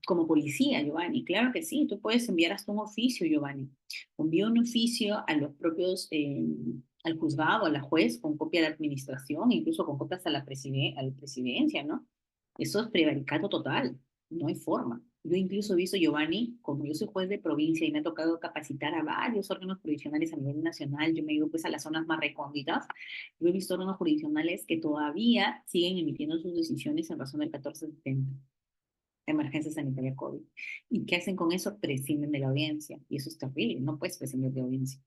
Como policía, Giovanni, claro que sí, tú puedes enviar hasta un oficio, Giovanni. Envía un oficio a los propios, al juzgado, a la juez, con copia de la administración, incluso con copias a la presidencia, ¿no? Eso es prevaricato total, no hay forma. Yo incluso he visto, Giovanni, como yo soy juez de provincia y me ha tocado capacitar a varios órganos jurisdiccionales a nivel nacional, yo me he ido pues a las zonas más recónditas, yo he visto órganos jurisdiccionales que todavía siguen emitiendo sus decisiones en razón del 1470, emergencia sanitaria COVID. ¿Y qué hacen con eso? Prescinden de la audiencia. Y eso es terrible, no puedes prescindir de audiencia.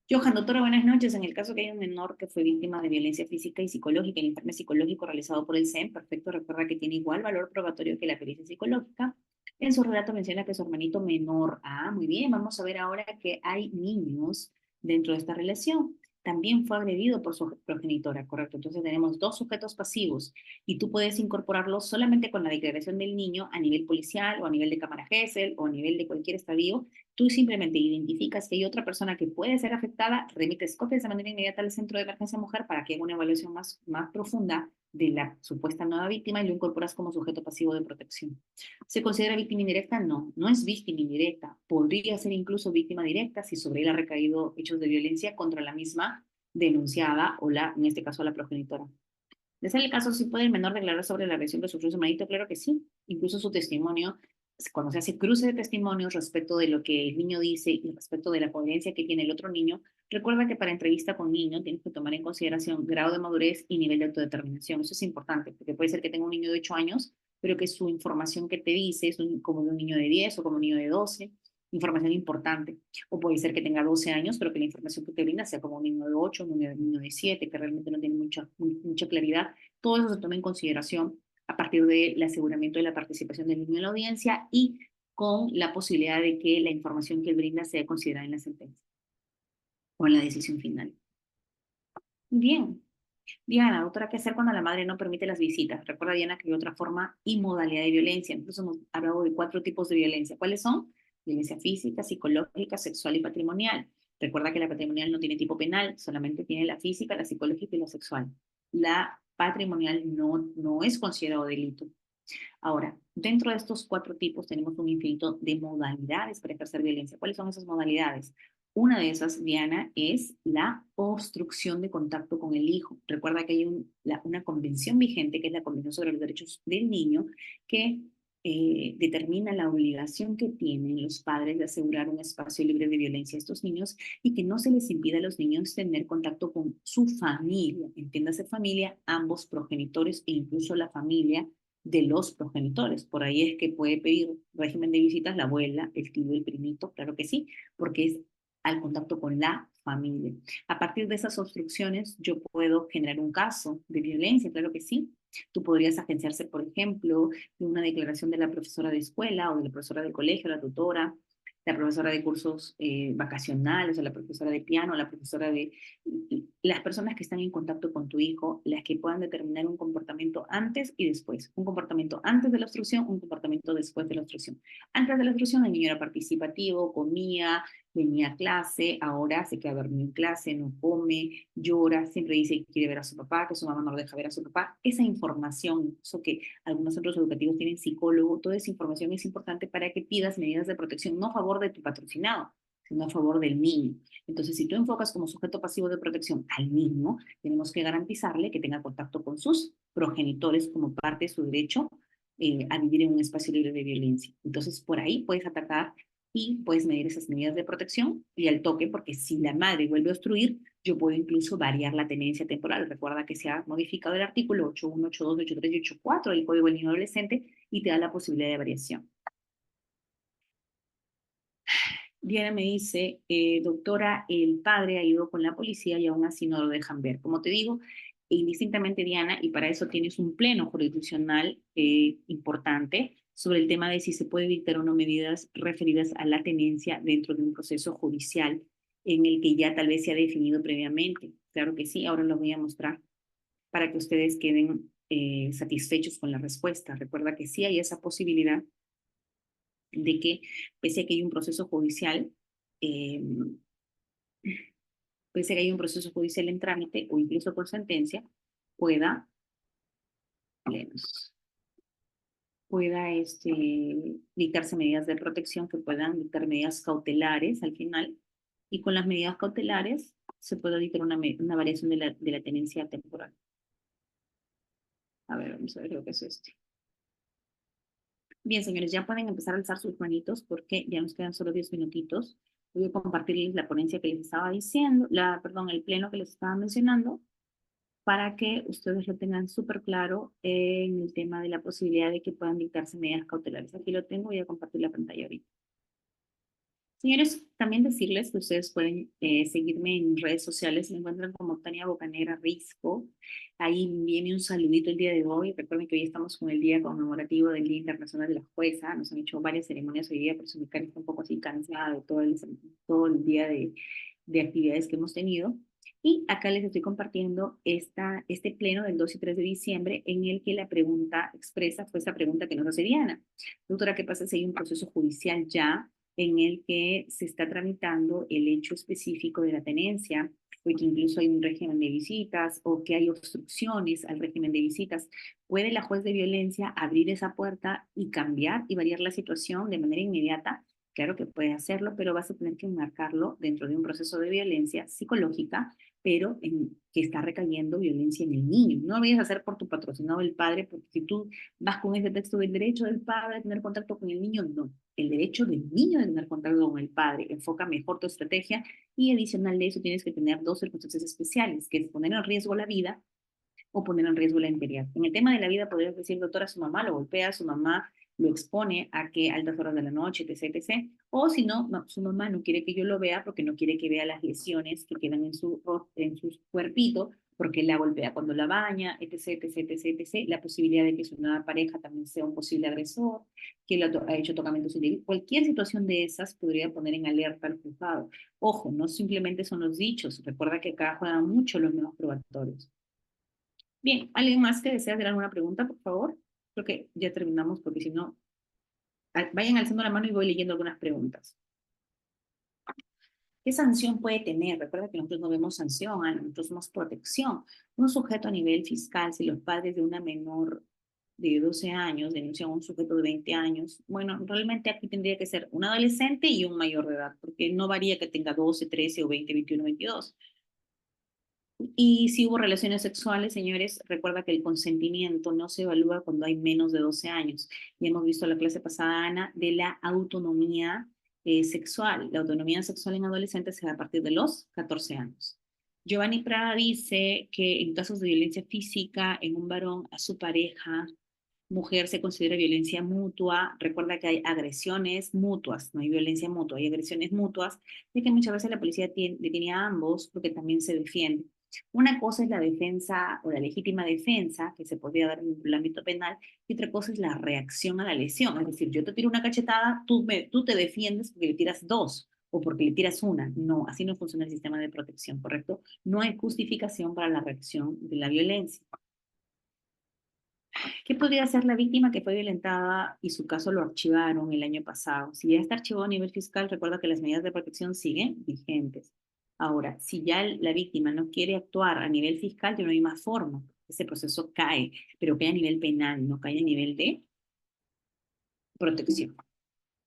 Johan, doctora, buenas noches. En el caso que hay un menor que fue víctima de violencia física y psicológica, el informe psicológico realizado por el SEM, perfecto, recuerda que tiene igual valor probatorio que la pericia psicológica. En su relato menciona que su hermanito menor, muy bien, vamos a ver ahora que hay niños dentro de esta relación. También fue agredido por su progenitora, correcto. Entonces tenemos dos sujetos pasivos y tú puedes incorporarlos solamente con la declaración del niño a nivel policial o a nivel de cámara GESEL o a nivel de cualquier estadio. Tú simplemente identificas que hay otra persona que puede ser afectada, remites copias de manera inmediata al centro de emergencia mujer para que haga una evaluación más profunda de la supuesta nueva víctima y lo incorporas como sujeto pasivo de protección. ¿Se considera víctima indirecta? No, no es víctima indirecta. Podría ser incluso víctima directa si sobre él ha recaído hechos de violencia contra la misma denunciada o en este caso, la progenitora. De ser el caso, ¿sí puede el menor declarar sobre la agresión que sufrió su marido? Claro que sí. Incluso su testimonio, cuando se hace cruce de testimonios respecto de lo que el niño dice y respecto de la coherencia que tiene el otro niño, recuerda que para entrevista con niño tienes que tomar en consideración grado de madurez y nivel de autodeterminación. Eso es importante, porque puede ser que tenga un niño de 8 años, pero que su información que te dice es como de un niño de 10 o como un niño de 12, información importante. O puede ser que tenga 12 años, pero que la información que te brinda sea como un niño de 8, un niño de 7, que realmente no tiene mucha claridad. Todo eso se toma en consideración a partir del aseguramiento de la participación del niño en la audiencia y con la posibilidad de que la información que él brinda sea considerada en la sentencia o en la decisión final. Bien. Diana, doctora, ¿qué hacer cuando la madre no permite las visitas? Recuerda, Diana, que hay otra forma y modalidad de violencia. Incluso hemos hablado de 4 tipos de violencia. ¿Cuáles son? Violencia física, psicológica, sexual y patrimonial. Recuerda que la patrimonial no tiene tipo penal, solamente tiene la física, la psicológica y la sexual. La patrimonial no es considerado delito. Ahora, dentro de estos 4 tipos tenemos un infinito de modalidades para ejercer violencia. ¿Cuáles son esas modalidades? Una de esas, Diana, es la obstrucción de contacto con el hijo. Recuerda que hay una convención vigente, que es la Convención sobre los Derechos del Niño, que determina la obligación que tienen los padres de asegurar un espacio libre de violencia a estos niños y que no se les impida a los niños tener contacto con su familia, entiéndase familia, ambos progenitores e incluso la familia de los progenitores. Por ahí es que puede pedir régimen de visitas la abuela, el tío, el primito, claro que sí, porque es al contacto con la familia. A partir de esas obstrucciones, yo puedo generar un caso de violencia, claro que sí. Tú podrías agenciarse, por ejemplo, de una declaración de la profesora de escuela o de la profesora de colegio, la tutora, la profesora de cursos vacacionales o la profesora de piano, la profesora de... Las personas que están en contacto con tu hijo, las que puedan determinar un comportamiento antes y después. Un comportamiento antes de la obstrucción, un comportamiento después de la obstrucción. Antes de la obstrucción el niño era participativo, comía, venía a clase, ahora se queda dormido en clase, no come, llora, siempre dice que quiere ver a su papá, que su mamá no lo deja ver a su papá. Esa información, eso que algunos centros educativos tienen psicólogo, toda esa información es importante para que pidas medidas de protección, no a favor de tu patrocinado, sino a favor del niño. Entonces, si tú enfocas como sujeto pasivo de protección al niño, tenemos que garantizarle que tenga contacto con sus progenitores como parte de su derecho a vivir en un espacio libre de violencia. Entonces, por ahí puedes atacar y puedes medir esas medidas de protección y al toque, porque si la madre vuelve a obstruir, yo puedo incluso variar la tenencia temporal. Recuerda que se ha modificado el artículo 81, 82, 83 y 84 del Código del Niño Adolescente y te da la posibilidad de variación. Diana me dice, doctora, el padre ha ido con la policía y aún así no lo dejan ver. Como te digo, indistintamente, Diana, y para eso tienes un pleno jurisdiccional importante sobre el tema de si se puede dictar o no medidas referidas a la tenencia dentro de un proceso judicial en el que ya tal vez se ha definido previamente. Claro que sí, ahora lo voy a mostrar para que ustedes queden satisfechos con la respuesta. Recuerda que sí hay esa posibilidad de que, pese a que hay un proceso judicial, eh, pese a que hay un proceso judicial en trámite o incluso por sentencia, pueda, dictarse medidas de protección que puedan dictar medidas cautelares al final, y con las medidas cautelares se puede dictar una variación de la tenencia temporal. A ver, vamos a ver lo que es este. Bien, señores, ya pueden empezar a alzar sus manitos porque ya nos quedan solo 10 minutitos. Voy a compartirles la ponencia que les estaba diciendo, el pleno que les estaba mencionando, para que ustedes lo tengan súper claro en el tema de la posibilidad de que puedan dictarse medidas cautelares. Aquí lo tengo, voy a compartir la pantalla ahorita. Señores, también decirles que ustedes pueden seguirme en redes sociales, me encuentran como Tania Bocanegra Risco. Ahí viene un saludito el día de hoy. Recuerden que hoy estamos con el día conmemorativo del Día Internacional de la Jueza. Nos han hecho varias ceremonias hoy día, por eso mi cara está un poco así cansada de todo el día de actividades que hemos tenido. Y acá les estoy compartiendo este pleno del 2 y 3 de diciembre en el que la pregunta expresa fue esa pregunta que nos hace Diana. Doctora, ¿qué pasa si hay un proceso judicial ya en el que se está tramitando el hecho específico de la tenencia, o que incluso hay un régimen de visitas, o que hay obstrucciones al régimen de visitas? ¿Puede la juez de violencia abrir esa puerta y cambiar y variar la situación de manera inmediata? Claro que puede hacerlo, pero vas a tener que enmarcarlo dentro de un proceso de violencia psicológica, pero que está recayendo violencia en el niño. No lo vayas a hacer por tu patrocinado el padre, porque si tú vas con ese texto del derecho del padre a tener contacto con el niño, no. El derecho del niño de tener contacto con el padre. Enfoca mejor tu estrategia y adicional de eso tienes que tener dos circunstancias especiales, que es poner en riesgo la vida o poner en riesgo la integridad. En el tema de la vida podrías decir, doctora, su mamá lo golpea, su mamá lo expone a que altas horas de la noche, etc., etc. O si no, su mamá no quiere que yo lo vea porque no quiere que vea las lesiones que quedan en su cuerpito, porque la golpea cuando la baña, etc., etc., etc., etc. La posibilidad de que su nueva pareja también sea un posible agresor, que le ha hecho tocamientos indebidos. Cualquier situación de esas podría poner en alerta al juzgado. Ojo, no simplemente son los dichos. Recuerda que acá juegan mucho los nuevos probatorios. Bien, ¿alguien más que desea hacer alguna pregunta, por favor? Creo que ya terminamos, porque si no, vayan alzando la mano y voy leyendo algunas preguntas. ¿Qué sanción puede tener? Recuerda que nosotros no vemos sanción, nosotros somos protección. Un sujeto a nivel fiscal, si los padres de una menor de 12 años denuncian a un sujeto de 20 años, bueno, realmente aquí tendría que ser un adolescente y un mayor de edad, porque no varía que tenga 12, 13 o 20, 21, 22. Y si hubo relaciones sexuales, señores, recuerda que el consentimiento no se evalúa cuando hay menos de 12 años. Ya hemos visto la clase pasada, Ana, de la autonomía sexual. La autonomía sexual en adolescentes se da a partir de los 14 años. Giovanni Prada dice que en casos de violencia física en un varón a su pareja, mujer, se considera violencia mutua. Recuerda que hay agresiones mutuas, no hay violencia mutua, hay agresiones mutuas, de que muchas veces la policía detiene a ambos porque también se defiende. Una cosa es la defensa o la legítima defensa, que se podría dar en el ámbito penal, y otra cosa es la reacción a la lesión. Es decir, yo te tiro una cachetada, tú te defiendes porque le tiras dos o porque le tiras una. No, así no funciona el sistema de protección, ¿correcto? No hay justificación para la reacción de la violencia. ¿Qué podría hacer la víctima que fue violentada y su caso lo archivaron el año pasado? Si ya está archivado a nivel fiscal, recuerda que las medidas de protección siguen vigentes. Ahora, si ya la víctima no quiere actuar a nivel fiscal, ya no hay más forma. Ese proceso cae, pero cae a nivel penal, no cae a nivel de protección.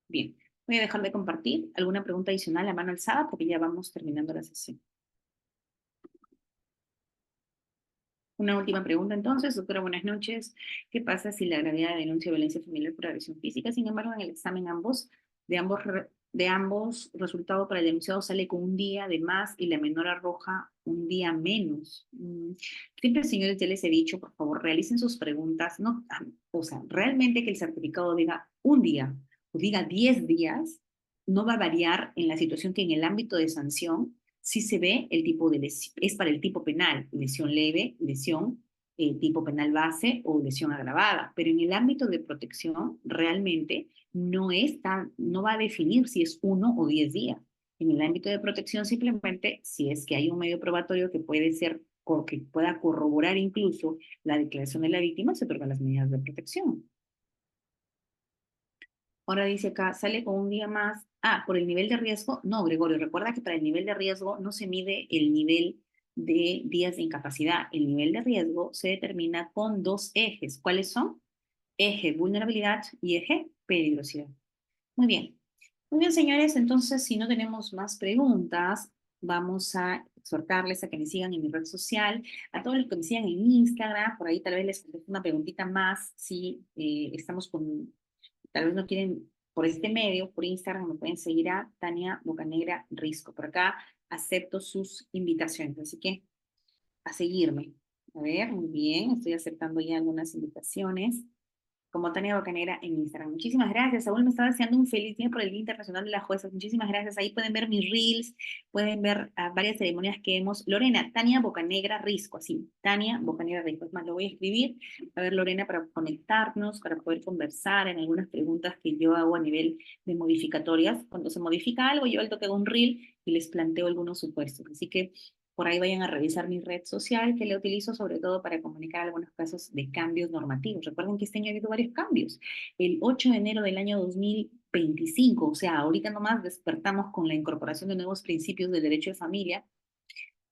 Bien, voy a dejar de compartir. ¿Alguna pregunta adicional a mano alzada? Porque ya vamos terminando la sesión. Una última pregunta entonces, doctora, buenas noches. ¿Qué pasa si la gravedad denuncia violencia familiar por agresión física? Sin embargo, en el examen de ambos resultado para el denunciado sale con un día de más y la menor arroja un día menos. Siempre, señores, ya les he dicho, por favor, realicen sus preguntas. No, o sea, realmente que el certificado diga un día o diga 10 días, no va a variar en la situación que en el ámbito de sanción sí se ve el tipo de lesión, es para el tipo penal, lesión leve, lesión tipo penal base o lesión agravada, pero en el ámbito de protección realmente no va a definir si es 1 o 10 días. En el ámbito de protección simplemente si es que hay un medio probatorio que puede ser o que pueda corroborar incluso la declaración de la víctima, se otorgan las medidas de protección. Ahora dice acá, sale con un día más. Ah, por el nivel de riesgo. No, Gregorio, recuerda que para el nivel de riesgo no se mide el nivel de días de incapacidad. El nivel de riesgo se determina con dos ejes. ¿Cuáles son? Eje vulnerabilidad y eje peligrosidad. Muy bien. Muy bien, señores. Entonces, si no tenemos más preguntas, vamos a exhortarles a que me sigan en mi red social, a todos los que me sigan en Instagram. Por ahí tal vez les contesto una preguntita más si estamos con tal vez no quieren por este medio, por Instagram, me pueden seguir a Tania Bocanegra Risco. Por acá acepto sus invitaciones, así que a seguirme. A ver, muy bien, estoy aceptando ya algunas invitaciones. Como Tania Bocanegra en Instagram. Muchísimas gracias. Saúl me estaba deseando un feliz día por el Día Internacional de las Juezas. Muchísimas gracias. Ahí pueden ver mis reels, pueden ver varias ceremonias que hemos. Lorena, Tania Bocanegra Risco, así. Tania Bocanegra Risco. Es más, lo voy a escribir. A ver, Lorena, para conectarnos, para poder conversar en algunas preguntas que yo hago a nivel de modificatorias. Cuando se modifica algo, yo al toque hago un reel y les planteo algunos supuestos. Así que por ahí vayan a revisar mi red social que la utilizo sobre todo para comunicar algunos casos de cambios normativos. Recuerden que este año ha habido varios cambios. El 8 de enero del año 2025, o sea, ahorita nomás despertamos con la incorporación de nuevos principios del derecho de familia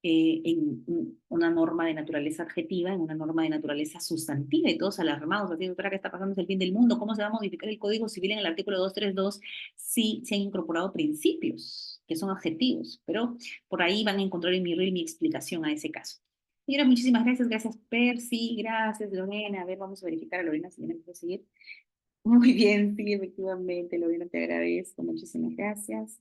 en una norma de naturaleza adjetiva, en una norma de naturaleza sustantiva, y todos alarmados, así, doctora, ¿qué está pasando? Es el fin del mundo, ¿cómo se va a modificar el Código Civil en el artículo 232 si se han incorporado principios que son adjetivos? Pero por ahí van a encontrar en mi reel mi explicación a ese caso. Señora, muchísimas gracias, gracias Percy, gracias Lorena, a ver, vamos a verificar a Lorena si me puede seguir. Muy bien, sí, efectivamente, Lorena, te agradezco, muchísimas gracias.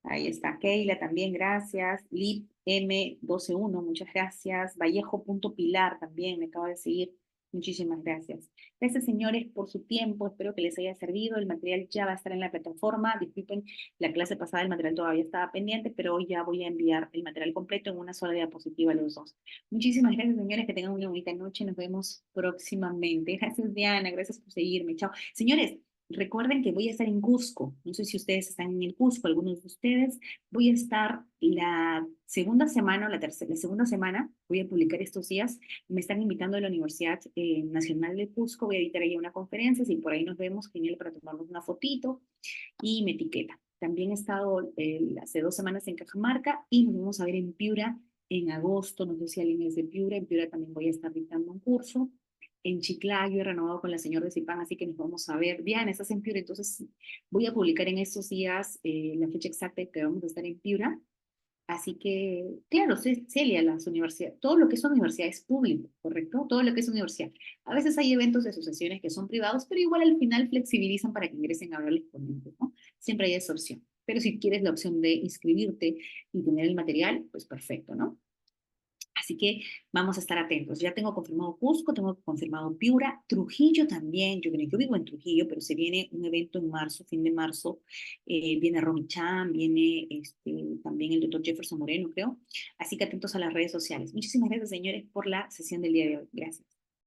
Ahí está Keila también, gracias. Lip M121, muchas gracias. Vallejo.pilar también, me acaba de seguir. Muchísimas gracias. Gracias, señores, por su tiempo. Espero que les haya servido. El material ya va a estar en la plataforma. Disculpen, la clase pasada el material todavía estaba pendiente, pero hoy ya voy a enviar el material completo en una sola diapositiva a los dos. Muchísimas gracias, señores. Que tengan una bonita noche. Nos vemos próximamente. Gracias, Diana. Gracias por seguirme. Chao. Señores, recuerden que voy a estar en Cusco. No sé si ustedes están en el Cusco, algunos de ustedes. Voy a estar la segunda semana o la segunda semana, voy a publicar estos días. Me están invitando a la Universidad Nacional de Cusco. Voy a editar ahí una conferencia. Si por ahí nos vemos, genial para tomarnos una fotito y me etiqueta. También he estado hace 2 semanas en Cajamarca y nos vamos a ver en Piura en agosto. No sé si alguien es de Piura. En Piura también voy a estar dictando un curso. En Chiclayo he renovado con la señora de Zipán, así que nos vamos a ver. Diana, estás en Piura, entonces voy a publicar en estos días la fecha exacta de que vamos a estar en Piura Así que, claro, Celia, las universidades, todo lo que es universidad es público, ¿correcto? Todo lo que es universidad. A veces hay eventos de asociaciones que son privados, pero igual al final flexibilizan para que ingresen a hablar los ponentes, ¿no? Siempre hay esa opción. Pero si quieres la opción de inscribirte y tener el material, pues perfecto, ¿no? Así que vamos a estar atentos. Ya tengo confirmado Cusco, tengo confirmado Piura, Trujillo también. Yo vivo en Trujillo, pero se viene un evento en marzo, fin de marzo. Viene Romy Chan, viene también el doctor Jefferson Moreno, creo. Así que atentos a las redes sociales. Muchísimas gracias, señores, por la sesión del día de hoy. Gracias.